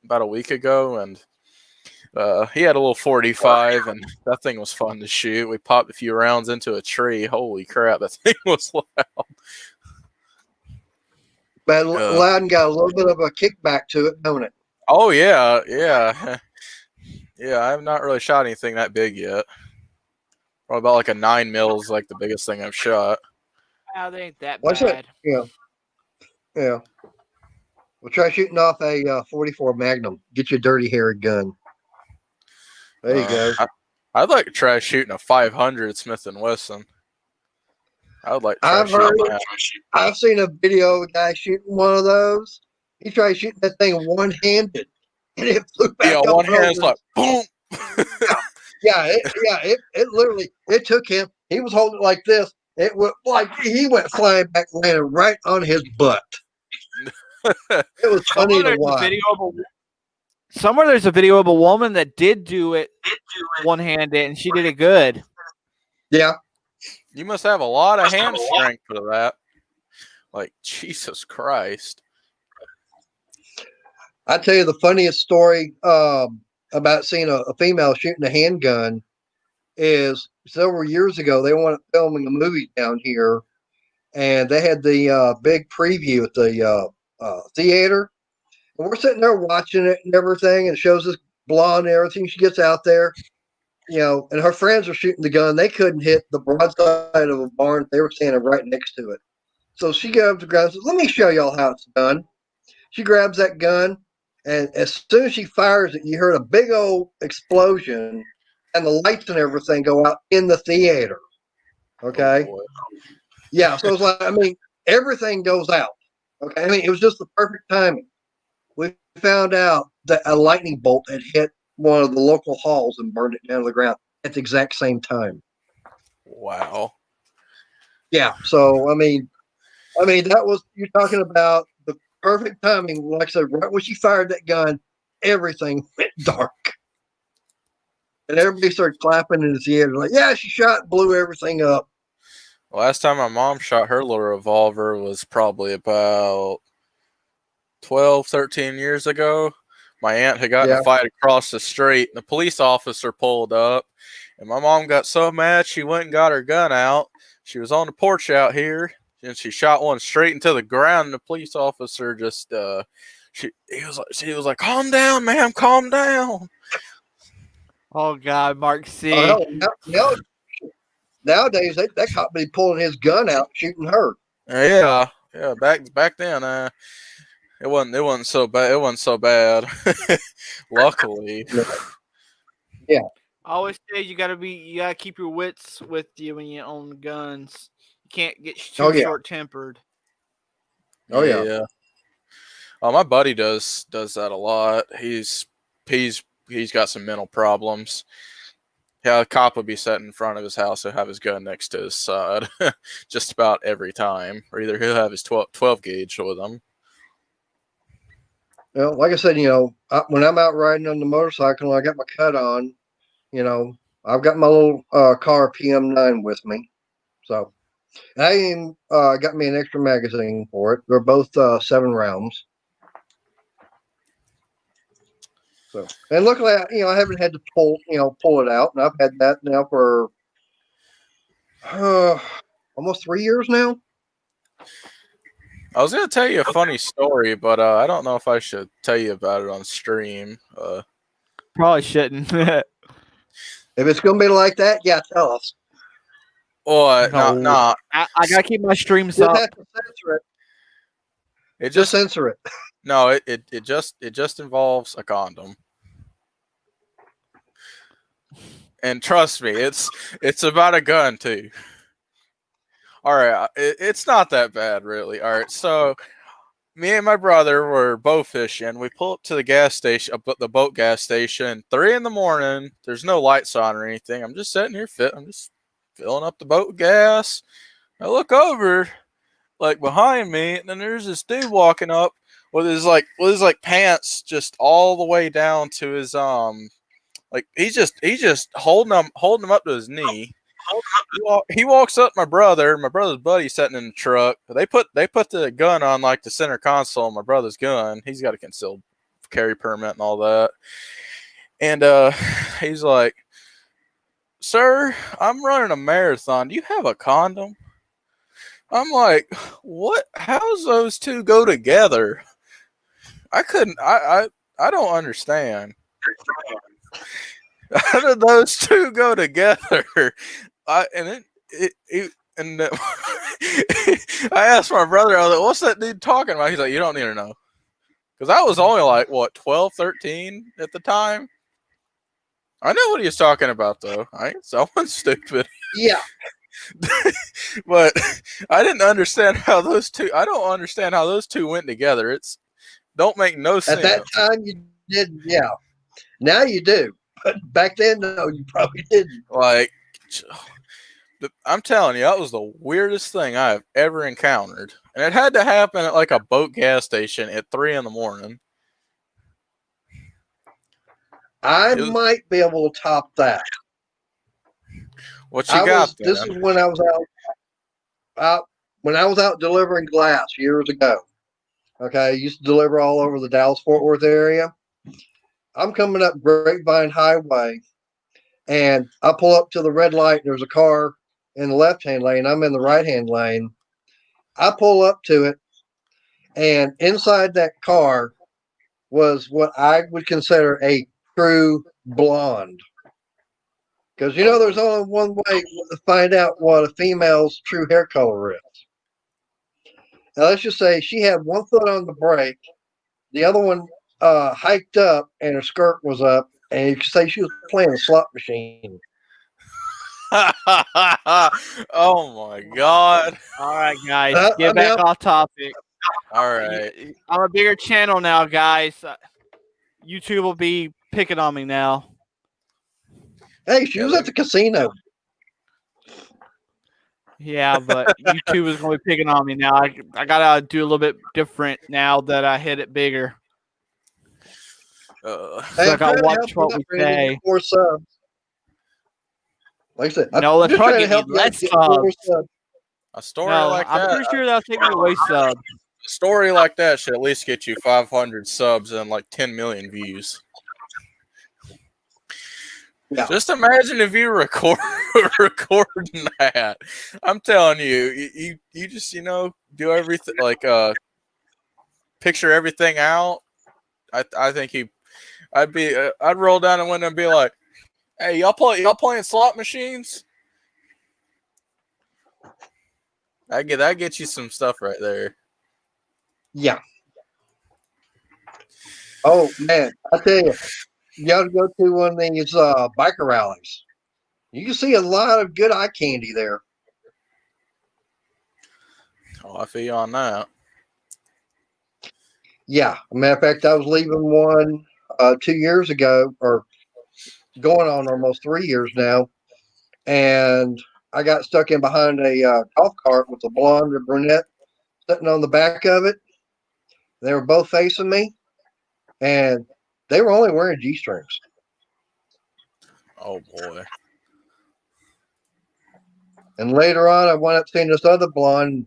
about a week ago, and he had a little 45, and that thing was fun to shoot. We popped a few rounds into a tree. Holy crap, that thing was loud. But loud got a little bit of a kickback to it, don't it? Oh yeah. Yeah, I have not really shot anything that big yet. Probably about a 9 mil is the biggest thing I've shot. Oh, they ain't that bad. Yeah. We'll try shooting off a 44 Magnum. Get you a dirty, hairy gun. There you go. I'd like to try shooting a 500 Smith & Wesson. I would like to try shooting that. I've seen a video of a guy shooting one of those. He tried shooting that thing one-handed, and it flew back up. Yeah, one hand's boom. It literally, it took him. He was holding it like this. It went he went flying back, landing right on his butt. It was funny to watch. Somewhere there's a video of a woman that did do it one-handed, and she did it good. Yeah. You must have a lot of hand strength for that. Jesus Christ. I tell you the funniest story. about seeing a female shooting a handgun is several years ago. They wanted filming a movie down here, and they had the big preview at the theater. And we're sitting there watching it and everything, and it shows this blonde and everything. She gets out there, and her friends are shooting the gun. They couldn't hit the broadside of a barn. They were standing right next to it. So she grabs the gun and says, "Let me show y'all how it's done." She grabs that gun, and as soon as she fires it, you heard a big old explosion, and the lights and everything go out in the theater. Okay. Oh, boy. Yeah. So it's like, everything goes out. Okay. It was just the perfect timing. We found out that a lightning bolt had hit one of the local halls and burned it down to the ground at the exact same time. Wow. Yeah. So, that was, you're talking about the perfect timing. Like I said, right when she fired that gun, everything went dark. And everybody started clapping in the theater, like, yeah, she shot, blew everything up. Last time my mom shot her little revolver was probably about 12, 13 years ago. My aunt had gotten in a fight across the street, and the police officer pulled up, and my mom got so mad she went and got her gun out. She was on the porch out here, and she shot one straight into the ground, and the police officer just she was like, "Calm down, ma'am, calm down." Oh God, Mark C. Nowadays, that cop be pulling his gun out, shooting her. Yeah. Back then, it wasn't so bad. It wasn't so bad. Luckily. Yeah. I always say you gotta keep your wits with you when you own guns. You can't get too short tempered. Oh yeah. Yeah. Oh, my buddy does that a lot. He's got some mental problems. Yeah, a cop would be sitting in front of his house. He'll have his gun next to his side just about every time. Or either he'll have his 12 gauge with him. Well, like I said, when I'm out riding on the motorcycle and I got my cut on, I've got my little car PM9 with me. So I even got me an extra magazine for it. They're both 7 rounds. So, and luckily, I haven't had to pull it out, and I've had that now for almost 3 years now. I was gonna tell you a funny story, but I don't know if I should tell you about it on stream. Probably shouldn't. If it's gonna be like that, yeah, tell us. What? No. No. I gotta keep my streams Just up. have to censor it. It Just censor it. No, it just involves a condom. And trust me, it's about a gun too. All right, it's not that bad really. All right, so me and my brother were bow fishing. We pull up to the gas station, the boat gas station, 3 a.m. There's no lights on or anything. I'm just sitting here I'm just filling up the boat with gas. I look over, like behind me, and then there's this dude walking up with his pants just all the way down to his like he's just holding him up to his knee. He walks up my brother's buddy sitting in the truck. They put the gun on like the center console, my brother's gun. He's got a concealed carry permit and all that. And he's like, "Sir, I'm running a marathon. Do you have a condom?" I'm like, "What? How's those two go together?" I don't understand. How did those two go together? I asked my brother, I was like, "What's that dude talking about?" He's like, "You don't need to know." Because I was only like, 12, 13 at the time. I know what he was talking about, though. I ain't someone stupid. Yeah. But I didn't understand how those two. I don't understand how those two went together. Don't make no sense. At that time, you didn't. Yeah. Now you do, but back then, no, you probably didn't. Like, I'm telling you, that was the weirdest thing I have ever encountered, and it had to happen at like a boat gas station at 3 a.m. I might be able to top that. What you got? This is when I was out delivering glass years ago. Okay, I used to deliver all over the Dallas-Fort Worth area, I'm coming up Grapevine Highway, and I pull up to the red light. There's a car in the left-hand lane. I'm in the right-hand lane. I pull up to it, and inside that car was what I would consider a true blonde. Because there's only one way to find out what a female's true hair color is. Now, let's just say she had one foot on the brake, the other one hiked up, and her skirt was up, and you could say she was playing a slot machine. Oh my god! All right, guys, get back off topic. All right, I'm a bigger channel now, guys. YouTube will be picking on me now. Hey, she was at the casino. Yeah, but YouTube is going to be picking on me now. I got to do a little bit different now that I hit it bigger. Hey, so I got to watch what we say. More subs. Like I said, no, let's probably get less subs. A story like that. I'm pretty sure that'll take me away subs. A story like that should at least get you 500 subs and like 10 million views. Yeah. Just imagine if you recording that. I'm telling you, you just do everything like picture everything out. I think I'd roll down the window and be like, "Hey, y'all playing slot machines?" That get you some stuff right there. Yeah. Oh man, I tell you. You got to go to one of these biker rallies. You can see a lot of good eye candy there. Oh, I feel you on that. Yeah. As a matter of fact, I was leaving one 2 years ago, or going on almost 3 years now, and I got stuck in behind a golf cart with a blonde and brunette sitting on the back of it. They were both facing me, and they were only wearing G-strings. Oh, boy. And later on, I wound up seeing this other blonde.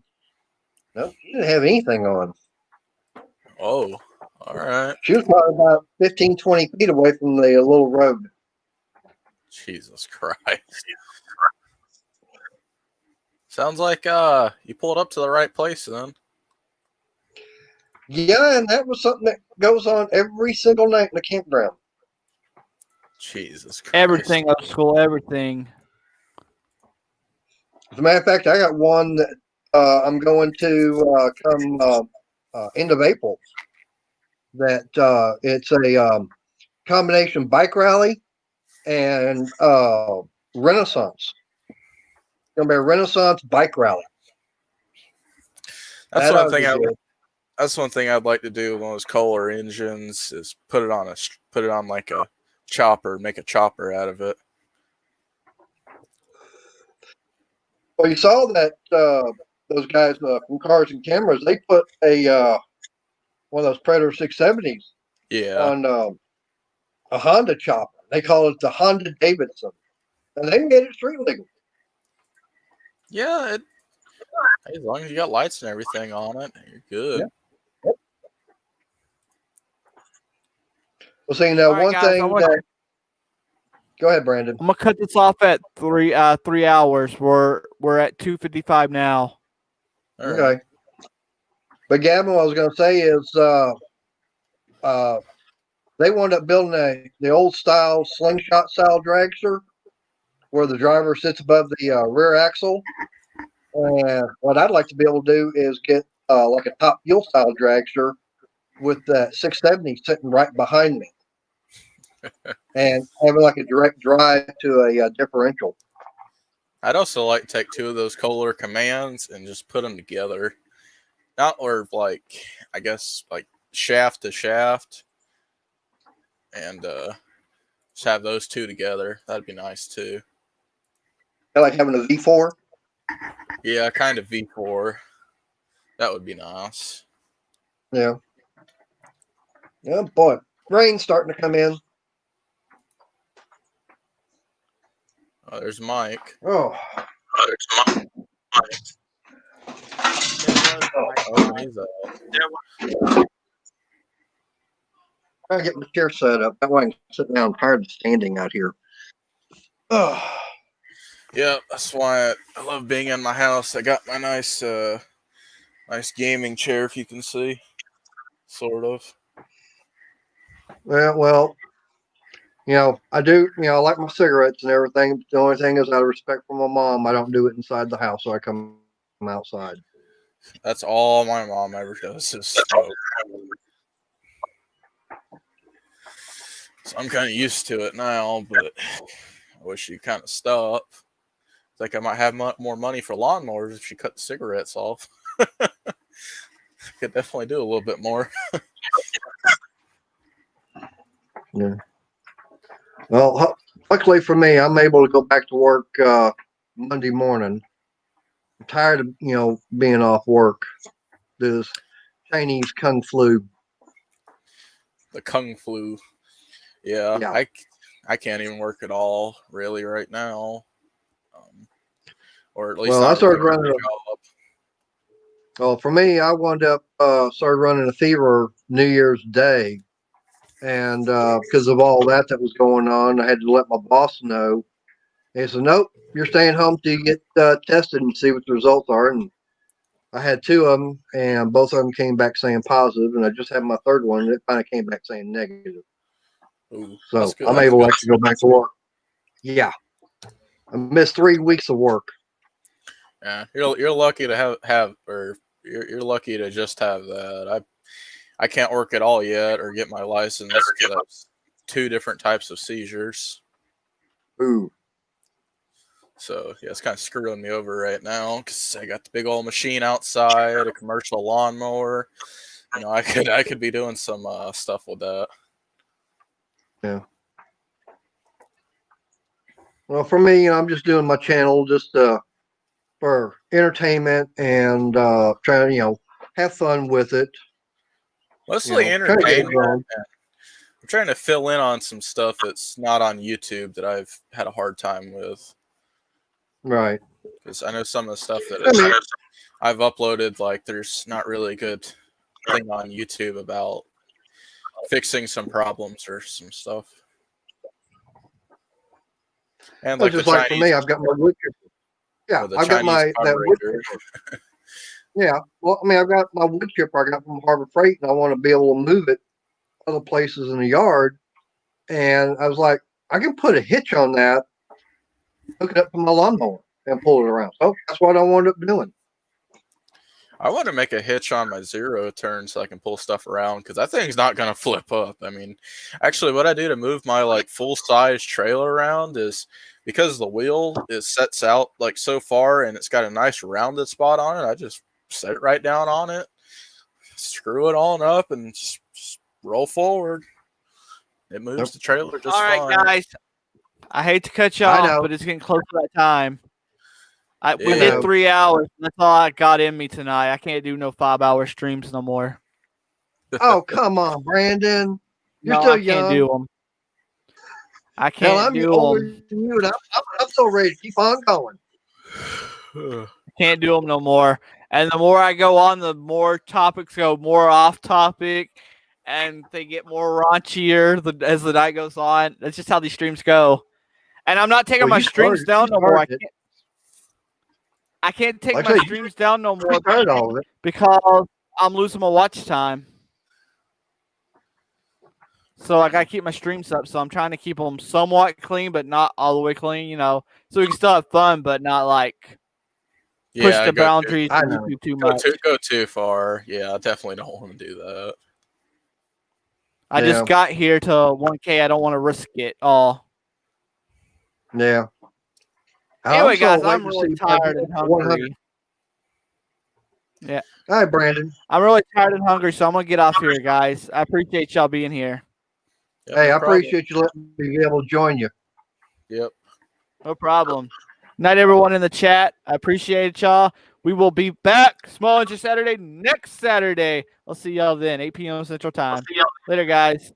No, she didn't have anything on. Oh, all right. She was probably about 15, 20 feet away from the little road. Jesus Christ. Sounds like you pulled up to the right place then. Yeah, and that was something that goes on every single night in the campground. Jesus Christ. Everything up school, everything. As a matter of fact, I got one that I'm going to come end of April. That it's a combination bike rally and Renaissance. It's going to be a Renaissance bike rally. That's one thing I'd like to do with one of those Kohler engines is put it on like a chopper, make a chopper out of it. Well, you saw that those guys from Cars and Cameras, they put a one of those Predator 670s on a Honda chopper. They call it the Honda Davidson, and they made it street legal. Yeah, as long as you got lights and everything on it, you're good. Yeah. Yep. Well, see, now right, one guys, thing that. Go ahead, Brandon. I'm gonna cut this off at 3 hours. We're at 2:55 now. Okay. Right. But Gavin, what I was going to say is they wound up building the old style slingshot style dragster where the driver sits above the rear axle. And what I'd like to be able to do is get like a top fuel style dragster with that 670 sitting right behind me and having like a direct drive to a differential. I'd also like to take two of those Kohler Commands and just put them together. Not or like, I guess, like shaft to shaft. And just have those two together. That'd be nice too. I like having a V4. Yeah, kind of V4. That would be nice. Yeah. Yeah, boy. Rain's starting to come in. Oh, there's Mike. Oh, There's Mike. Oh, he's Gotta get my chair set up. That way I can sit down. I'm tired of standing out here. Yeah, that's why I love being in my house. I got my nice gaming chair, if you can see, sort of. Well, I do. I like my cigarettes and everything. The only thing is, out of respect for my mom, I don't do it inside the house, so I come outside. That's all my mom ever does is smoke. So I'm kind of used to it now, but I wish she'd kind of stop. It's like I might have more money for lawnmowers if she cut the cigarettes off. Could definitely do a little bit more. Yeah. Well, luckily for me, I'm able to go back to work Monday morning. I'm tired of being off work. This Chinese kung flu. The kung flu. Yeah. I can't even work at all really right now. Or at least Well, not I started really running. job. Well, for me, I wound up started running a fever New Year's Day, and because of all that was going on, I had to let my boss know. He said, "Nope, you're staying home till you get tested and see what the results are." And I had two of them, and both of them came back saying positive, and I just had my third one, and it finally came back saying negative. Ooh, So that's good. I'm That's able to good. actually go back to work. Yeah, I missed 3 weeks of work. Yeah, you're lucky to have or you're lucky to just have that. I can't work at all yet or get my license because I have 2 different types of seizures. Ooh, So yeah, it's kind of screwing me over right now because I got the big old machine outside, a commercial lawnmower. I could be doing some stuff with that. yeah. Well, for me, I'm just doing my channel just for entertainment and trying to, have fun with it. Mostly Trying to get it entertainment. going. I'm trying to fill in on some stuff that's not on YouTube that I've had a hard time with. Right. Because I know some of the stuff that I mean, I've uploaded, like there's not really a good thing on YouTube about fixing some problems or some stuff. And well, like the just like for Chinese, me, I've got my wood chipper. Yeah, the I've got Chinese that wood carburetor. chipper. Yeah. Well, I mean, I've got my wood chipper I got from Harbor Freight, and I want to be able to move it other places in the yard. And I was like, I can put a hitch on that, hook it up to my lawnmower, and pull it around. So that's what I wound up doing. I want to make a hitch on my zero turn so I can pull stuff around because that thing's not going to flip up. I mean, actually, what I do to move my like full size trailer around is because the wheel sets out like so far and it's got a nice rounded spot on it. I just set it right down on it, screw it on up, and just roll forward. It moves the trailer just All right, fine. guys. I hate to cut you I off, know. but it's getting close to that time. We Yeah. did 3 hours. That's all I got in me tonight. I can't do no 5-hour streams no more. Oh, come on, Brandon. You're No, still I can't young. do them. I Hell, can't I'm do older them. than you, and I'm so ready to keep on going. Can't do them no more. And the more I go on, the more topics go more off topic, and they get more raunchier as the night goes on. That's just how these streams go. And I'm not taking Well, my you streams started- down you no more. started it. I can't take Like I my said, streams down no You more started all of it. because I'm losing my watch time. So I gotta keep my streams up. So I'm trying to keep them somewhat clean, but not all the way clean. So we can still have fun, but not like push the boundaries I of know. YouTube too much. Go too far. Yeah, I definitely don't want to do that. I Yeah. just got here to 1K. I don't want to risk it all. Yeah. Anyway, so guys, waiting I'm to really see if I tired get and 100. hungry. Yeah, Hi, Brandon. I'm really tired and hungry, so I'm gonna get off here, guys. I appreciate y'all being here. Yep, Hey, no I problem. appreciate you letting me be able to join you. Yep. No problem. Night, everyone in the chat. I appreciate y'all. We will be back Small Engine Saturday next Saturday. I'll see y'all then, 8 p.m. Central Time. Later, guys.